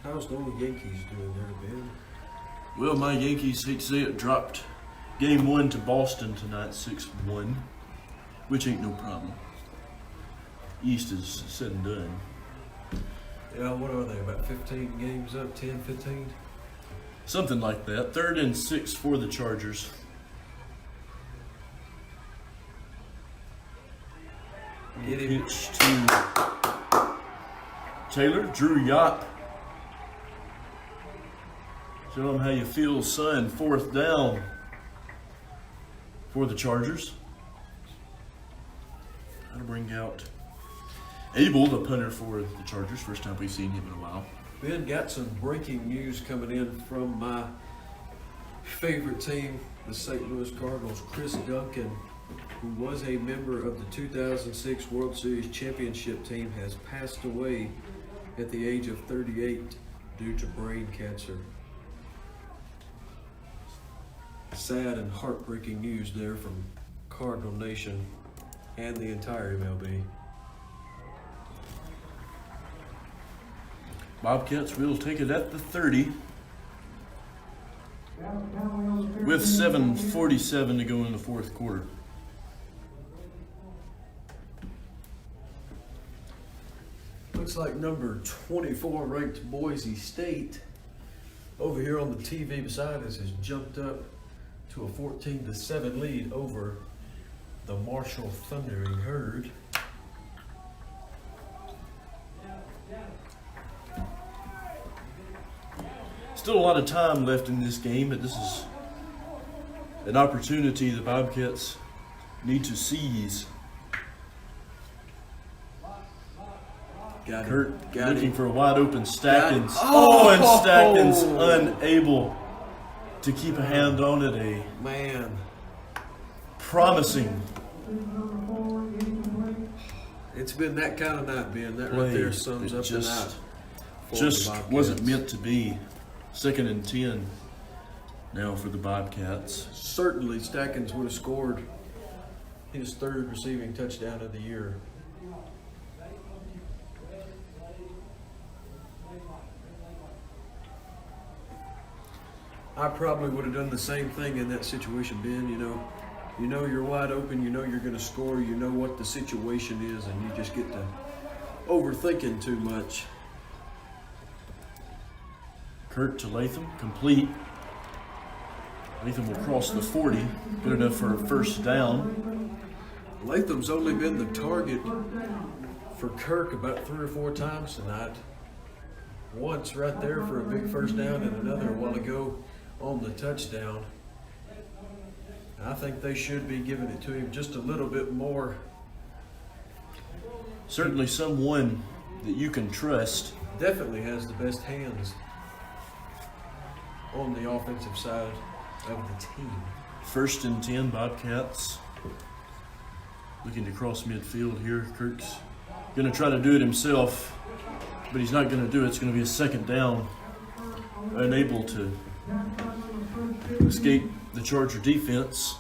How's the old Yankees doing there, Ben? Well, my Yankees, hate to say it, dropped game 1 to Boston tonight, 6-1, which ain't no problem. East is said and done. Yeah, what are they, about 15 games up, 10, 15? Something like that. 3rd and 6 for the Chargers. Get him. Pitch to Taylor. Drew Yop Show them how you feel, son. 4th down for the Chargers. Trying to bring out Abel, the punter for the Chargers. First time we've seen him in a while. Ben, got some breaking news coming in from my favorite team, the St. Louis Cardinals. Chris Duncan, who was a member of the 2006 World Series championship team, has passed away at the age of 38 due to brain cancer. Sad and heartbreaking news there from Cardinal Nation and the entire MLB. Bobcats will take it at the 30 with 7:47 to go in the 4th quarter. Looks like number 24 ranked Boise State over here on the TV beside us has jumped up to a 14-7 lead over the Marshall Thundering Herd. Still a lot of time left in this game, but this is an opportunity the Bobcats need to seize. Kurt looking for a wide open Stackins. And Stackins unable to keep a hand on it. A promising. It's been that kind of night, Ben. That right there sums up the night. Just wasn't meant to be. 2nd and 10 now for the Bobcats. Certainly Stackins would have scored his 3rd receiving touchdown of the year. I probably would have done the same thing in that situation, Ben. You know you're wide open, you know you're going to score, you know what the situation is, and you just get to overthinking too much. Kurt to Latham, complete. Latham will cross the 40, good enough for a 1st down. Latham's only been the target for Kirk about 3 or 4 times tonight. Once right there for a big 1st down and another a while ago on the touchdown. I think they should be giving it to him just a little bit more. Certainly someone that you can trust. Definitely has the best hands on the offensive side of the team. 1st and 10 Bobcats. Looking to cross midfield here. Kirk's going to try to do it himself, but he's not going to do it. It's going to be a 2nd down. Unable to escape the Charger defense.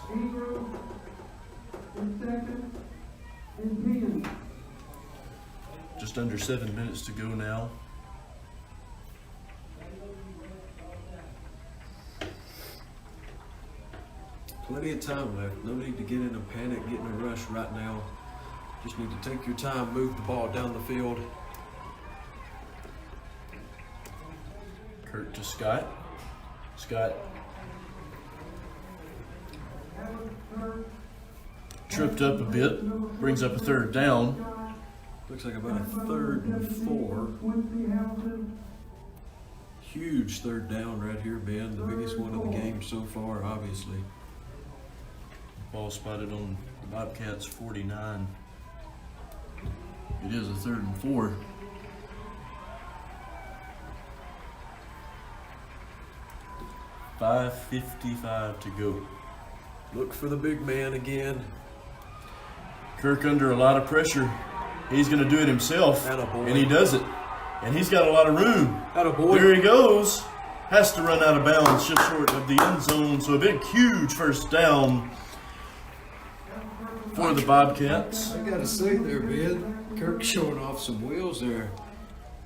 Just under 7 minutes to go now. Plenty of time left. No need to get in a panic, get in a rush right now. Just need to take your time, move the ball down the field. Kurt to Scott. Scott tripped up a bit, brings up a 3rd down. Looks like about a 3rd and 4. Huge 3rd down right here, Ben. The biggest one of the game so far, obviously. Ball spotted on the Bobcats 49. It is a 3rd and 4. $5:55 to go. Look for the big man again. Kirk under a lot of pressure. He's going to do it himself, Attaboy. And he does it. And he's got a lot of room. Attaboy. There he goes. Has to run out of bounds just short of the end zone. So a big, huge 1st down for the Bobcats. I got to say there, Ben, Kirk showing off some wheels there.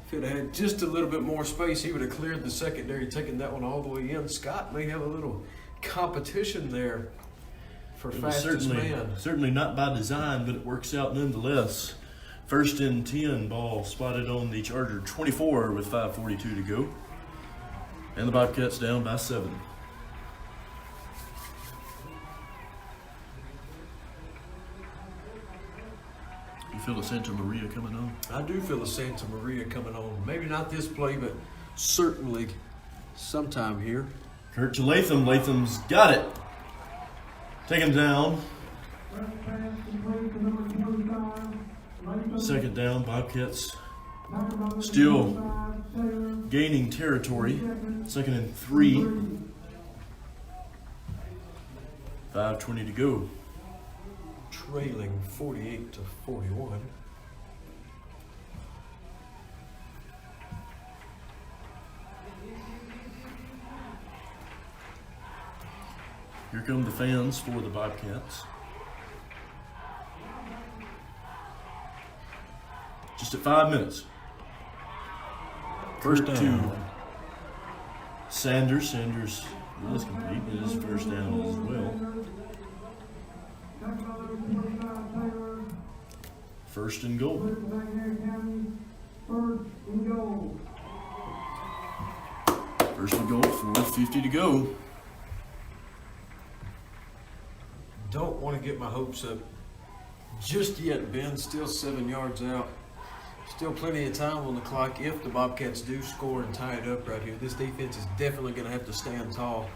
If he'd have had just a little bit more space, he would have cleared the secondary, taking that one all the way in. Scott may have a little competition there for fastest man. Certainly not by design, but it works out nonetheless. 1st and 10, ball spotted on the Charger 24 with 5:42 to go. And the Bobcats down by 7. You feel the Santa Maria coming on? I do feel the Santa Maria coming on. Maybe not this play, but certainly sometime here. Kurt to Latham. Latham's got it. Taken down. Second down. Bobcats still gaining territory. 2nd and 3. 5:20 to go. Trailing 48-41. Here come the fans for the Bobcats. Just at 5 minutes. First Kurt down. to Sanders. Sanders is complete. It is first down as well. First and goal. First and goal, 4:50 to go. Don't want to get my hopes up just yet, Ben. Still 7 yards out. Still plenty of time on the clock if the Bobcats do score and tie it up right here. This defense is definitely going to have to stand tall.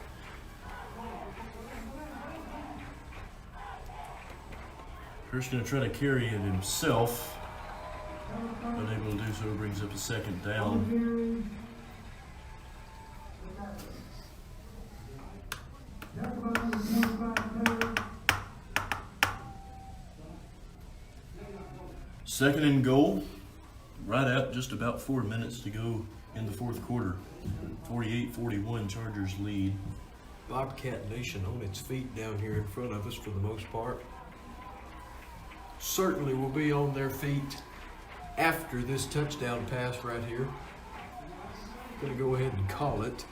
Kurt's going to try to carry it himself. Unable to do so, brings up a second down. Second and goal, right at just about 4 minutes to go in the fourth quarter. 48-41 Chargers lead. Bobcat Nation on its feet down here in front of us for the most part. Certainly will be on their feet after this touchdown pass right here. Gonna go ahead and call it.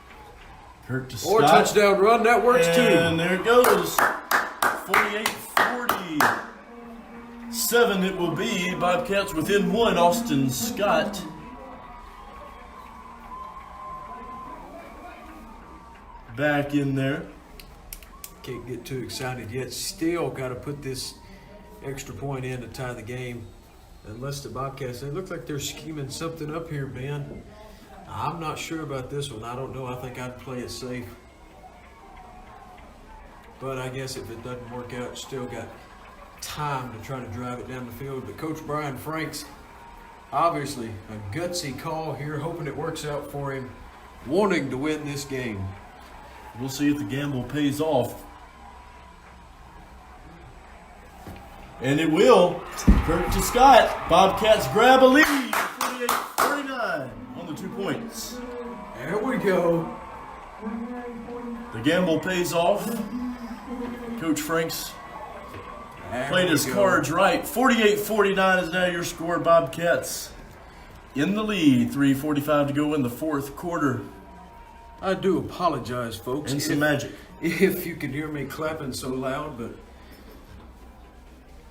Kurt to Or Scott. touchdown run, that works too. And there it goes. 48-47 it will be. Bobcats within 1. Austin Scott. Back in there. Can't get too excited yet. Still got to put this extra point in to tie the game. Unless the Bobcats, they look like they're scheming something up here, Ben. I'm not sure about this one. I don't know. I think I'd play it safe. But I guess if it doesn't work out, still got time to try to drive it down the field. But Coach Brian Franks, obviously a gutsy call here, hoping it works out for him, wanting to win this game. We'll see if the gamble pays off. And it will. Kurt to Scott. Bobcats grab a lead. 48-49 on the 2 points. There we go. The gamble pays off. Coach Franks There played we his go. cards right. 48-49 is now your score. Bobcats in the lead. 3:45 to go in the fourth quarter. I do apologize, folks. And some magic. If you can hear me clapping so loud, but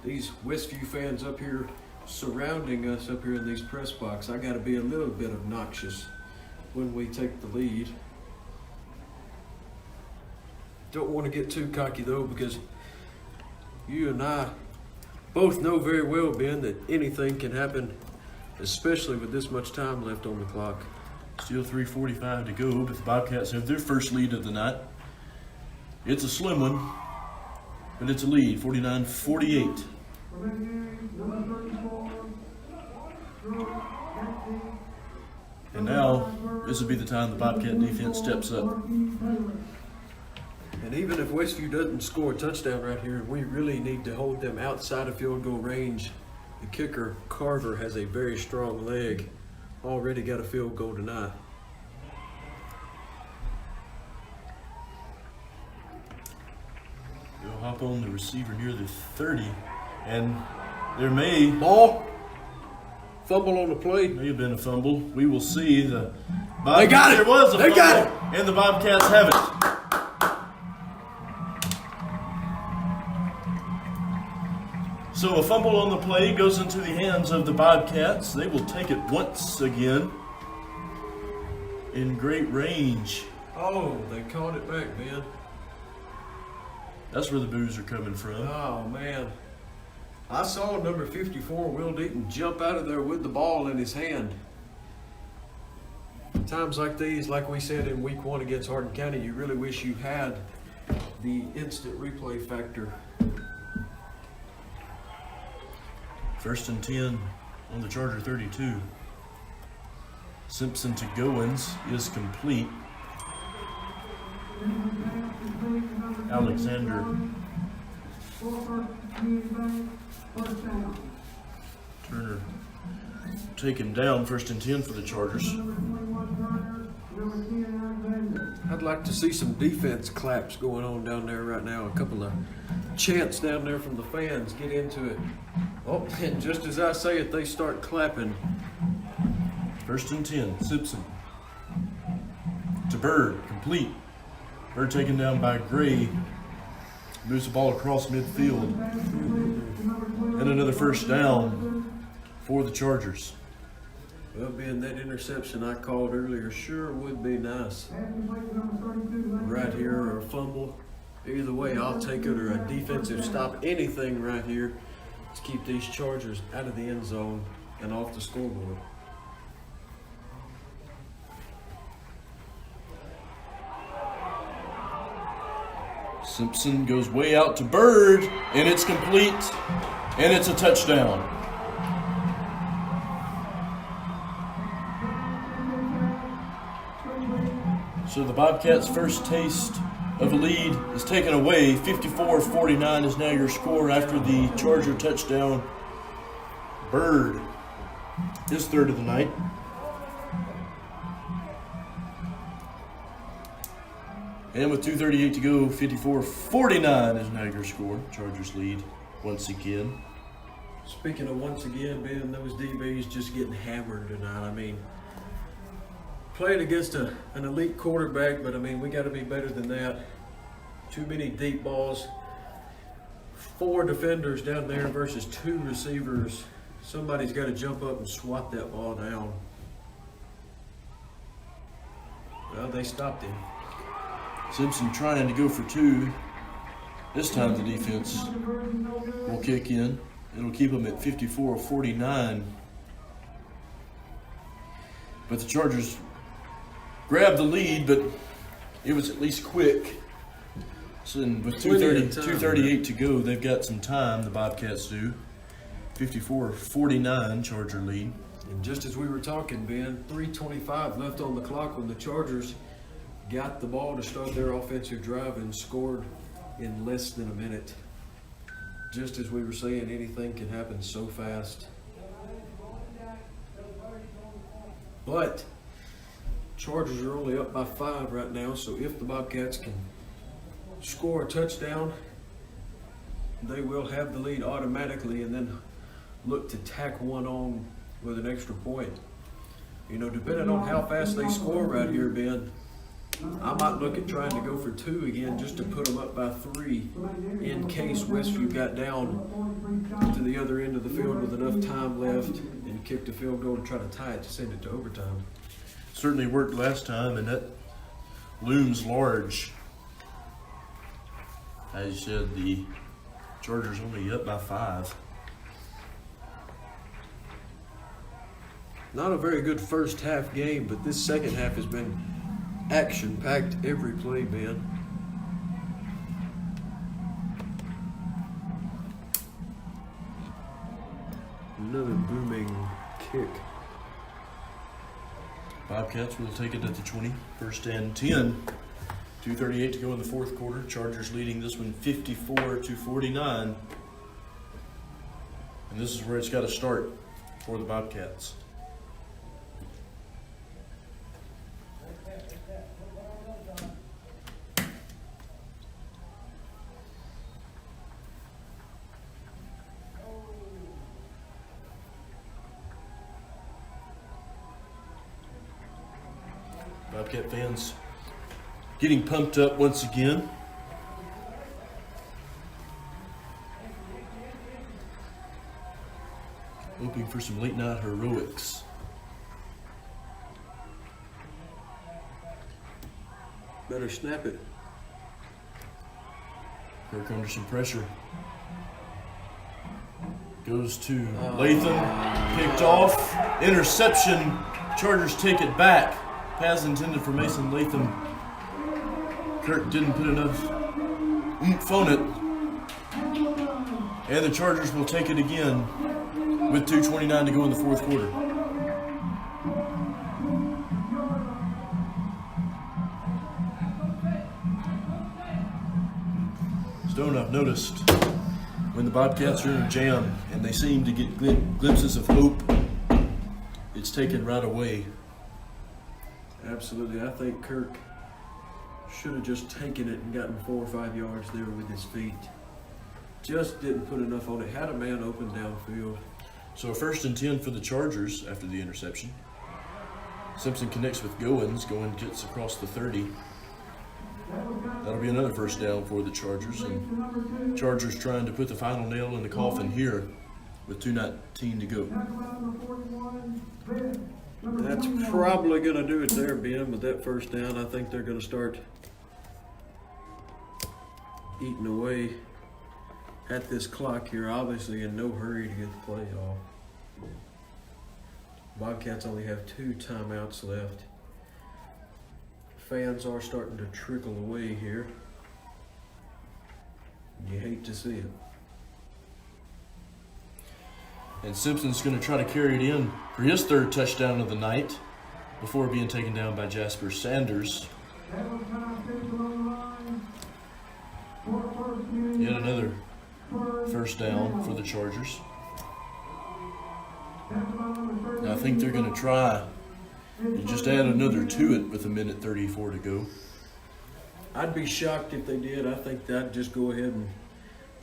these Westview fans up here surrounding us up here in these press box, I got to be a little bit obnoxious when we take the lead. Don't want to get too cocky though, because you and I both know very well, Ben, that anything can happen, especially with this much time left on the clock. Still 3:45 to go, but the Bobcats have their first lead of the night. It's a slim one, but it's a lead, 49-48. And now, this will be the time the Bobcat defense steps up. And even if Westview doesn't score a touchdown right here, we really need to hold them outside of field goal range. The kicker, Carver, has a very strong leg. Already got a field goal tonight. They'll hop on the receiver near the 30, and there may Ball. Fumble on the play. have been a fumble. We will see. They got it. There was a They fumble, got it. and the Bobcats have it. So a fumble on the play goes into the hands of the Bobcats. They will take it once again in great range. Oh, they caught it back, man. That's where the boos are coming from. Oh, man. I saw number 54, Will Deaton, jump out of there with the ball in his hand. Times like these, like we said in week 1 against Hardin County, you really wish you had the instant replay factor. 1st and 10 on the Charger 32. Simpson to Goins is complete. Alexander Turner taken down, 1st and 10 for the Chargers. I'd like to see some defense claps going on down there right now. A couple of chants down there from the fans. Get into it. Oh, and just as I say it, they start clapping. 1st and 10, Simpson to Bird, complete. Bird taken down by Gray. Moves the ball across midfield. And another 1st down for the Chargers. Well, being that interception I called earlier sure would be nice. Right here, or a fumble. Either way, I'll take it, or a defensive stop. Anything right here to keep these Chargers out of the end zone and off the scoreboard. Simpson goes way out to Bird, and it's complete, and it's a touchdown. So the Bobcats' first taste of a lead is taken away. 54-49 is now your score after the Charger touchdown. Bird, his 3rd of the night. And with 2:38 to go, 54-49 is now your score. Chargers lead once again. Speaking of once again, Ben, those DBs just getting hammered tonight. I mean, playing against an elite quarterback, but I mean, we got to be better than that. Too many deep balls. 4 defenders down there versus 2 receivers. Somebody's got to jump up and swat that ball down. Well, they stopped him. Simpson trying to go for 2. This time the defense will kick in. It'll keep them at 54-49. But the Chargers grabbed the lead, but it was at least quick. So with 2:38 to go, they've got some time, the Bobcats do. 54-49 Charger lead. And just as we were talking, Ben, 3:25 left on the clock when the Chargers got the ball to start their offensive drive and scored in less than a minute. Just as we were saying, anything can happen so fast. But Chargers are only up by 5 right now, so if the Bobcats can score a touchdown, they will have the lead automatically and then look to tack one on with an extra point. You know, depending on how fast they score right here, Ben, I might look at trying to go for 2 again just to put them up by 3 in case Westview got down to the other end of the field with enough time left and kicked a field goal to try to tie it to send it to overtime. Certainly worked last time, and that looms large. As you said, the Chargers only up by 5. Not a very good first half game, but this second half has been action-packed every play, Ben. Another booming kick. Bobcats will take it at the 20. 1st and 10. 2:38 to go in the 4th quarter. Chargers leading this one 54-49. And this is where it's got to start for the Bobcats. Bobcat fans getting pumped up once again. Hoping for some late night heroics. Better snap it. Kirk under some pressure. Goes to Latham. Picked off. Interception. Chargers take it back. pass intended for Mason Latham. Kirk didn't put enough oomph on it. And the Chargers will take it again with 2:29 to go in the fourth quarter. Stone, I've noticed when the Bobcats are in a jam and they seem to get glimpses of hope, it's taken right away. Absolutely. I think Kirk should have just taken it and gotten 4 or 5 yards there with his feet. Just didn't put enough on it. Had a man open downfield. So 1st and 10 for the Chargers after the interception. Simpson connects with Goins. Goins gets across the 30. That'll be another first down for the Chargers. And Chargers trying to put the final nail in the coffin here with 2:19 to go. That's probably going to do it there, Ben, with that first down. I think they're going to start eating away at this clock here, obviously in no hurry to get the play off. Bobcats only have 2 timeouts left. Fans are starting to trickle away here. You hate to see it. And Simpson's going to try to carry it in for his 3rd touchdown of the night before being taken down by Jasper Sanders. Yet another first down for the Chargers. Now I think they're going to try and just add another to it with 1:34 to go. I'd be shocked if they did. I think they'd just go ahead and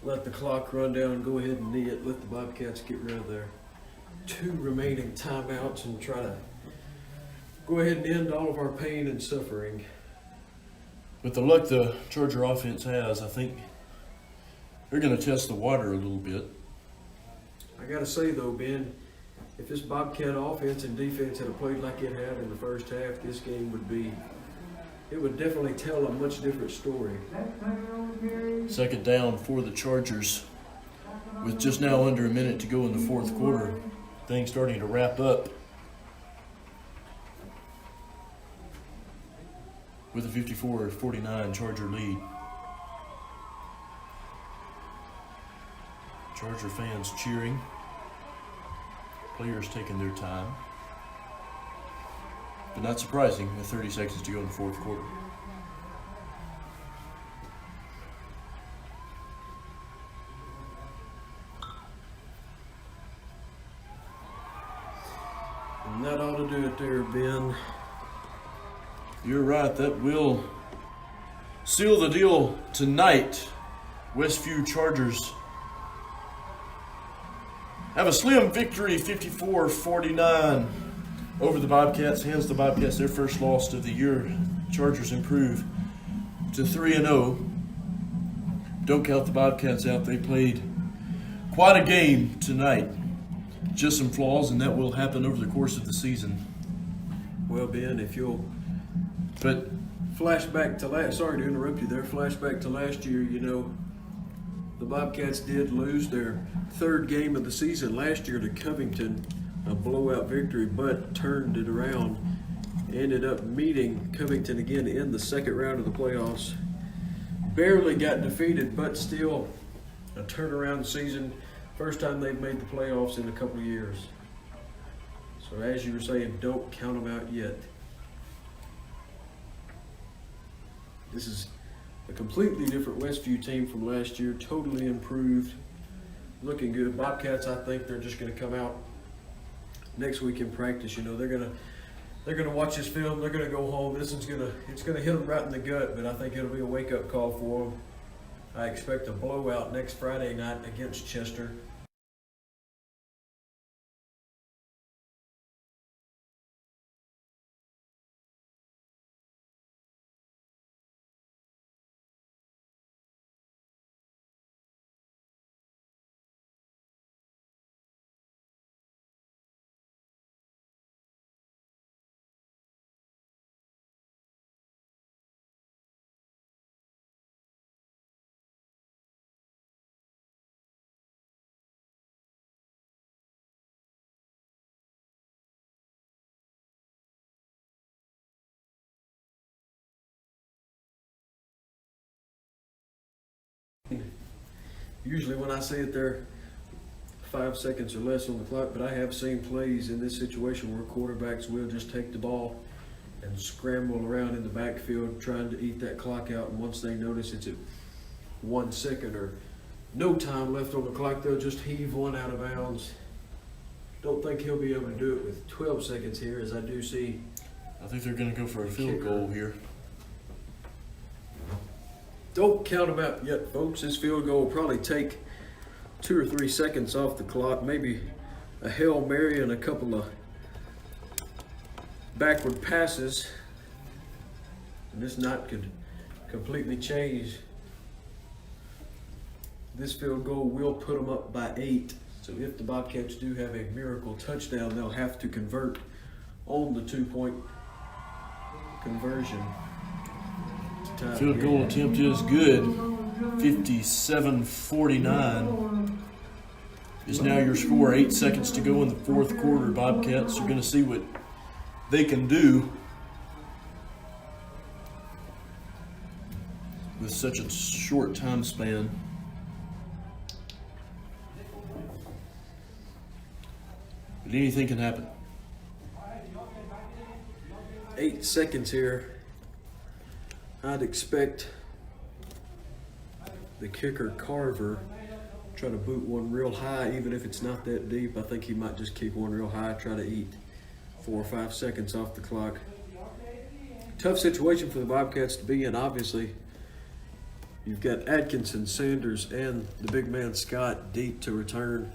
let the clock run down and go ahead and knee it. Let the Bobcats get rid of their 2 remaining timeouts and try to go ahead and end all of our pain and suffering. With the luck the Charger offense has, I think they're going to test the water a little bit. I got to say, though, Ben, if this Bobcat offense and defense had played like it had in the first half, this game would definitely tell a much different story. 2nd down for the Chargers with just now under a minute to go in the fourth quarter. Things starting to wrap up with a 54-49 Charger lead. Charger fans cheering. Players taking their time. But not surprising with 30 seconds to go in the fourth quarter. And that ought to do it there, Ben. You're right. That will seal the deal tonight. Westview Chargers have a slim victory, 54-49 over the Bobcats. Hands the Bobcats their first loss of the year. Chargers improve to 3-0. Don't count the Bobcats out. They played quite a game tonight. Just some flaws, and that will happen over the course of the season. Well, Ben, if you'll But flashback to sorry to interrupt you there, flashback to last year, the Bobcats did lose their 3rd game of the season last year to Covington, a blowout victory, but turned it around. Ended up meeting Covington again in the 2nd round of the playoffs. Barely got defeated, but still a turnaround season. First time they've made the playoffs in a couple of years. So as you were saying, don't count them out yet. This is a completely different Westview team from last year, totally improved, looking good. Bobcats, I think they're just going to come out next week in practice. They're gonna watch this film. They're gonna go home. It's gonna hit them right in the gut, but I think it'll be a wake-up call for them. I expect a blowout next Friday night against Chester. Usually when I see it, they're 5 seconds or less on the clock, but I have seen plays in this situation where quarterbacks will just take the ball and scramble around in the backfield trying to eat that clock out, and once they notice it's at 1 second or no time left on the clock, they'll just heave one out of bounds. Don't think he'll be able to do it with 12 seconds here, as I do see. I think they're going to go for a field goal here. Don't count them out yet, folks. This field goal will probably take 2 or 3 seconds off the clock, maybe a Hail Mary and a couple of backward passes, and this night could completely change. This field goal will put them up by 8. So if the Bobcats do have a miracle touchdown, they'll have to convert on the 2-point conversion. Field goal attempt is good. 57-49 is now your score. 8 seconds to go in the fourth quarter. Bobcats are going to see what they can do with such a short time span. But anything can happen. 8 seconds here. I'd expect the kicker Carver try to boot one real high, even if it's not that deep. I think he might just keep one real high, try to eat 4 or 5 seconds off the clock. Tough situation for the Bobcats to be in, obviously. You've got Atkinson, Sanders, and the big man Scott deep to return.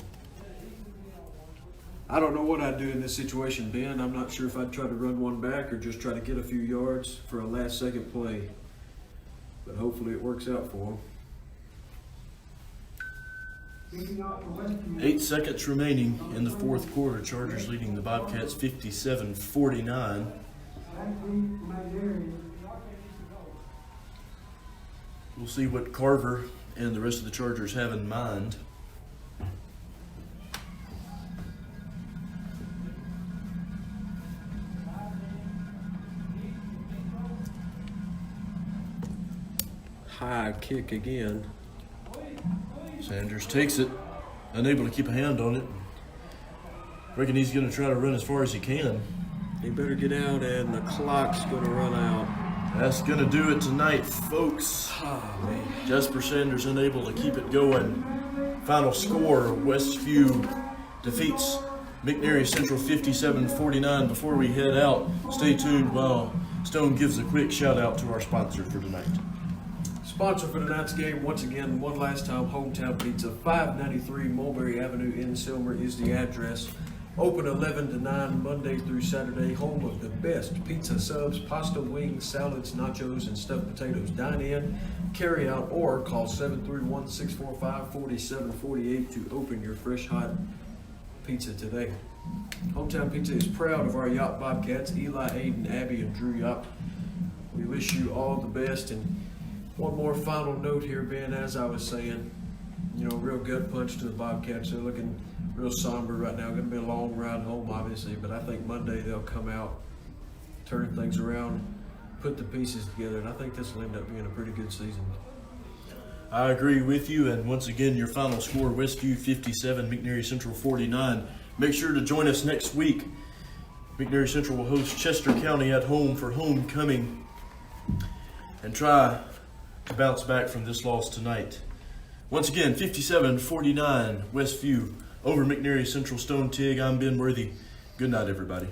I don't know what I'd do in this situation, Ben. I'm not sure if I'd try to run one back or just try to get a few yards for a last-second play. But hopefully it works out for Westview. 8 seconds remaining in the fourth quarter. Chargers leading the Bobcats 57-49. We'll see what Carver and the rest of the Chargers have in mind. high kick again. Sanders takes it, unable to keep a hand on it. Reckon he's going to try to run as far as he can. He better get out, and the clock's going to run out. That's going to do it tonight, folks. Oh, man. Jasper Sanders unable to keep it going. Final score, Westview defeats McNairy Central 57-49. Before we head out, stay tuned while Stone gives a quick shout out to our sponsor for tonight. Sponsor for tonight's game, once again, one last time, Hometown Pizza, 593 Mulberry Avenue in Selmer is the address. Open 11 to 9, Monday through Saturday, home of the best pizza subs, pasta, wings, salads, nachos, and stuffed potatoes. Dine in, carry out, or call 731-645-4748 to open your fresh, hot pizza today. Hometown Pizza is proud of our Yacht Bobcats, Eli, Aiden, Abby, and Drew Yacht. We wish you all the best. And one more final note here, Ben, as I was saying, you know, real gut punch to the Bobcats. They're looking real somber right now. Going to be a long ride home, obviously, but I think Monday they'll come out, turn things around, put the pieces together, and I think this will end up being a pretty good season. I agree with you, and once again, your final score, Westview 57, McNairy Central 49. Make sure to join us next week. McNairy Central will host Chester County at home for homecoming and try to bounce back from this loss tonight. Once again, 57-49, Westview over McNairy Central Stone Tig. I'm Ben Worthy. Good night, everybody.